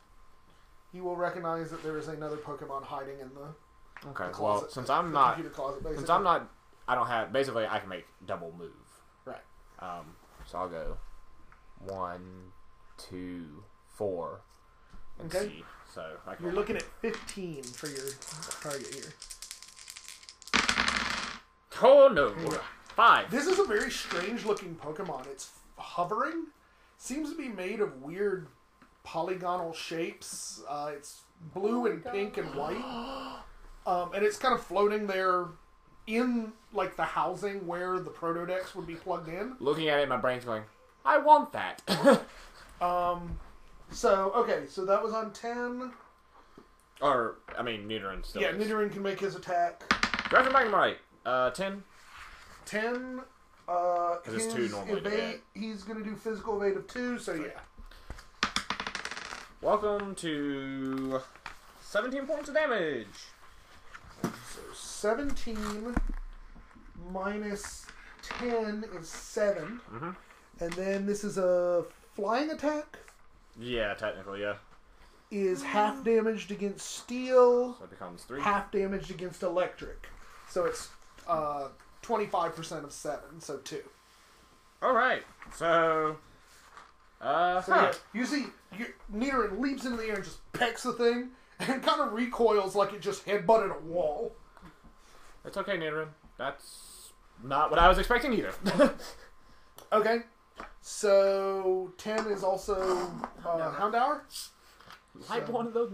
You will recognize that there is another Pokemon hiding in the Okay, closet. well, since I'm not, Closet, I don't have, basically I can make double move. Right. So I'll go 1, 2, 4, and Okay. see. So I can You're looking at 15 for your target here. Oh no! Yeah. 5. This is a very strange looking Pokemon. It's hovering. Seems to be made of weird polygonal shapes. It's blue and pink and white. And it's kind of floating there in like the housing where the Protodex would be plugged in. Looking at it, my brain's going, I want that. So that was on 10. Or, I mean, Nidoran still Yeah, is. Nidoran can make his attack. Dragon Magnemite. 10. 10. it's 2 normally to hit. He's going to do physical evade of 2, so yeah. Welcome to 17 points of damage. So 17 minus 10 is 7. Mm-hmm. And then this is a flying attack. Yeah, technically, yeah. Is half damaged against steel, So it becomes 3. half damaged against electric. So it's 25% of 7, so 2. Alright, so... Yeah, you see, Nidoran leaps into the air and just pecks the thing, and kind of recoils like it just headbutted a wall. It's okay, Nidoran. That's not what I was expecting either. Okay. So 10 is also Houndour. Light one of those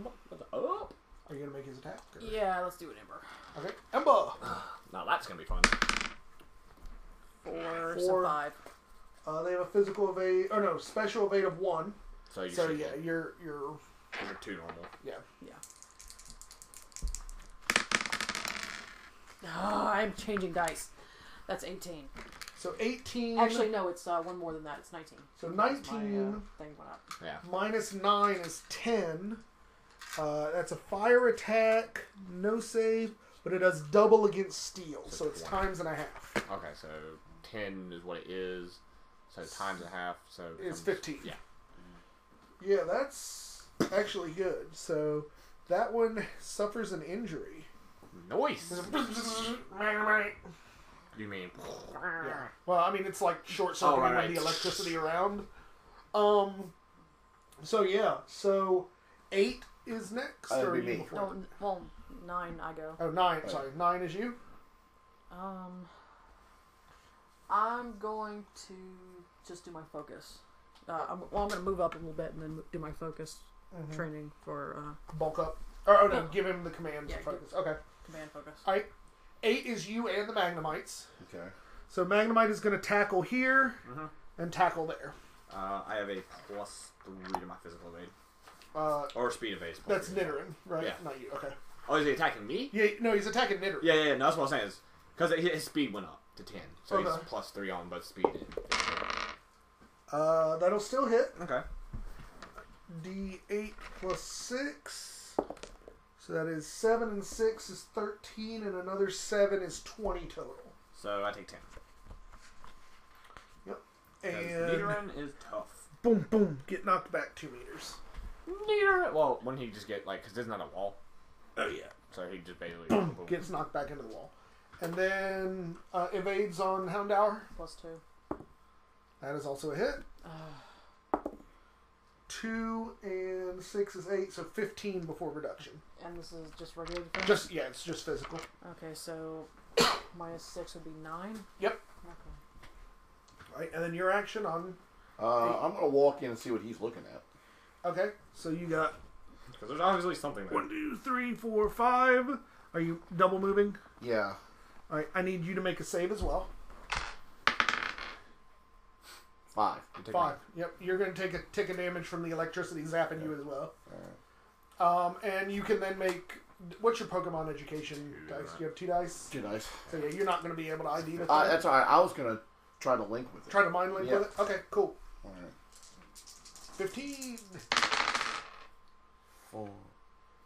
up. Are you gonna make his attack? Or? Yeah, let's do it, Ember. Okay, Ember. Now that's gonna be fun. 4, so 5. They have a physical evade, or no, special evade of 1. So you So should yeah, you're 2 normal. yeah. Oh, I'm changing dice. That's 18. So 18. Actually, no, it's one more than that. It's 19. So My 19 thing went up. Yeah. minus 9 is 10. That's a fire attack, no save, but it does double against steel, so it's 20. times and a half. Okay, so 10 is what it is. So times a half, so It's 15. Yeah. Yeah, that's actually good. So that one suffers an injury. Nice. You mean? Yeah. Well, I mean, it's like short circuiting right. the electricity around. So yeah. So 8 is next. That'd Or be are you me. before? No, well, 9 I go. Oh, 9. Sorry, 9 is you. I'm going to just do my focus. I'm going to move up a little bit and then do my focus training for Bulk up. Oh no, give him the command Yeah, to focus. Okay. command focus. All right. 8 is you and the Magnemites. Okay. So Magnemite is going to tackle here and tackle there. I have a +3 to my physical evade. Or speed evade. That's Nidoran, right? Yeah. Not you. Okay. Oh, is he attacking me? Yeah, no, he's attacking Nidoran. Yeah. No, that's what I'm saying. Because his speed went up to 10. So he's Okay. +3 on both speed and... That'll still hit. Okay. D8 plus 6. So that is 7 and 6 is 13, and another 7 is 20 total. So I take 10. Yep. 'Cause And Nidoran is tough. boom, boom, get knocked back 2 meters. Nidoran. Well, when he just get because there's not a wall, Oh yeah. so he just basically Boom, gets knocked back into the wall. And then evades on Houndour. +2. That is also a hit. 2 and 6 is 8, so 15 before reduction. And this is just regular defense? Just it's just physical. Okay, so -6 would be 9? Yep. Okay. Right, and then your action on. I'm gonna walk in and see what he's looking at. Okay, so you got because there's obviously something there. 1, 2, 3, 4, 5. Are you double moving? Yeah. All right, I need you to make a save as well. 5. 5. Yep, you're going to take a damage from the electricity zapping you as well. All right. And you can then make. What's your Pokemon education dice? You have 2 dice. 2 dice. So yeah, you're not going to be able to ID the thing. That's all right. I was gonna try to link with it. Try to mind link Yeah. with it. Okay, cool. All right. 15. 4,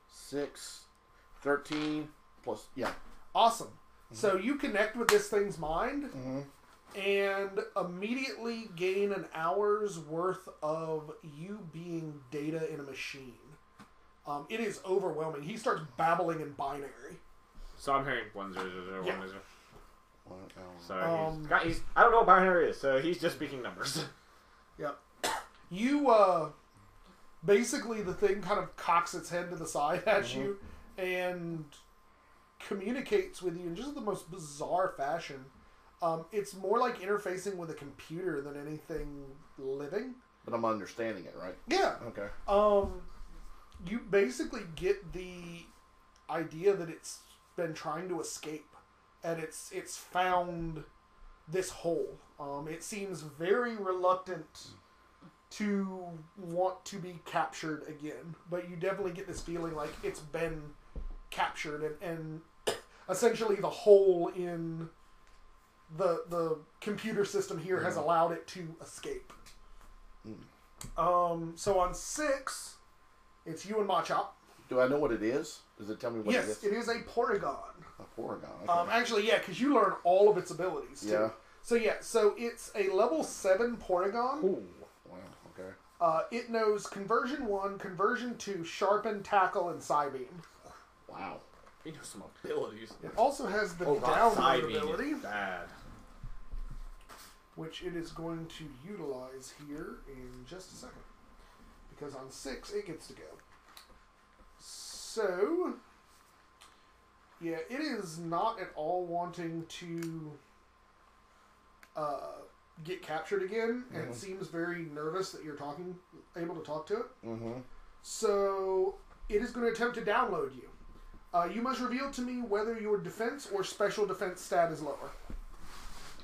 6, 13 plus. Yeah. Awesome. So you connect with this thing's mind. Mm-hmm. And immediately gain an hour's worth of you being data in a machine. It is overwhelming. He starts babbling in binary. So I'm hearing 100010. Yeah. 1 hour. So he's I don't know what binary is, so he's just speaking numbers. Yep. You, basically the thing kind of cocks its head to the side at you and communicates with you in just the most bizarre fashion. It's more like interfacing with a computer than anything living. But I'm understanding it, right? Yeah. Okay. You basically get the idea that it's been trying to escape, and it's found this hole. It seems very reluctant to want to be captured again, but you definitely get this feeling like it's been captured, and essentially the hole in the computer system here has allowed it to escape. So on 6, it's you and Machop. Do I know what it is? Does it tell me what it Yes, is? it is a Porygon. A Porygon. Okay. Actually, yeah, because you learn all of its abilities, too. Yeah. So it's a level 7 Porygon. Ooh. Wow. Okay. It knows Conversion 1, Conversion 2, Sharpen, Tackle, and Psybeam. Wow. He knows some abilities. It also has the Side download beam ability, is bad. which it is going to utilize here in just a second. Because on 6, it gets to go. So, yeah, it is not at all wanting to get captured again, and it seems very nervous that you're able to talk to it. Mm-hmm. So, it is going to attempt to download you. You must reveal to me whether your defense or special defense stat is lower.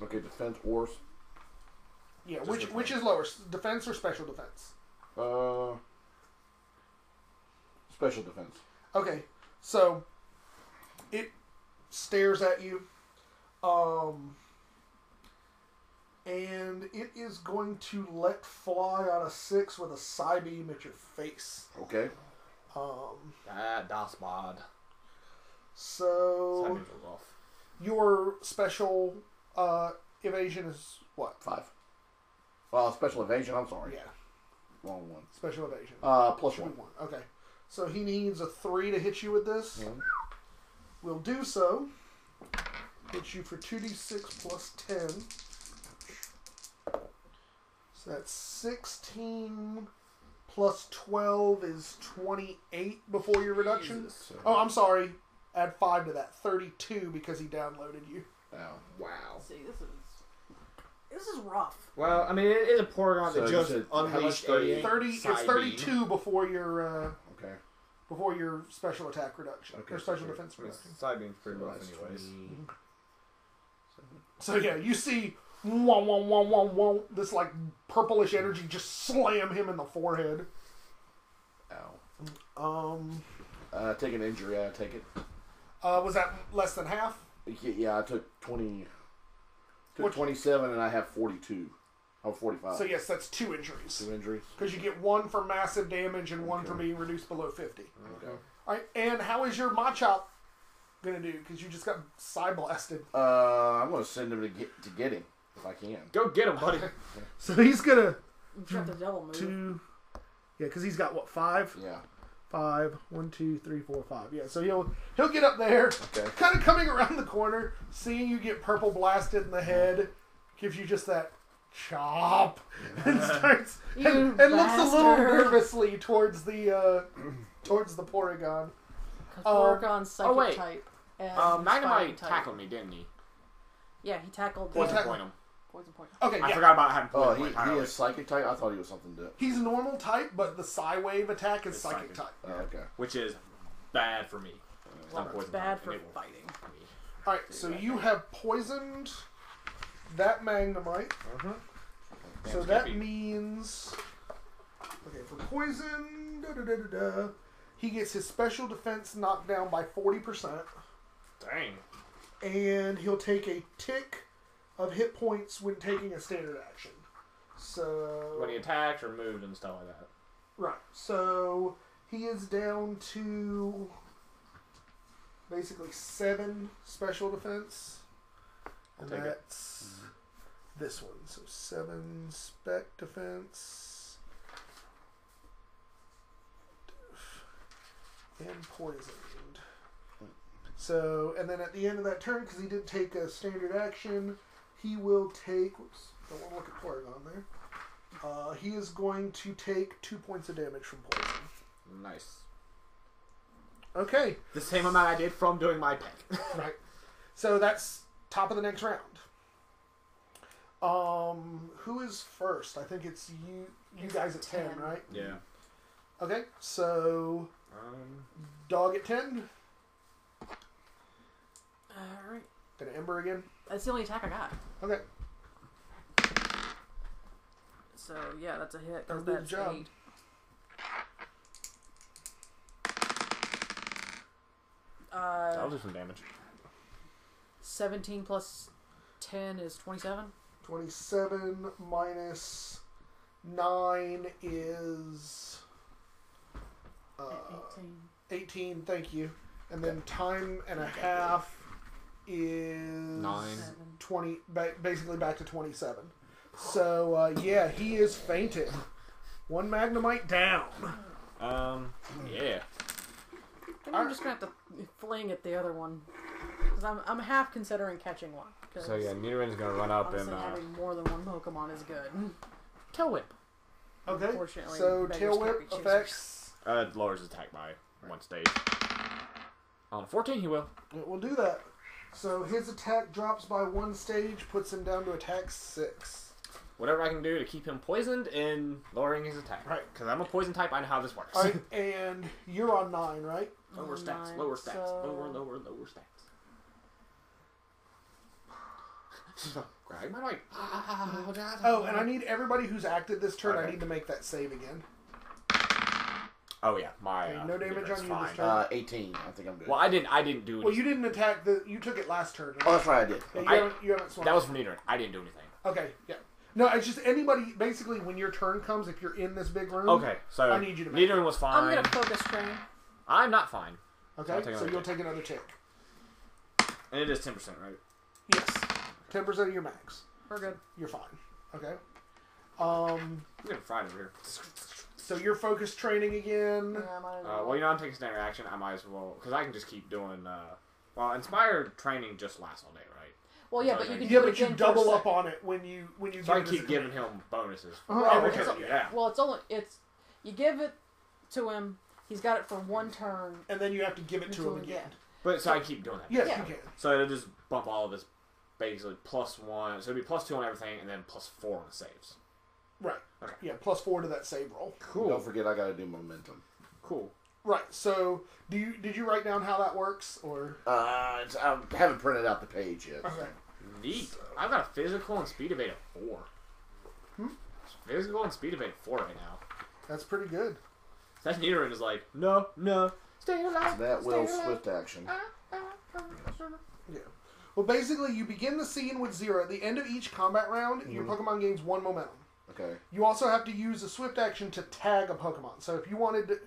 Okay, defense or... Yeah, Just which is lower, defense or special defense? Special defense. Okay, so it stares at you, and it is going to let fly on a 6 with a Psybeam at your face. Okay. Das Bad. So Timing was off. your special evasion is what? 5. Well, special evasion. I'm sorry. Yeah, Wrong one. special evasion. +1. Should be 1. Okay. So he needs a 3 to hit you with this. Mhm. We'll do so. Hit you for 2d6 plus 10. So that's 16 plus 12 is 28 before your reduction. Jesus. Oh, I'm sorry. Add 5 to that. 32 because he downloaded you. Ow. Wow. See, this is rough. Well, I mean, it is a Porygon So that you just said how much? unleashed 38? 30. It's side 32 before your Okay. special attack reduction Okay, or special so defense beam. reduction. Side beam's pretty So rough that's anyways. 20. So yeah, you see, wah, wah, wah, wah, wah, this like purplish energy just slam him in the forehead. Ow. Take an injury. I take it. Was that less than half? Yeah, I took 20. Took What- 27, and I have 42. Oh, 45. So yes, that's 2 injuries. 2 injuries. Because you get 1 for massive damage and 1 for Okay. being reduced below 50. Okay. All right, and how is your Machop gonna do? Because you just got side blasted. I'm gonna send him to get him if I can. Go get him, buddy. So he's gonna You've got the devil move. 2. Yeah, because he's got what 5? Yeah. 5. 1, 2, 3, 4, 5. Yeah, so he'll get up there, Okay. kind of coming around the corner, seeing you get purple blasted in the head, gives you just that chop, and starts You and looks a little bastard. nervously towards the Porygon. Because Porygon's psychic wait. type. And Magnemite fighting type. tackled me, didn't he? Yeah, he tackled Poison tack- point him. poison point. Okay, I yeah, forgot about having Oh, poison he point entirely. is psychic type. I thought he was something different. he's normal type, but the Psy-Wave attack is It's psychic psychic. type. Oh, okay. Which is bad for me. It's Well, not it's poison bad type, for and it will fighting. me. All right, so you have poisoned that Magnemite. So Damn, that Skippy. means, okay, for poison, he gets his special defense knocked down by 40%, Dang. and he'll take a tick of hit points when taking a standard action. So When he attacked or moved and stuff like that. right, so he is down to basically 7 special defense, and take it. that's this one. So 7 spec defense and poisoned. So, and then at the end of that turn, because he did take a standard action, he will take. Whoops! Don't want to look at Porygon there. He is going to take 2 points of damage from poison. Nice. Okay. The same amount I did from doing my pick. Right. So that's top of the next round. Who is first? I think it's you. You guys at 10, right? Yeah. Okay. So dog at 10. Alright. Gonna Ember again. That's the only attack I got. Okay. So, yeah, that's a hit. That'll Because do the that's job. 8. That'll do some damage. 17 plus 10 is 27. 27 minus 9 is 18. 18. Thank you. And then time and a half is 9. 20. Basically back to 27. So yeah, he is fainted. 1 Magnemite down. Yeah. I think I'm just going to have to fling at the other one. Because I'm half considering catching one. 'cause So yeah, Nidoran's gonna run up honestly, and having more than one Pokemon is good. Tail Whip. Okay. Unfortunately, So beggars tail can't whip be choosers. affects. Lowers his attack by 1 stage. On 14, he will. It will do that. So his attack drops by 1 stage, puts him down to attack 6. Whatever I can do to keep him poisoned and lowering his attack. Right. Because I'm a poison type, I know how this works. All right, and you're on 9, right? Lower On stats, 9, lower stats, so- lower stats. Grab my mic. Oh, and I need everybody who's acted this turn. I Okay. need to make that save again. Oh yeah, my Okay, no damage Nidoran's on you this fine. turn. 18. I think I'm good. Well, I didn't do Well, anything. you didn't attack the. You took it last turn. Oh, that's right. I did. Yeah, I- you haven't swung. That was from Nidoran. I didn't do anything. Okay, yeah. No, it's just anybody. Basically, when your turn comes, if you're in this big room, Okay, so I need you to make Nidoran was fine. I'm gonna focus train. I'm not fine. Okay, so you'll take another tick. And it is 10%, right? Yes, 10% of your max. We're good. You're fine. Okay. I'm getting fried over here. So you're focus training again. Yeah, might as Well, I'm taking standard action. I might as well, because I can just keep doing. Well, inspired training just lasts all day, right? Well, yeah, but you can Yeah, do it but you again double for a up on it when you So I give can it keep giving him bonuses. Oh, every okay. turn you get out. Well, it's you give it to him. He's got it for one turn. and then you have to give it to him again. Yeah. But so I keep doing that. Yes, Yeah. you can. So it'll just bump all of his basically +1. So it'll be +2 on everything, and then +4 on the saves. Right. Okay. Yeah, +4 to that save roll. Cool. Don't forget, I gotta do momentum. Cool. Right. So, did you write down how that works, or? I haven't printed out the page yet. Okay. Neat. I've got a physical and speed evade of 4. Physical and speed evade 4 right now. That's pretty good. That Nidoran is like, no, stay alive. That stay will alive. swift action. Yeah. Well, basically, you begin the scene with 0. At the end of each combat round, your Pokemon gains 1 momentum. Okay. You also have to use a swift action to tag a Pokemon. So if you wanted to,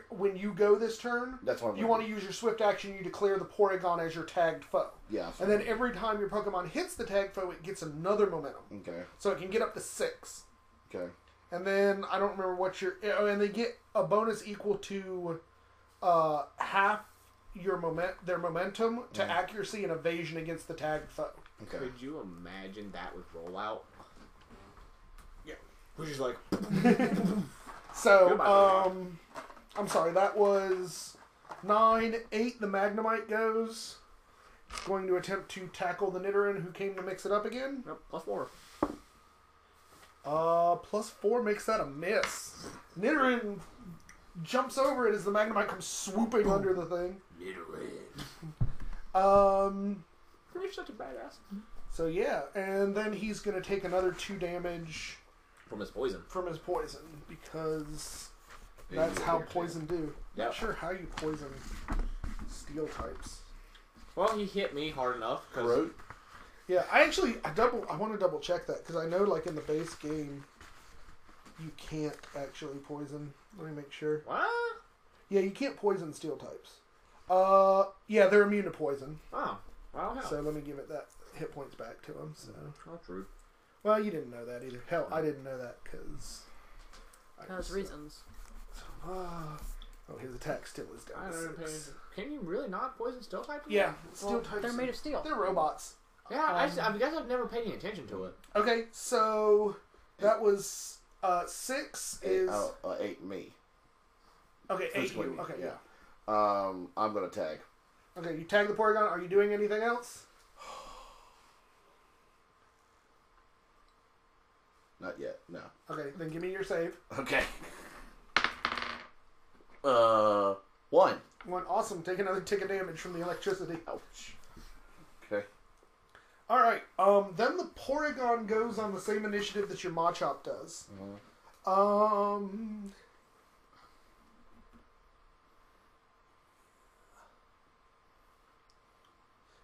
when you go this turn, That's what I'm you want to use your swift action, you declare the Porygon as your tagged foe. Yeah. And then every time your Pokemon hits the tagged foe, it gets another momentum. Okay. So it can get up to 6. Okay. And then, I don't remember what your... Oh, and they get a bonus equal to half their momentum to accuracy and evasion against the tagged foe. Okay. Could you imagine that with rollout? Yeah. Which is like, So, Goodbye, I'm sorry, that was 9. 8, the Magnemite goes. It's going to attempt to tackle the Nidoran who came to mix it up again. nope, +4. +4 makes that a miss. Nidoran jumps over it as the Magnemite comes swooping under the thing. You're such a badass. So yeah, and then he's going to take another 2 damage From his poison. from his poison, because that's how poison do. Yep. Not sure how you poison steel types. Well, he hit me hard enough. Corrode? Yeah, I want to double check that, because I know like in the base game you can't actually poison. Let me make sure. What? Yeah, you can't poison steel types. Yeah, they're immune to poison. Oh, well, hell. So let me give it that hit points back to him. So, Not true. well, you didn't know that either. Hell, I didn't know that because reasons. oh, his attack still is down. I to don't know. 6. Can you really not poison steel type? Yeah, steel Well, types. they're made of steel. They're robots. Yeah, I guess I've never paid any attention to it. Okay, so that was 6 is 8 me. okay. 8 Physically you. me, Okay, yeah. yeah. I'm gonna tag. Okay, you tag the Porygon. Are you doing anything else? Not yet. No. Okay, then give me your save. Okay. 1. 1. Awesome. Take another tick of damage from the electricity. Ouch. Okay. All right. Then the Porygon goes on the same initiative that your Machop does.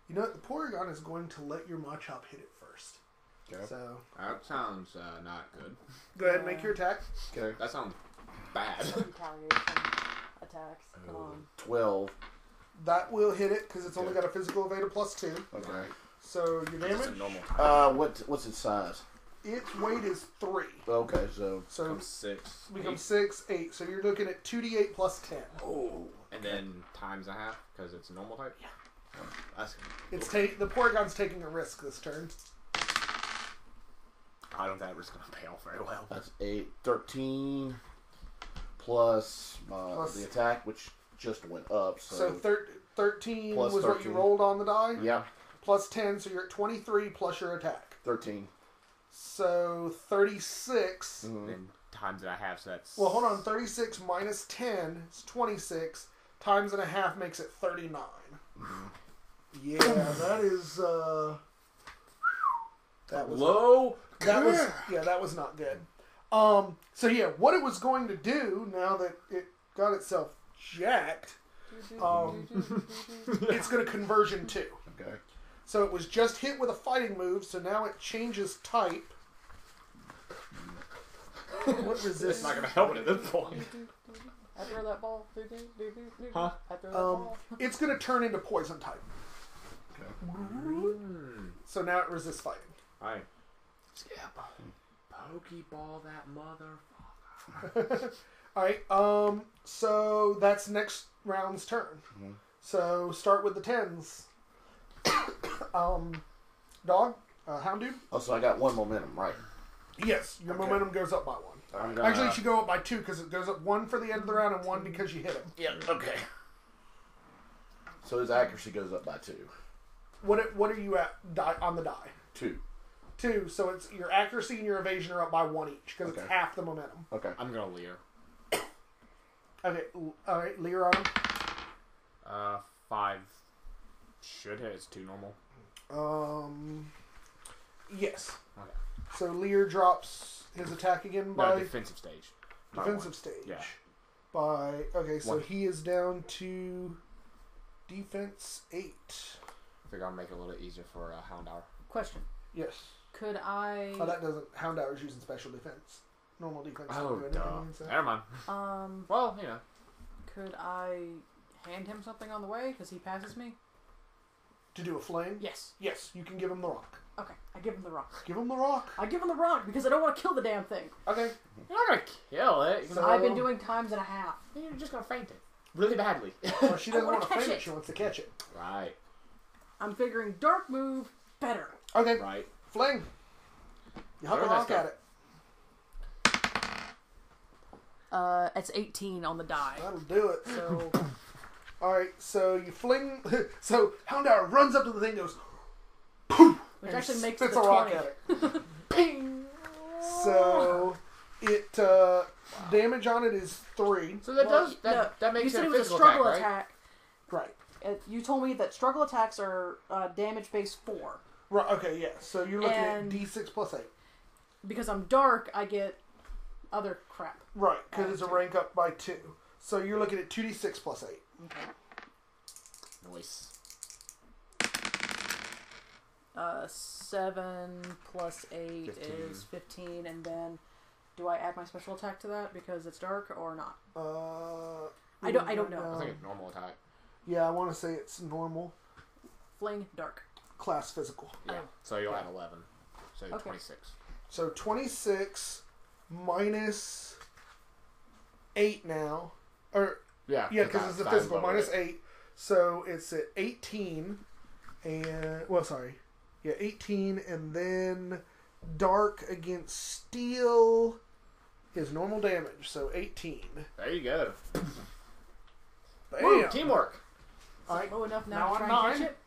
You know what? The Porygon is going to let your Machop hit it first. Okay. So That sounds not good. go ahead and make your attack. Okay. That sounds bad. Retaliation attacks. Come on. 12. That will hit it because it's only got a physical evade of +2. Okay. So your It's a damage, normal What's its size? its weight is 3. Okay, so. So Becomes 6. becomes 6, 8. So you're looking at 2d8 plus 10. Oh. And then times a half because it's a normal type. Yeah. That's, It's the Porygon's taking a risk this turn. I don't think that risk gonna pay off very well. That's 8. 13. Plus the attack, which just went up. So 13 Plus was what 13. you rolled on the die. Yeah. Plus 10, so you're at 23 plus your attack. 13. So 36. Then times it a half, so that's... Well, hold on. 36 minus 10 is 26. Times and a half makes it 39. Yeah, that is... that was... Low? That was not good. So yeah, what it was going to do, now that it got itself jacked, it's going to conversion 2. Okay. So it was just hit with a fighting move, so now it changes type What resists? It's not gonna help it at this point. I throw that ball. Huh? I throw that ball. It's going to turn into poison type. So now it resists fighting. Alright. Skip. Pokeball that motherfucker. Alright, so that's next round's turn. So start with the 10s. Dog? Houndoom? Oh, so I got one momentum, right? Yes, your momentum goes up by 1. I'm gonna... Actually, it should go up by 2 because it goes up 1 for the end of the round and 1 because you hit him. Yeah, okay. So his accuracy goes up by 2. What are you at on the die? 2. 2, so it's your accuracy and your evasion are up by 1 each because it's Okay. half the momentum. Okay. I'm gonna leer. Okay, alright, Lear on him. 5 should hit. It's 2 normal. Yes. Okay. So Lear drops his attack again by No, defensive stage. defensive stage. Yeah. By so 1. he is down to defense 8. Figure I'll make it a little easier for Houndour. Question. Yes. Could I... Oh, that doesn't. Houndour's using special defense. Normal defense. Oh, doesn't do duh. anything, so. Never mind. Well, you know. Could I hand him something on the way because he passes me? To do a flame? Yes. Yes, you can give him the rock. Okay, I give him the rock. Give him the rock. I give him the rock because I don't want to kill the damn thing. Okay. You're not gonna kill it. So- I've been doing times and a half. You're just gonna faint it. Really badly. Well, she doesn't wanna want to catch faint it. it. She wants to catch it. Right. I'm figuring dark move better. Okay. Right. Fling. You huck a Sure, rock let's at it. It's 18 on the die. That'll do it. So Alright, so you fling. So Houndour runs up to the thing and goes. Poof! which and actually makes it spits a a rock 20. at it. Ping! So it damage on it is 3. So that Well, that makes you said it it a was a physical struggle attack, right? Right. You told me that struggle attacks are damage base 4. Right. Okay. Yeah. So you're looking And- at D6 plus 8. Because I'm dark, I get other crap. Right. Because it's a rank up by 2. So you're looking at 2D6 plus 8. Okay. Nice. 7 plus 8 15. is 15, and then do I add my special attack to that because it's dark or not? I don't know. I think it's normal attack. Yeah, I want to say it's normal. Fling dark. Class physical. Yeah. Oh. So you'll add 11. So Okay. 26. So 26 minus 8 now. Or, Yeah. yeah, because it's the physical. Minus 8. So it's at 18. And, well, sorry. Yeah, 18. And then dark against steel is normal damage. So 18. There you go. Bam! Woo, teamwork. Alright. Low enough Now now to I'm try and catch 9. it?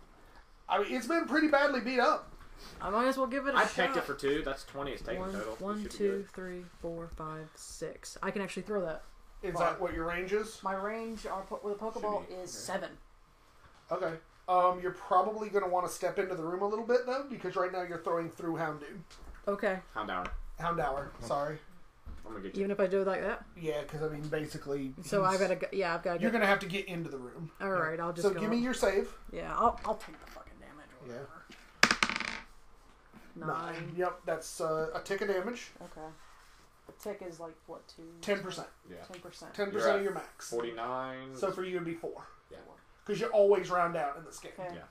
I mean, it's been pretty badly beat up. I might as well give it a I shot. picked it for 2. That's 20. It's taken 1, total. You 1, should be 2, good. 3, 4, 5, 6. I can actually throw that. Is that what your range is? My range with a Pokeball Should be. is 7. Okay. You're probably going to want to step into the room a little bit, though, because right now you're throwing through Houndoom. Okay. Houndour, sorry. I'm gonna get you. Even if I do it like that? Yeah, because, I mean, basically... So I've got to You're get... going to have to get into the room. Alright, I'll just So go give me up. your save. Yeah, I'll take the fucking damage or whatever. 9. Yep, that's a tick of damage. Okay. The tick is like, what, 2? 10%. Yeah. 10%. 10% You're at of your max. 49. So for you, it'd be 4. Yeah. Because you always round out in this game. Okay. Yeah.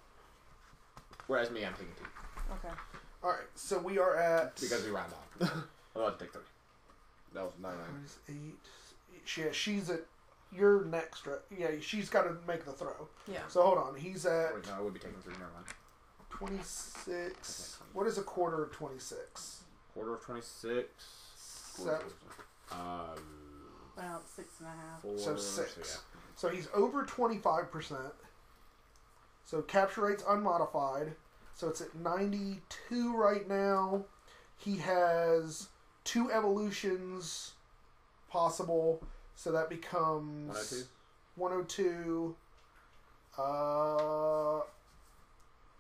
Whereas me, I'm taking 2. Okay. Alright, so we are at... Because we round off. I'll take 3. That was 99. Minus 8. Yeah, she's at... You're next, right? Yeah, she's got to make the throw. Yeah. So hold on, he's at... Wait, no, I would be taking 3. Never mind. 26. What is a quarter of 26? Quarter of 26. Seven. About 6.5. 4. So 6. So, yeah. So he's over 25%. So capture rate's unmodified. So it's at 92 right now. He has 2 evolutions possible. So that becomes 102.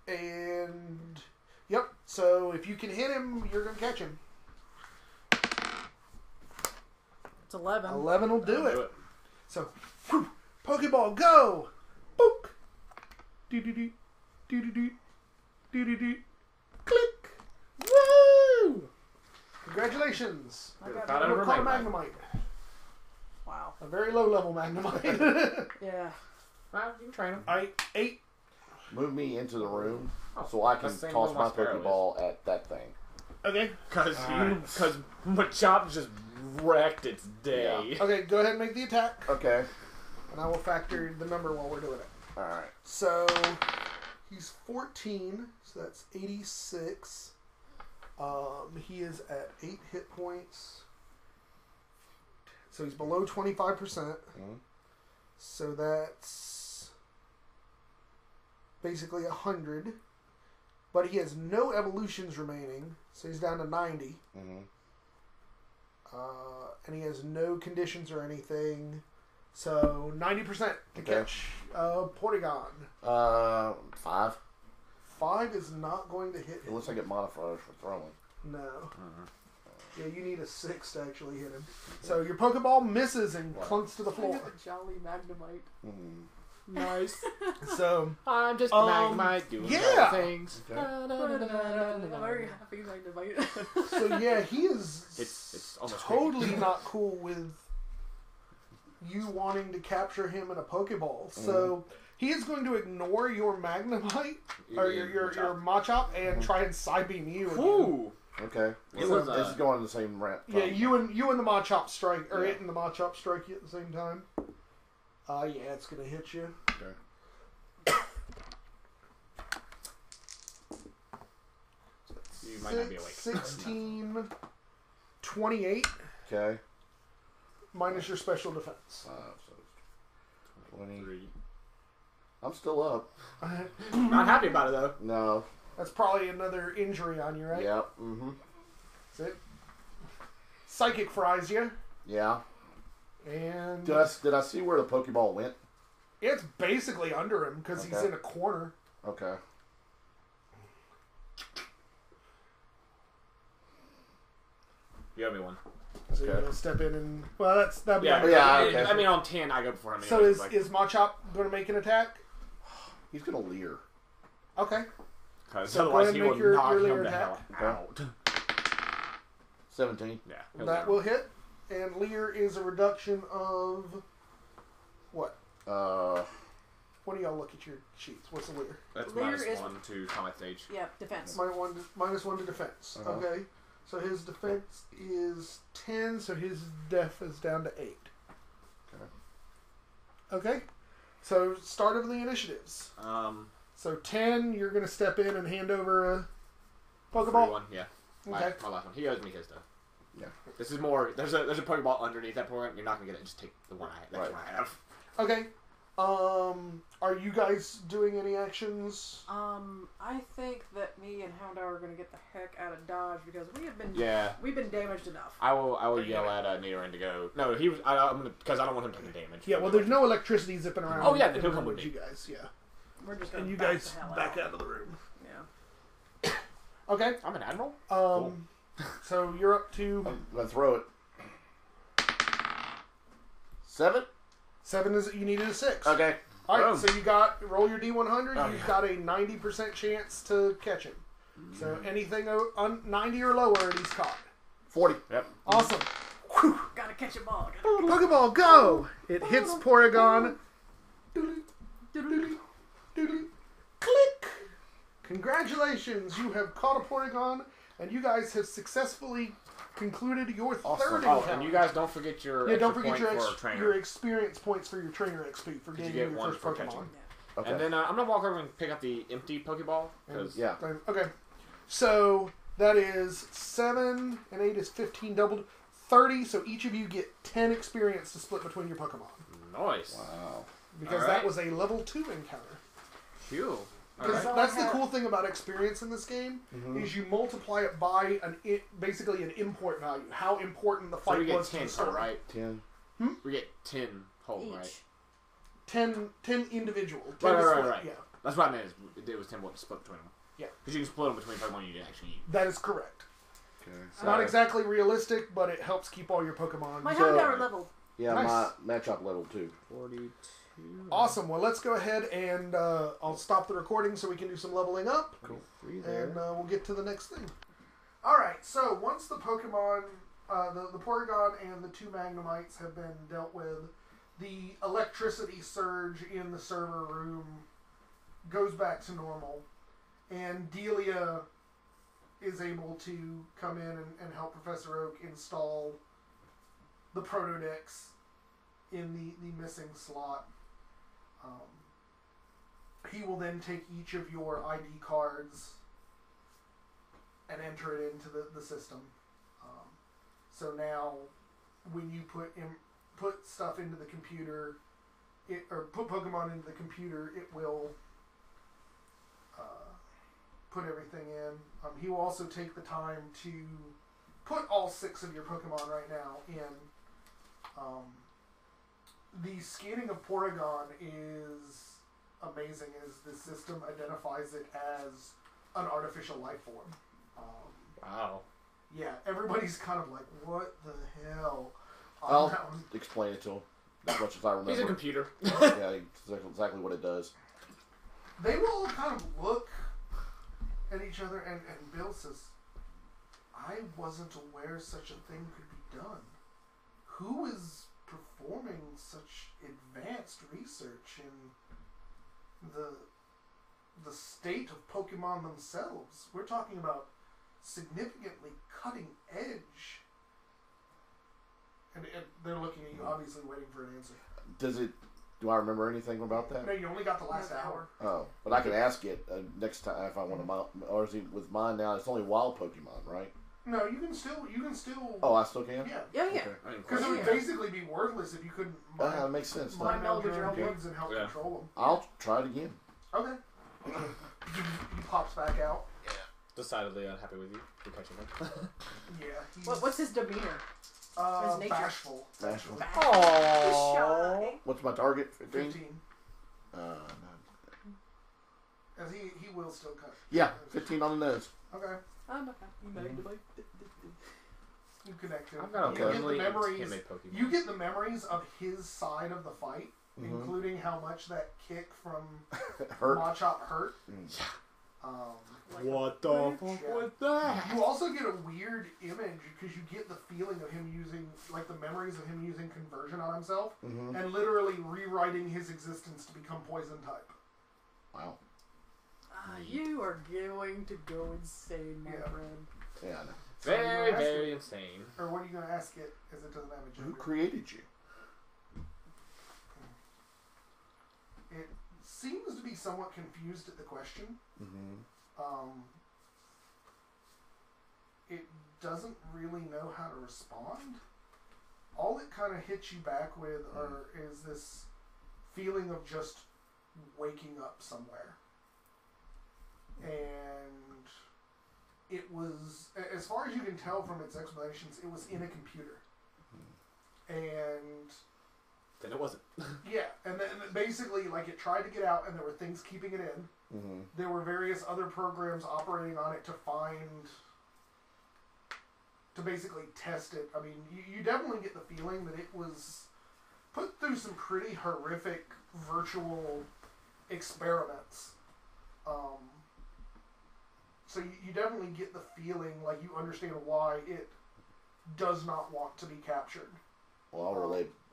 And yep. So if you can hit him, you're gonna catch him. It's 11. 11 will do That'll it. So, whew, Pokeball, go! Book! Do-do-do. Do-do-do. Do-do-do. Click! Woo! Congratulations. Congratulations. I got Thought it. I We're called a Magnemite. Magnemite. Wow. A very low level Magnemite. Yeah. Well, you can train him. Alright, 8. Move me into the room Oh, so I can that's the same toss room my my sparrow is. Pokeball at that thing. Okay. Because Alright. Machop just wrecked its day. Okay, go ahead and make the attack. Okay. And I will factor the number while we're doing it. Alright. So, he's 14, so that's 86. He is at 8 hit points. So he's below 25%. So that's basically 100. But he has no evolutions remaining, so he's down to 90. And he has no conditions or anything. So 90% to catch Porygon. 5. 5 is not going to hit him. Unless I get modifiers for throwing. No. Yeah, you need a 6 to actually hit him. So your Pokeball misses and clunks to the I floor. got a jolly Magnemite. Nice. So I'm just a Magnemite doing yeah. things. Okay. I'm very happy Magnemite. so yeah, he is It's almost totally not cool with you wanting to capture him in a Pokeball. So he is going to ignore your Magnemite or your Machop and try and Psybeam you again. Ooh. Okay. It was, this is going in the same ramp. Yeah, you and the Machop strike, or it and the Machop strike you at the same time. Yeah, it's gonna hit you. Okay. You might not be awake. 16, 28, Okay. minus your special defense. So it's 20. I'm still up. Not happy about it though. No. That's probably another injury on you, right? Yep. Mm-hmm. That's it. Psychic fries you, Yeah. and Did I see where the Pokeball went? it's basically under him because he's Okay. in a corner. Okay. You owe me one. So you're Okay. gonna step in and that'd be Yeah, under yeah, him. okay. I mean, on 10, I go before him. So anyways, is Machop going to make an attack? He's gonna leer. Okay. because so go otherwise ahead he and will make your knock leer him the attack. hell out. 17. Yeah, he'll That leer. will hit. And Leer is a reduction of what? What do y'all look at your sheets? What's the Leer? That's Leer minus is- 1 to combat stage. Yeah, defense. Minus one to defense. Uh-huh. Okay. So his defense is 10, so his def is down to 8. Okay. So start of the initiatives. So 10, you're going to step in and hand over a Pokeball. 1, yeah. Okay. My last one. He owes me his though. Yeah. This is more. There's a Pokeball underneath that Pokemon. You're not gonna get it. Just take the one I Right. one I have. Okay. Are you guys doing any actions? I think that me and Houndour are going to get the heck out of Dodge because we've been damaged enough. I will yell at Nidoran to go. No, he was. I'm gonna because I don't want him taking damage. Yeah, well, there's no electricity zipping around. Oh, yeah, in then the he'll come room with you me. guys, yeah. We're just going And to you back guys the hell back out of the room. Yeah. Okay. I'm an admiral. So you're up to I'm gonna throw it. 7. 7. Is you needed a 6. Okay. All right. Boom. So you got roll your D100. Oh, You've yeah. got a 90% chance to catch him. So anything 90 or lower, and he's caught. 40. Yep. Awesome. Whew. Gotta catch a ball. Pokeball, go! It hits Porygon. Doodly, doodly, doodly. Click! Congratulations, you have caught a Porygon, and you guys have successfully concluded your third Oh, encounter. and you guys don't forget your yeah, don't extra forget point your for trainer. your experience points for your trainer XP for you getting get your one first for Pokemon. catching. Okay. And then I'm gonna walk over and pick up the empty Pokeball because Yeah. Okay, so that is 7 and 8 is 15 doubled. 30, so each of you get 10 experience to split between your Pokemon. nice. Wow. Because Alright. that was a level 2 encounter. Phew. Because Alright. that's the cool thing about experience in this game, Mm-hmm. is you multiply it by basically an import value. How important the So fight we get was to 10 the story. total, right? 10. We get 10 whole, Each. right? 10 individual. 10 Right, to right, split, right. Yeah, That's what I meant. It was 10 what to split between them. Yeah. Because you can split them between Pokemon you didn't actually use. that is correct. Okay. It's not exactly realistic, but it helps keep all your Pokemon. My So- Houndour level. Yeah, Nice. my matchup level 2. 42. Awesome. Well, let's go ahead and I'll stop the recording so we can do some leveling up, Cool. 3 and we'll get to the next thing. Alright, so once the Pokemon, the Porygon and the 2 Magnemites have been dealt with, the electricity surge in the server room goes back to normal. And Delia is able to come in and help Professor Oak install the Protodex in the missing slot. He will then take each of your ID cards and enter it into the system. So now, when you put stuff into the computer, or put Pokemon into the computer, it will put everything in. He will also take the time to put all 6 of your Pokemon right now in. The scanning of Porygon is amazing, as the system identifies it as an artificial life form. Wow. Yeah, everybody's kind of like, what the hell? I'll explain it to him as much as I remember. He's a computer. Yeah, exactly what it does. They will all kind of look at each other, and Bill says, I wasn't aware such a thing could be done. Who is performing such advanced research in the state of Pokemon themselves? We're talking about significantly cutting edge. And they're looking at you, obviously waiting for an answer. Do I remember anything about that? No, you only got the last hour. Oh, but I can ask it next time if I want to. Or is he with mine now? It's only wild Pokemon, right? No, you can still. Oh, I still can. Yeah. Yeah. Okay. Because it would basically be worthless if you couldn't That makes sense. mind meld your own Okay. bugs and help control them. I'll try it again. Okay. He pops back out. Decidedly unhappy with you for catching him. Yeah. He's, What's his demeanor? his nature? bashful. Bashful. He's shy. What's my target? 15? 15. No. As he will still cut. Yeah, 15 on the nose. Okay. I'm okay. You made the bite. You connect to it. I've got a You get the lovely memories. timid Pokemon. You get the memories of his side of the fight, Mhm. including how much that kick from Hurt. Machop hurt. Mm. What the fuck Yeah. was that? You also get a weird image because you get the feeling of him using, like the memories of him using conversion on himself Mm-hmm. and literally rewriting his existence to become poison type. Wow. You are going to go insane, my Yeah. friend. Yeah, I know. So you're Very, gonna ask very it- insane. Or what are you going to ask it as it doesn't have a Who gender? created you? It seems to be somewhat confused at the question. Mm-hmm. It doesn't really know how to respond. All it kind of hits you back with is this feeling of just waking up somewhere. And it was, as far as you can tell from its explanations, it was in a computer. And Then it wasn't. yeah, and then basically, like, it tried to get out, and there were things keeping it in. Mm-hmm. There were various other programs operating on it to basically test it. I mean, you definitely get the feeling that it was put through some pretty horrific virtual experiments. So you definitely get the feeling like you understand why it does not want to be captured. Well,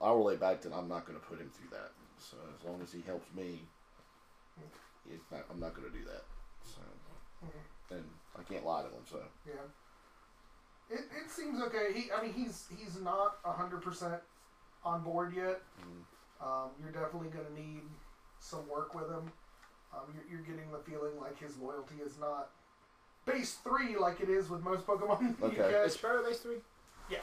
I'll relay back that I'm not going to put him through that. So as long as he helps me, I'm not going to do that. So, and I can't lie to him. So Yeah. It seems okay. He's not 100% on board yet. You're definitely going to need some work with him. You're getting the feeling like his loyalty is not base 3 like it is with most Pokemon. Okay. You catch. Is Sparrow base 3? Yeah.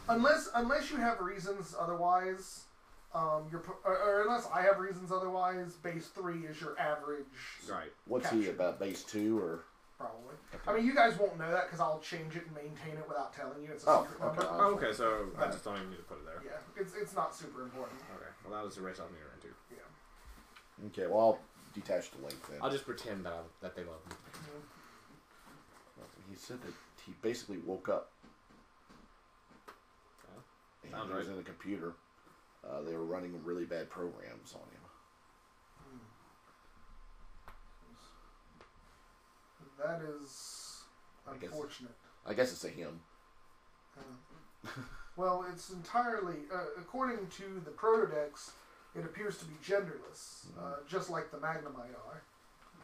Unless you have reasons otherwise, or unless I have reasons otherwise, base 3 is your average. Right. what's he Captured. about? Base 2 or? Probably. I mean, you guys won't know that because I'll change it and maintain it without telling you. It's a Oh, secret okay. number. Oh, okay, so I just don't even need to put it there. Yeah, it's not super important. Okay. Well, that was the race off me around too. Yeah. Okay. Well, I'll detach the link then. I'll just pretend that they love me. He said that he basically woke up. And Sounds he was right. in the computer. They were running really bad programs on him. That is I guess- unfortunate. I guess it's a him. Well, it's entirely, according to the Protodex, it appears to be genderless, just like the Magnemite are.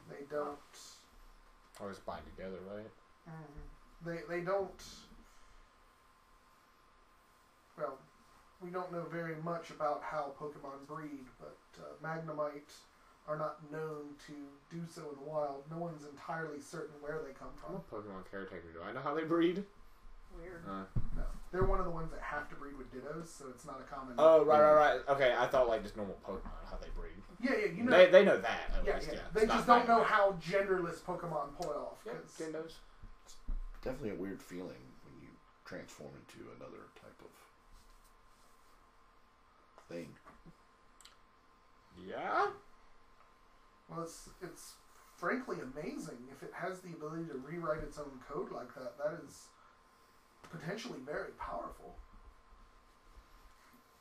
They don't... Always bind together, right? They don't... Well, we don't know very much about how Pokemon breed, but Magnemite are not known to do so in the wild. No one's entirely certain where they come I'm from. a Pokemon caretaker. Do I know how they breed? Weird. No. They're one of the ones that have to breed with Dittos, so it's not a common... Oh, right. Okay, I thought like just normal Pokemon, how they breed. Yeah, you know... They know that, at least, yeah. They just don't know how genderless Pokemon pull it off. Yeah, Ken knows. Definitely a weird feeling when you transform into another type of thing. Yeah? Well, it's frankly amazing. If it has the ability to rewrite its own code like that, that is potentially very powerful.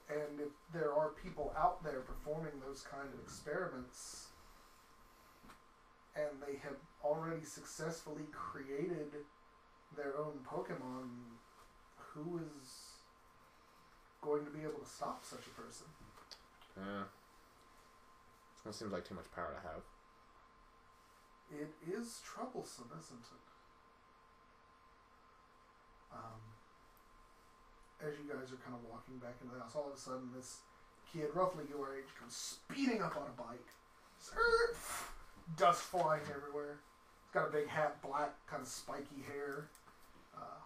And if there are people out there performing those kind of experiments, and they have already successfully created their own Pokemon, who is going to be able to stop such a person? Yeah. That seems like too much power to have. It is troublesome, isn't it? As you guys are kind of walking back into the house, all of a sudden this kid, roughly your age, comes speeding up on a bike. Dust flying everywhere. He's got a big hat, black, kind of spiky hair.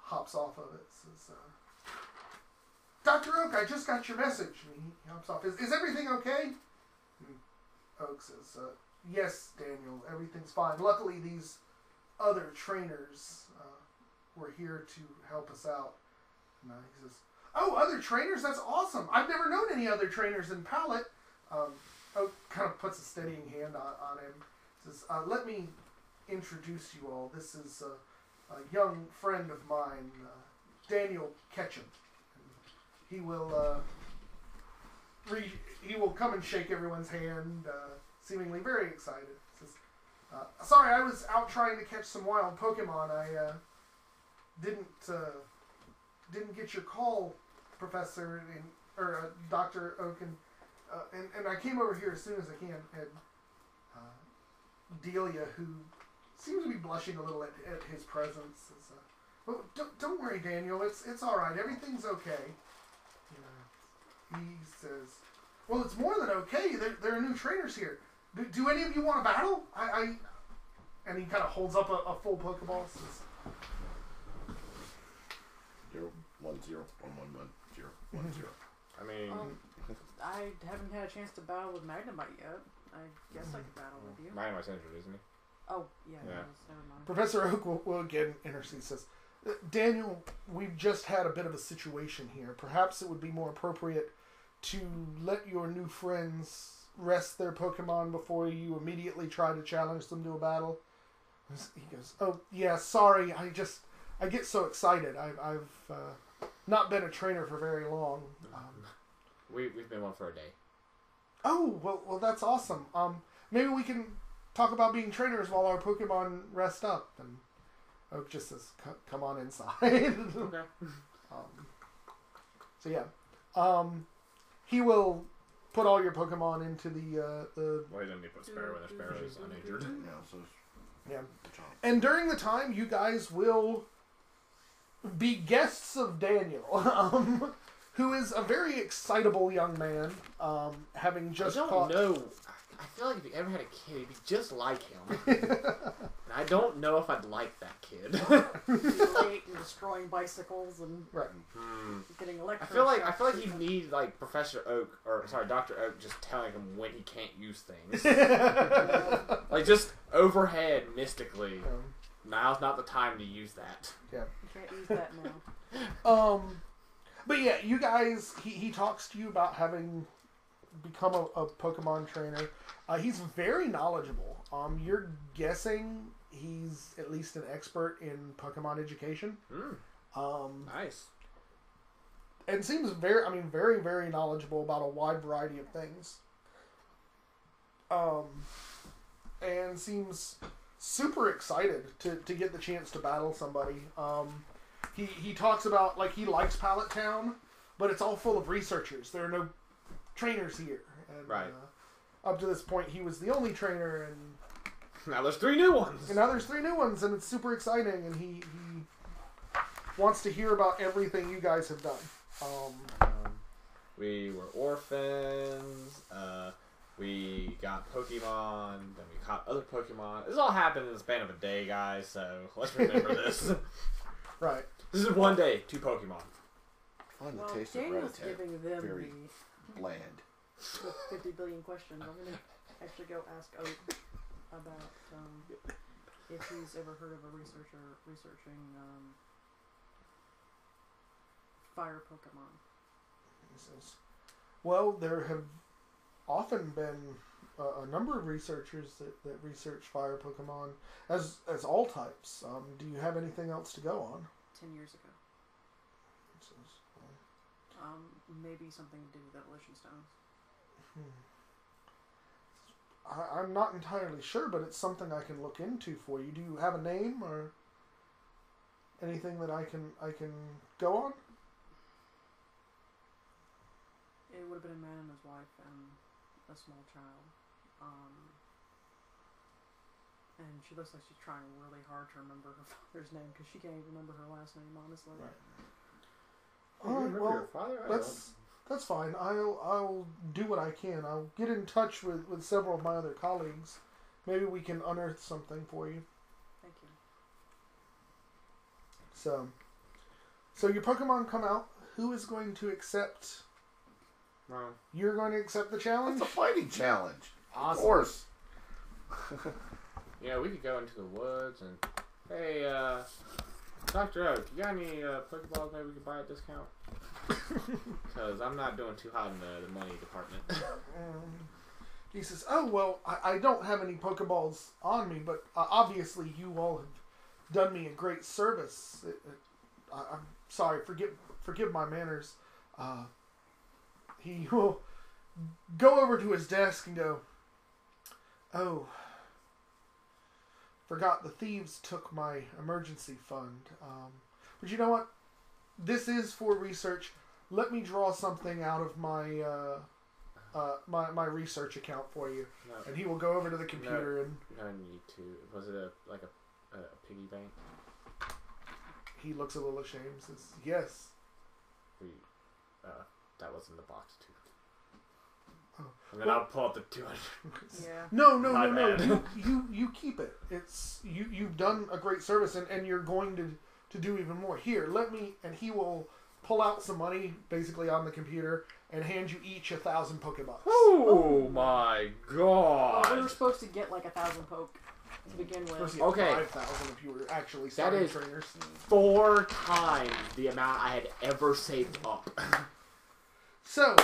Hops off of it. Says, Dr. Oak, I just got your message. And he hops off. Is everything okay? And Oak says, yes, Daniel, everything's fine. Luckily, these other trainers were here to help us out. And he says, oh, other trainers? That's awesome. I've never known any other trainers in Pallet. Oak kind of puts a steadying hand on him. Says, let me introduce you all. This is a young friend of mine, Daniel Ketchum. He will he will come and shake everyone's hand, seemingly very excited. Says, sorry, I was out trying to catch some wild Pokemon. I didn't get your call, Professor or Dr. Oak, and I came over here as soon as I can. And Delia, who seems to be blushing a little at his presence, says, well, don't worry, Daniel. It's all right. Everything's okay. He says, well, it's more than okay. There are new trainers here. Do any of you want to battle? And he kind of holds up a full Pokeball. Says, 0, 1, 0, 1, 1, 1, 0, 1, 0. I mean... I haven't had a chance to battle with Magnemite yet. I guess I could battle with you. Magnemite's injured, isn't he? Oh, yeah. Yeah. Never mind. Professor Oak will again intercede. Says, Daniel, we've just had a bit of a situation here. Perhaps it would be more appropriate to let your new friends rest their Pokemon before you immediately try to challenge them to a battle. He goes, oh, yeah, sorry. I get so excited. I've not been a trainer for very long. We've been one for a day. Oh, well, that's awesome. Maybe we can talk about being trainers while our Pokemon rest up. And Oak just says, come on inside. Okay. So yeah. He will put all your Pokemon into the Well, he doesn't need to put Sparrow in there. Sparrow is uninjured. Yeah. And during the time, you guys will be guests of Daniel, who is a very excitable young man, having just caught... know. I feel like if you ever had a kid, it'd be just like him. And I don't know if I'd like that kid. Late and destroying bicycles and getting electric. I feel like you need like Dr. Oak just telling him when he can't use things. Like just overhead mystically. Now's not the time to use that. Yeah. You can't use that now. But yeah, you guys, he talks to you about having become a Pokemon trainer. He's very knowledgeable. You're guessing he's at least an expert in Pokemon education. Nice. And seems very, very knowledgeable about a wide variety of things. And seems super excited to get the chance to battle somebody. he talks about, like, he likes Pallet Town, but it's all full of researchers. There are no trainers here. And, Right. Up to this point, he was the only trainer, and Now there's 3 new ones. and now there's 3 new ones, and it's super exciting, and he wants to hear about everything you guys have done. We were orphans. We got Pokemon. Then we caught other Pokemon. This all happened in the span of a day, guys. So let's remember this. Right. This is one day, 2 Pokemon. Find the Well, taste of Daniel's Rattata giving them very bland. the 50 billion questions. I'm going to actually go ask Oak about if he's ever heard of a researcher researching fire Pokemon. He says, well, there have often been a number of researchers that research fire Pokemon as all types. Do you have anything else to go on? 10 years ago. He says, Maybe something to do with evolution stones. I'm not entirely sure, but it's something I can look into for you. Do you have a name or anything that I can go on? It would have been a man and his wife and a small child. And she looks like she's trying really hard to remember her father's name because she can't even remember her last name, honestly. Right. Oh, you Alright, remember well, your father? I that's fine. I'll do what I can. I'll get in touch with several of my other colleagues. Maybe we can unearth something for you. Thank you. So your Pokemon come out. Who is going to accept? Well, You're going to accept the challenge? It's a fighting challenge. awesome. Of course. Yeah, we could go into the woods and, hey, Dr. Oak, you got any Pokeballs maybe we could buy at discount? Because I'm not doing too hot in the money department. He says, oh, well, I don't have any Pokeballs on me, but obviously you all have done me a great service. I'm sorry, forgive my manners. He will go over to his desk and go, oh, forgot the thieves took my emergency fund. But you know what? This is for research. Let me draw something out of my my research account for you. No, And he will go over to the computer and no need to. Was it a piggy bank? he looks a little ashamed and says, yes. That was in the box too. Oh. And then Well- I'll pull up the 200. Yeah. No. My bad. You keep it. It's you've done a great service and you're going to do even more. Here, let me, and he will pull out some money basically on the computer and hand you each 1,000 Pokebucks. Oh my god! Oh, we were supposed to get like 1,000 poke to begin with. Supposed to Okay. get 5,000 if you were actually starting is- trainers. 4 times the amount I had ever saved up. So,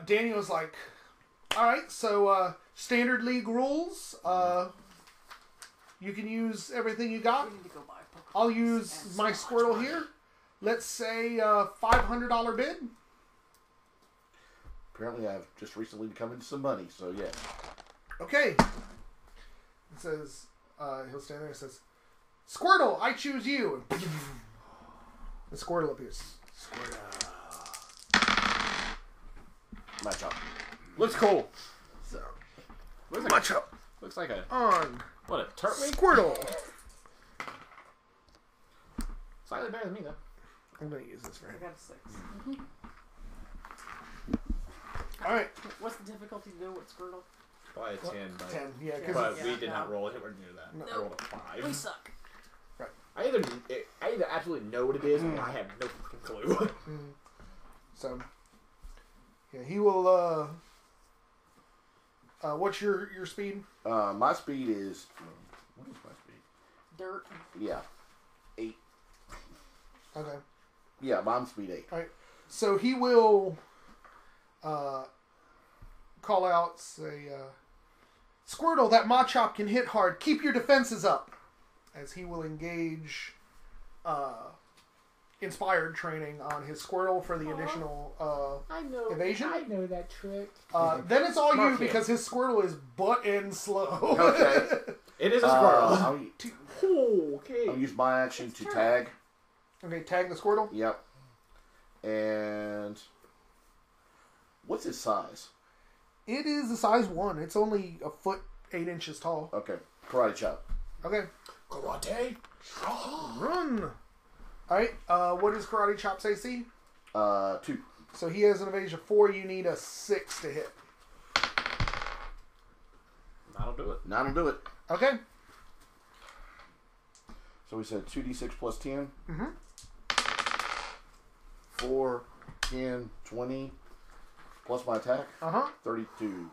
Daniel's like, alright, so standard league rules. You can use everything you got. We need to go buy Pokeballs I'll use and my so much Squirtle money. here. Let's say $500 bid. Apparently, I've just recently become into some money, so yeah. Okay. It says, he'll stand there and says, Squirtle, I choose you. And the Squirtle appears. Match up. Looks cool. So, Looks like, match up looks like a on what, a turtwig? Squirtle. Slightly better than me though. I'm going to use this for I him. got a 6. Alright. What's the difficulty to do with Squirtle? Probably a 10, but, 10, yeah, because but Yeah, we did not no. roll anywhere near that. No. I rolled a 5. We suck. I either absolutely know what it is, or I have no fucking clue. So, yeah, he will, what's your speed? My speed is... What is my speed? Dirt. Yeah. 8. Okay. Yeah, my speed 8. Alright. So he will, call out, say, Squirtle, that Machop can hit hard. Keep your defenses up. As he will engage, inspired training on his Squirtle for the additional, I know. Evasion? I know that trick. then it's all Smart you kid. because his Squirtle is butt end slow. Okay. It is a squirrel. I'll Okay. use my action to tag. Okay, tag the Squirtle. Yep. And what's his size? It is a size 1. It's only a foot 8 inches tall. Okay. Karate chop. Okay. Karate. Run. Alright, what is Karate Chop's AC? 2. So he has an evasion of 4. You need a 6 to hit. That'll do it. That'll do it. Okay. So we said 2d6 plus 10. Mm-hmm. 4, 10, 20. Plus my attack. 32.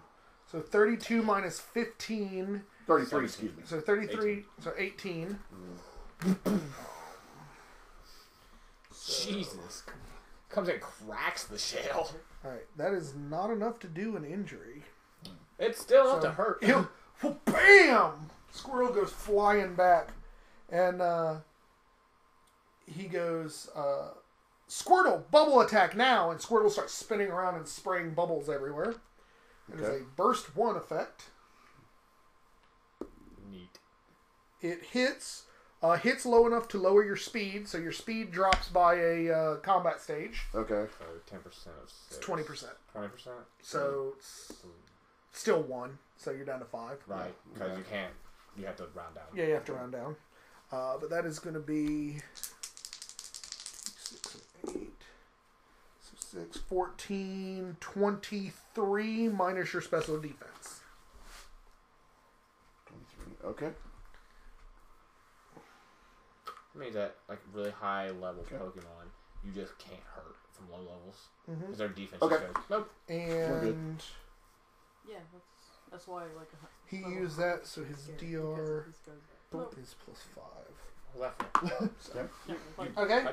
So 32 minus 15. 33, excuse me. So 33. 18. So 18. Jesus. Comes and cracks the shell. Alright, that is not enough to do an injury. It's still enough to hurt. Bam! Squirrel goes flying back. And he goes, Squirtle, bubble attack now! And Squirtle starts spinning around and spraying bubbles everywhere. It is a burst 1 effect. Neat. It hits low enough to lower your speed, so your speed drops by a combat stage. Okay. So 10% of 6. It's 20%. 20%? So it's still 1, so you're down to 5. Right, because you have to round down. Yeah, you have to round down. But that is going to be 6 and 8. So 6, 14, 23 minus your special defense. 23. Okay. That means that, like, really high level Pokemon, you just can't hurt from low levels. Because their defense just goes, nope. And Yeah, that's why like he used that, so his DR is plus 5. Left. Okay.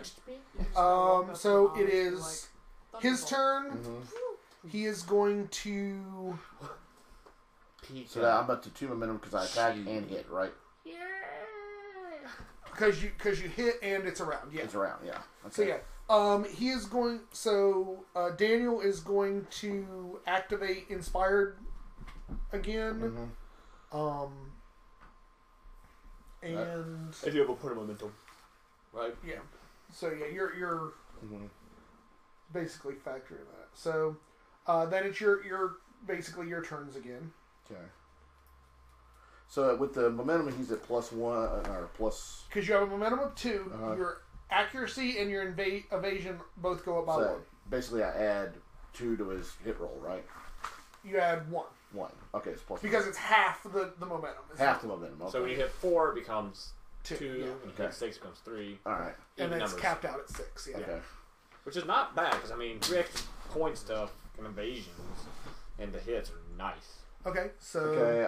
So it is his turn. He is going to. So that I'm up to 2 momentum because I attack and hit, right? Yeah. Because you hit and it's around. Yeah. It's around. Yeah. Okay. So yeah. He is going. So Daniel is going to activate Inspired again. And if you ever put a momentum, right? Yeah. So yeah, you're basically factoring that. So then it's your basically your turns again. Okay. So with the momentum, he's at +1 or plus. Because you have a momentum of 2, your accuracy and your evasion both go up by 1. Basically, I add 2 to his hit roll, right? You add 1. 1. Okay, it's plus. Because it's half the momentum. Half the momentum. Okay. So when you hit 4, it becomes 2. Yeah. When you hit 6, it becomes 3. All right. And then it's capped out at 6. Yeah. Okay. Which is not bad because I mean, 3 extra point stuff and evasions and the hits are nice. Okay. So. Okay.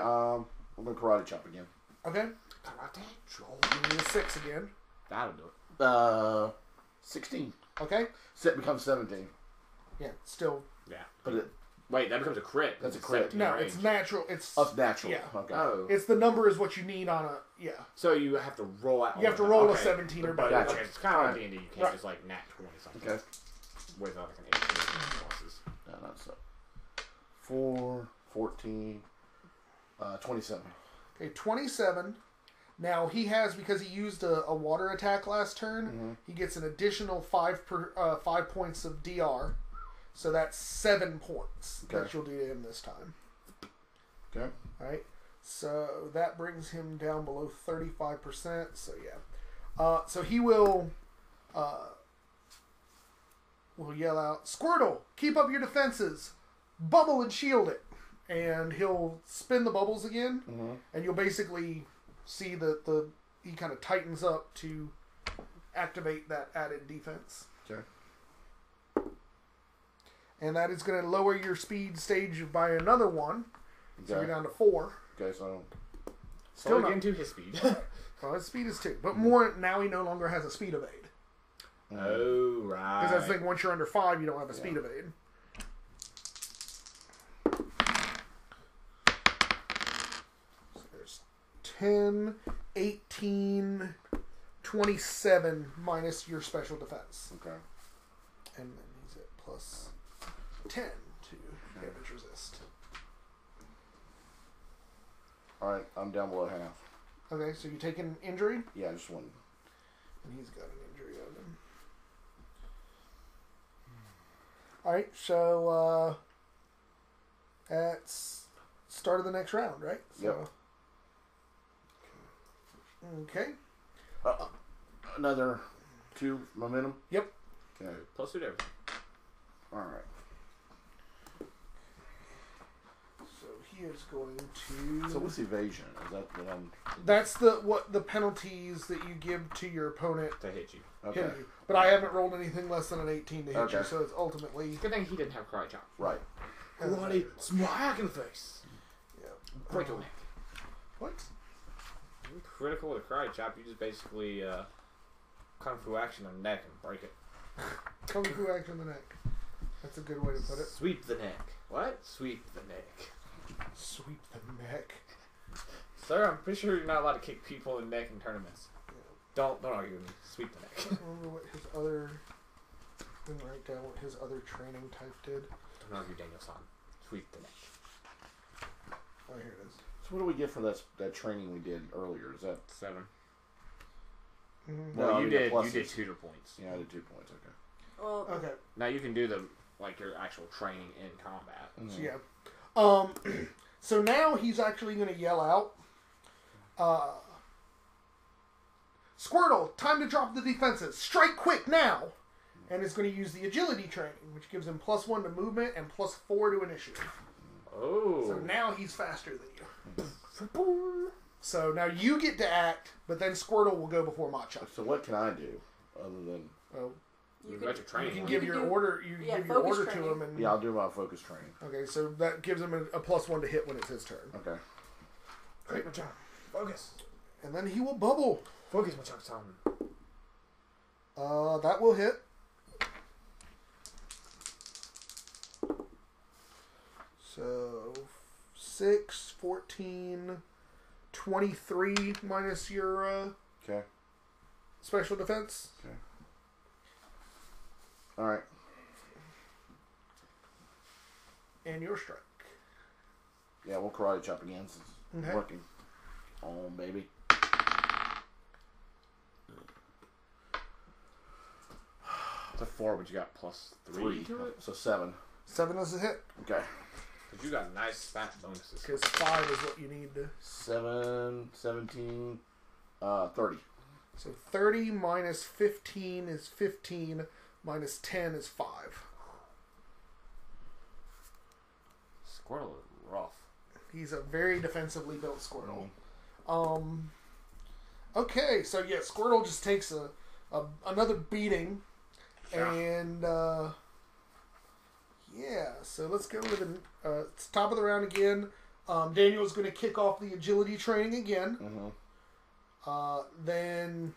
I'm gonna karate chop again. Okay. Karate chop. You need a 6 again. That'll do it. 16. Okay. It becomes 17. Yeah. Still. Yeah. But wait, that becomes a crit. That's a crit. No, it's natural. It's natural. Yeah. Okay. Oh. It's the number is what you need on a So you have to roll out. You have to roll a 17 or better. But it's kind of like D&D. You can't just like nat 20 something. Okay. Without like an 18 losses. No, not so. 4, 14, 27. Okay, 27. Now he has, because he used a water attack last turn, he gets an additional 5 points of DR. So that's 7 points that you'll do to him this time. Okay. Alright. So that brings him down below 35%. So yeah. So he will yell out, Squirtle, keep up your defenses. Bubble and shield it. And he'll spin the bubbles again. And you'll basically see that he kind of tightens up to activate that added defense. Okay. And that is going to lower your speed stage by another 1. So you're down to 4. Okay, so Still not into his speed. Well, his speed is 2. But more, now he no longer has a speed evade. Oh, right. Because that's the thing, once you're under 5, you don't have a speed evade. So there's 10, 18, 27 minus your special defense. okay. And then he's at plus 10 to damage resist. All right, I'm down below half. Okay, so you take an injury. Yeah, just one. And he's got an injury on him. Alright, so that's start of the next round, right? So, Yep. Okay. Another 2 momentum? Yep. Okay. Plus 2 to everything. Alright. So he is going to. So what's evasion? Is that what I'm... That's the penalties that you give to your opponent To hit you. Okay. hitting you. But I haven't rolled anything less than an 18 to hit you, Okay. so it's ultimately. Good thing he didn't have karate chop. Right. Bloody smack in the face. Yeah. Break your neck. What? Critical with a karate chop, you just basically kung fu action on the neck and break it. Kung fu action the neck. That's a good way to put it. Sweep the neck. What? Sweep the neck. Sweep the neck. Sir, I'm pretty sure you're not allowed to kick people in the neck in tournaments. Yeah. Don't argue with me. Sweep the I neck. don't remember what his other. I didn't write down what his other training type did. Don't argue, Daniel-san. Sweep the neck. Oh, here it is. So what do we get for that training we did earlier? Is that... 7. Mm-hmm. No, I mean, the you pluses. did tutor points. Yeah, I did 2 points. Okay. Well, Okay. Now you can do the your actual training in combat. So yeah. So now he's actually going to yell out, Squirtle, time to drop the defenses. Strike quick now! And is going to use the agility training, which gives him +1 to movement and +4 to initiative. Oh. So now he's faster than you. So now you get to act, but then Squirtle will go before Machop. So what can I do other than... Well, You can- got your you training. can one. give can your do- order. You can yeah, give your focus order to training. him, and Yeah, I'll do my focus training. okay. So that gives him a +1 to hit when it's his turn. Okay. Great, Machop. Focus. And then he will bubble. Focus, Machop-san. That will hit. So 6, 14, 23 minus your Okay. special defense. Okay. All right. And your strike. Yeah, we'll karate chop again since it's Okay. working. Oh, baby. It's a 4, but you got +3 to it? So 7. 7 is a hit. Okay. Because you got nice fat bonuses. Because 5 is what you need to. 7, 17, 30. So 30 minus 15 is 15. Minus 10 is 5. Squirtle is rough. He's a very defensively built Squirtle. Okay, so yeah, Squirtle just takes another beating. And yeah, so let's go with it's top of the round again. Daniel's going to kick off the agility training again. Mm-hmm. Then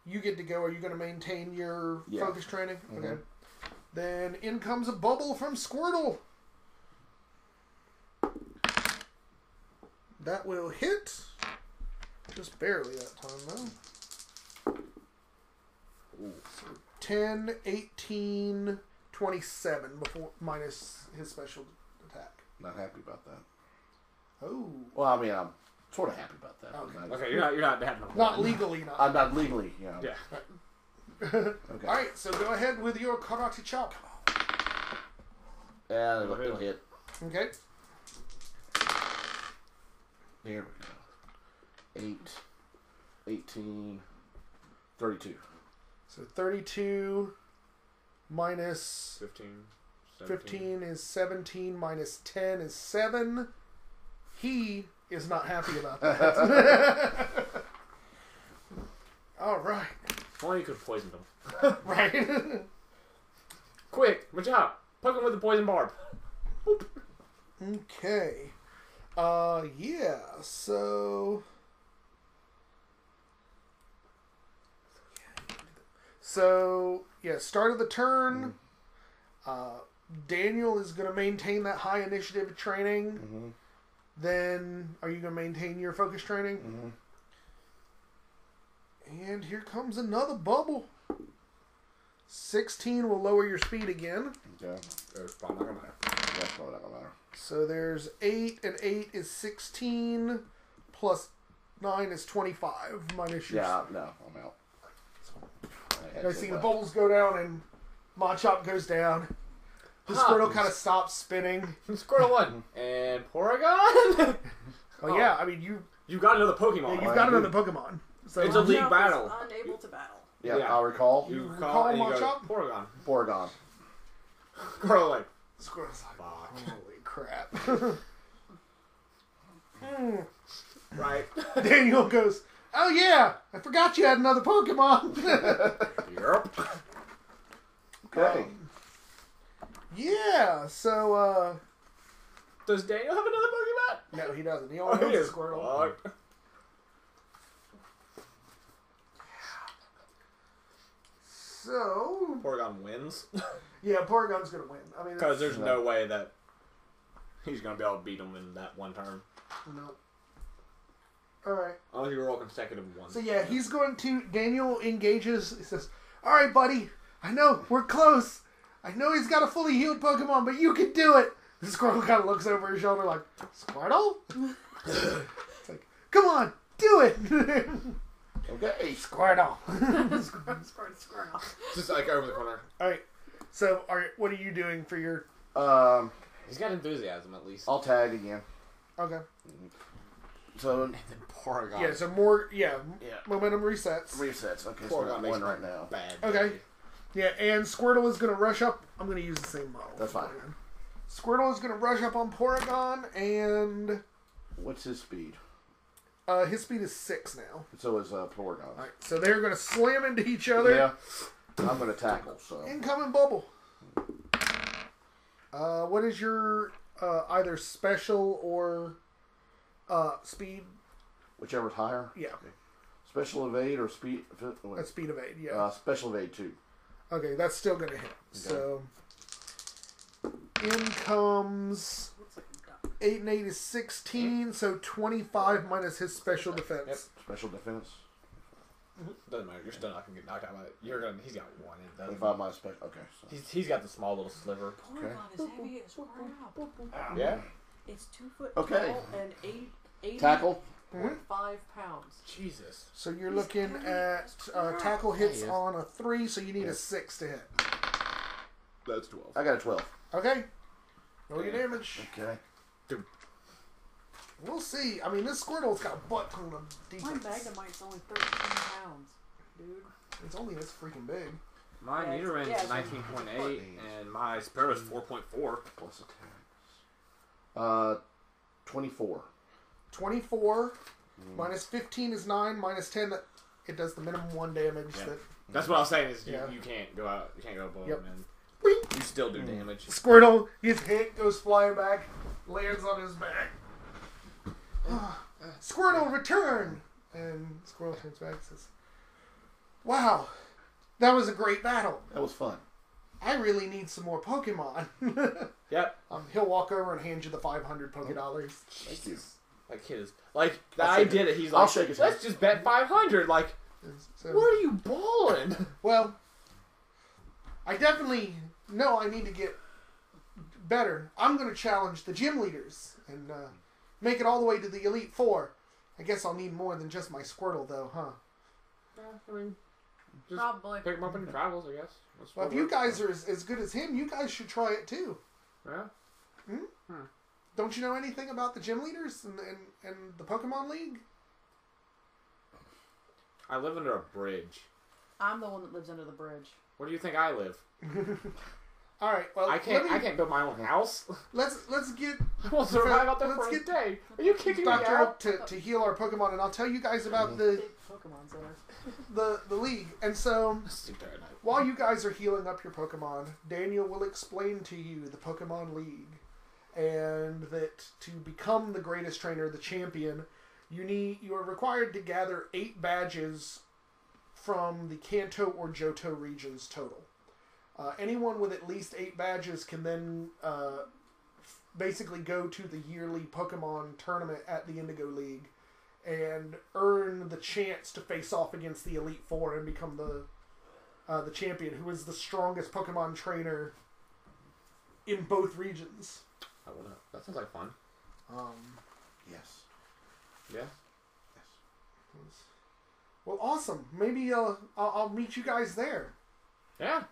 you get to go. Are you going to maintain your focus training? Mm-hmm. Okay. Then in comes a bubble from Squirtle. That will hit. Just barely that time, though. Ooh. So 10, 18, 27 before minus his special attack. Not happy about that. Oh. Well, I mean, I'm sort of happy about that. Okay. but not- Okay, you're not having a Not 1. legally, not. I'm not legally, you know. Yeah. Okay. Alright, so go ahead with your karate chop. Yeah, it'll hit. Okay. Here we go. 8, 18, 32. So 32 minus 15. 15 is 17, minus 10 is 7. He is not happy about that. Alright. If only you could have poisoned him. Right. Quick, Machop. Poke him with the poison barb. Boop. Okay. Yeah, so... So, yeah, start of the turn. Daniel is going to maintain that high initiative training. Mm-hmm. Then, are you going to maintain your focus training? Mm-hmm. And here comes another bubble. 16 will lower your speed again. Okay. It's probably not gonna matter. That's probably not gonna matter. So there's 8, and 8 is 16, plus 9 is 25, minus your... Yeah, no, I'm out. had You so see the much. bowls go down and Machop goes down. The Squirtle kind of stops spinning. Squirtle 1. And Porygon? Oh yeah, I mean You got another Pokemon. you've got another Pokemon. So It's a league Machop is battle. Unable to battle. Yeah, Yeah. I recall. You recall call and you go, Machop? Porygon. Porygon. Squirtle like, Squirtle's like, fuck. holy crap. Right. Daniel goes, oh yeah, I forgot you had another Pokemon. Yep. Okay. Yeah, so Does Daniel have another Pokemon? no, he doesn't. He Oh, only he owns is. a Squirtle. Fuck. So Porygon wins. yeah, Porygon's gonna win. I mean, Because there's No. no way that he's going to be able to beat him in that one turn. no. All right. Unless you roll consecutive ones. So yeah, he's going to. Daniel engages. He says, "All right, buddy. I know we're close. I know he's got a fully healed Pokemon, but you can do it." The Squirtle kind of looks over his shoulder like, "Squirtle." It's like, "Come on, do it." Okay. Squirtle. Squirtle. Just like over the corner. All right. So, all right, what are you doing for your? He's got enthusiasm at least. I'll tag again. Okay. So And then Porygon. Yeah. So more. Yeah. yeah, Momentum resets. resets. Okay, so Porygon I'm makes one right now. bad. Okay. day. Yeah, and Squirtle is going to rush up. I'm going to use the same model. That's fine. Squirtle is going to rush up on Porygon, and What's his speed? his speed is 6 now. So is Porygon. All right, so they're going to slam into each other. Yeah. I'm gonna tackle. So Incoming bubble. What is your either special or speed? whichever's higher. Yeah, Special evade or speed. that's speed evade. Yeah. Special evade 2. Okay, that's still going to hit. So in comes Looks like a duck. 8 and 8 is 16. So 25 minus his special defense. Yep. Special defense. Doesn't matter. You're still not gonna get knocked out by it. He's got one. It doesn't. 25 minus special. Okay. So. He's got the small little sliver. Porygon is heavy as crap. Yeah. It's 2 foot Okay. tall and 80 Tackle. 5 pounds. Jesus. So you're looking at tackle hits on a 3. So you need a 6 to hit. That's 12. I got a 12. Okay. Roll your damage. Okay. We'll see. I mean, this Squirtle's got a butt ton of My defense. Magnemite's only 13 pounds, dude. It's only this freaking big. My Yeah, meter range yeah, is so- 19.8, and my Sparrow is 4.4. Plus attacks. 24. 24 minus 15 is 9 minus 10. It does the minimum 1 damage. Yeah. That That's what I was saying. Is Yeah. you can't go out. You can't go above Yep. him, and Boing. you still do damage. Squirtle gets hit, goes flying back, lands on his back. Squirtle, return! And Squirtle turns back and says, "Wow, that was a great battle. That was fun. I really need some more Pokemon." Yep. He'll walk over and hand you the 500 Pokédollars. Thank you. Like his like the I'll shake idea it. that he's I'll like, shake his let's just bet 500. Like, So, what are you balling? well, I definitely know I need to get better. I'm going to challenge the gym leaders and make it all the way to the Elite Four. I guess I'll need more than just my Squirtle, though, huh? I mean, just Probably. pick him up in travels, I guess. That's Well, what if you we're- guys are as good as him, you guys should try it too. yeah. Don't you know anything about the gym leaders and the Pokemon League? I live under a bridge. I'm the one that lives under the bridge. Where do you think I live? All right. Well, I can't build my own house. Let's get I will survive out there Let's for a get day. Are you kicking me Dr. out? Oak to heal our Pokemon, and I'll tell you guys about the Big Pokemon Center. the league. And so, Sleep there at night. while you guys are healing up your Pokemon, Daniel will explain to you the Pokemon League, and that to become the greatest trainer, the champion, you are required to gather 8 badges from the Kanto or Johto regions total. Anyone with at least 8 badges can then basically go to the yearly Pokemon tournament at the Indigo League and earn the chance to face off against the Elite Four and become the champion, who is the strongest Pokemon trainer in both regions. I wanna. That sounds like fun. Yes. Yeah. Yes. Well, awesome. Maybe I'll meet you guys there. Yeah.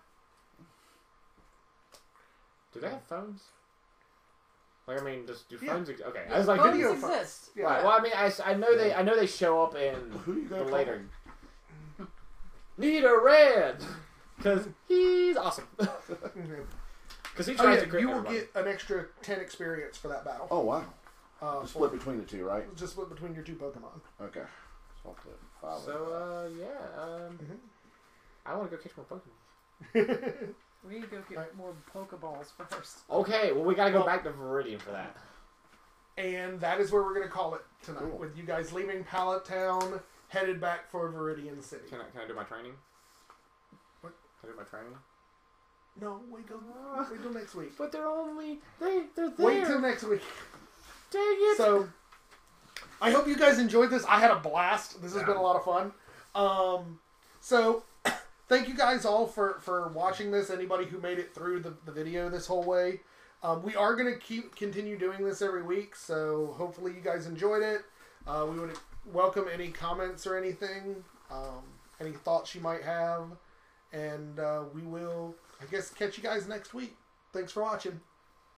Do they have phones? Like, I mean, do phones exist? Okay, I was like, phones video exist. Yeah. Right. Well, I mean, I know they show up in Who you the gonna later. Need a red, because he's awesome. Because he tries to create. You will get an extra 10 experience for that battle. Oh, wow. Split between the two, right? Just split between your two Pokemon. Okay. So I'll put 5. So, I want to go catch more Pokemon. We need to go get more Pokeballs first. Okay, well, we got to go back to Viridian for that. And that is where we're going to call it tonight. Cool. With you guys leaving Pallet Town, headed back for Viridian City. Can I do my training? What? Can I do my training? No, wait till next week. But they're they're there. Wait till next week. Dang it. So, I hope you guys enjoyed this. I had a blast. This has been a lot of fun. So, thank you guys all for watching this. Anybody who made it through the video this whole way. We are going to continue doing this every week, so hopefully you guys enjoyed it. We would welcome any comments or anything, any thoughts you might have, and we will, I guess, catch you guys next week. Thanks for watching.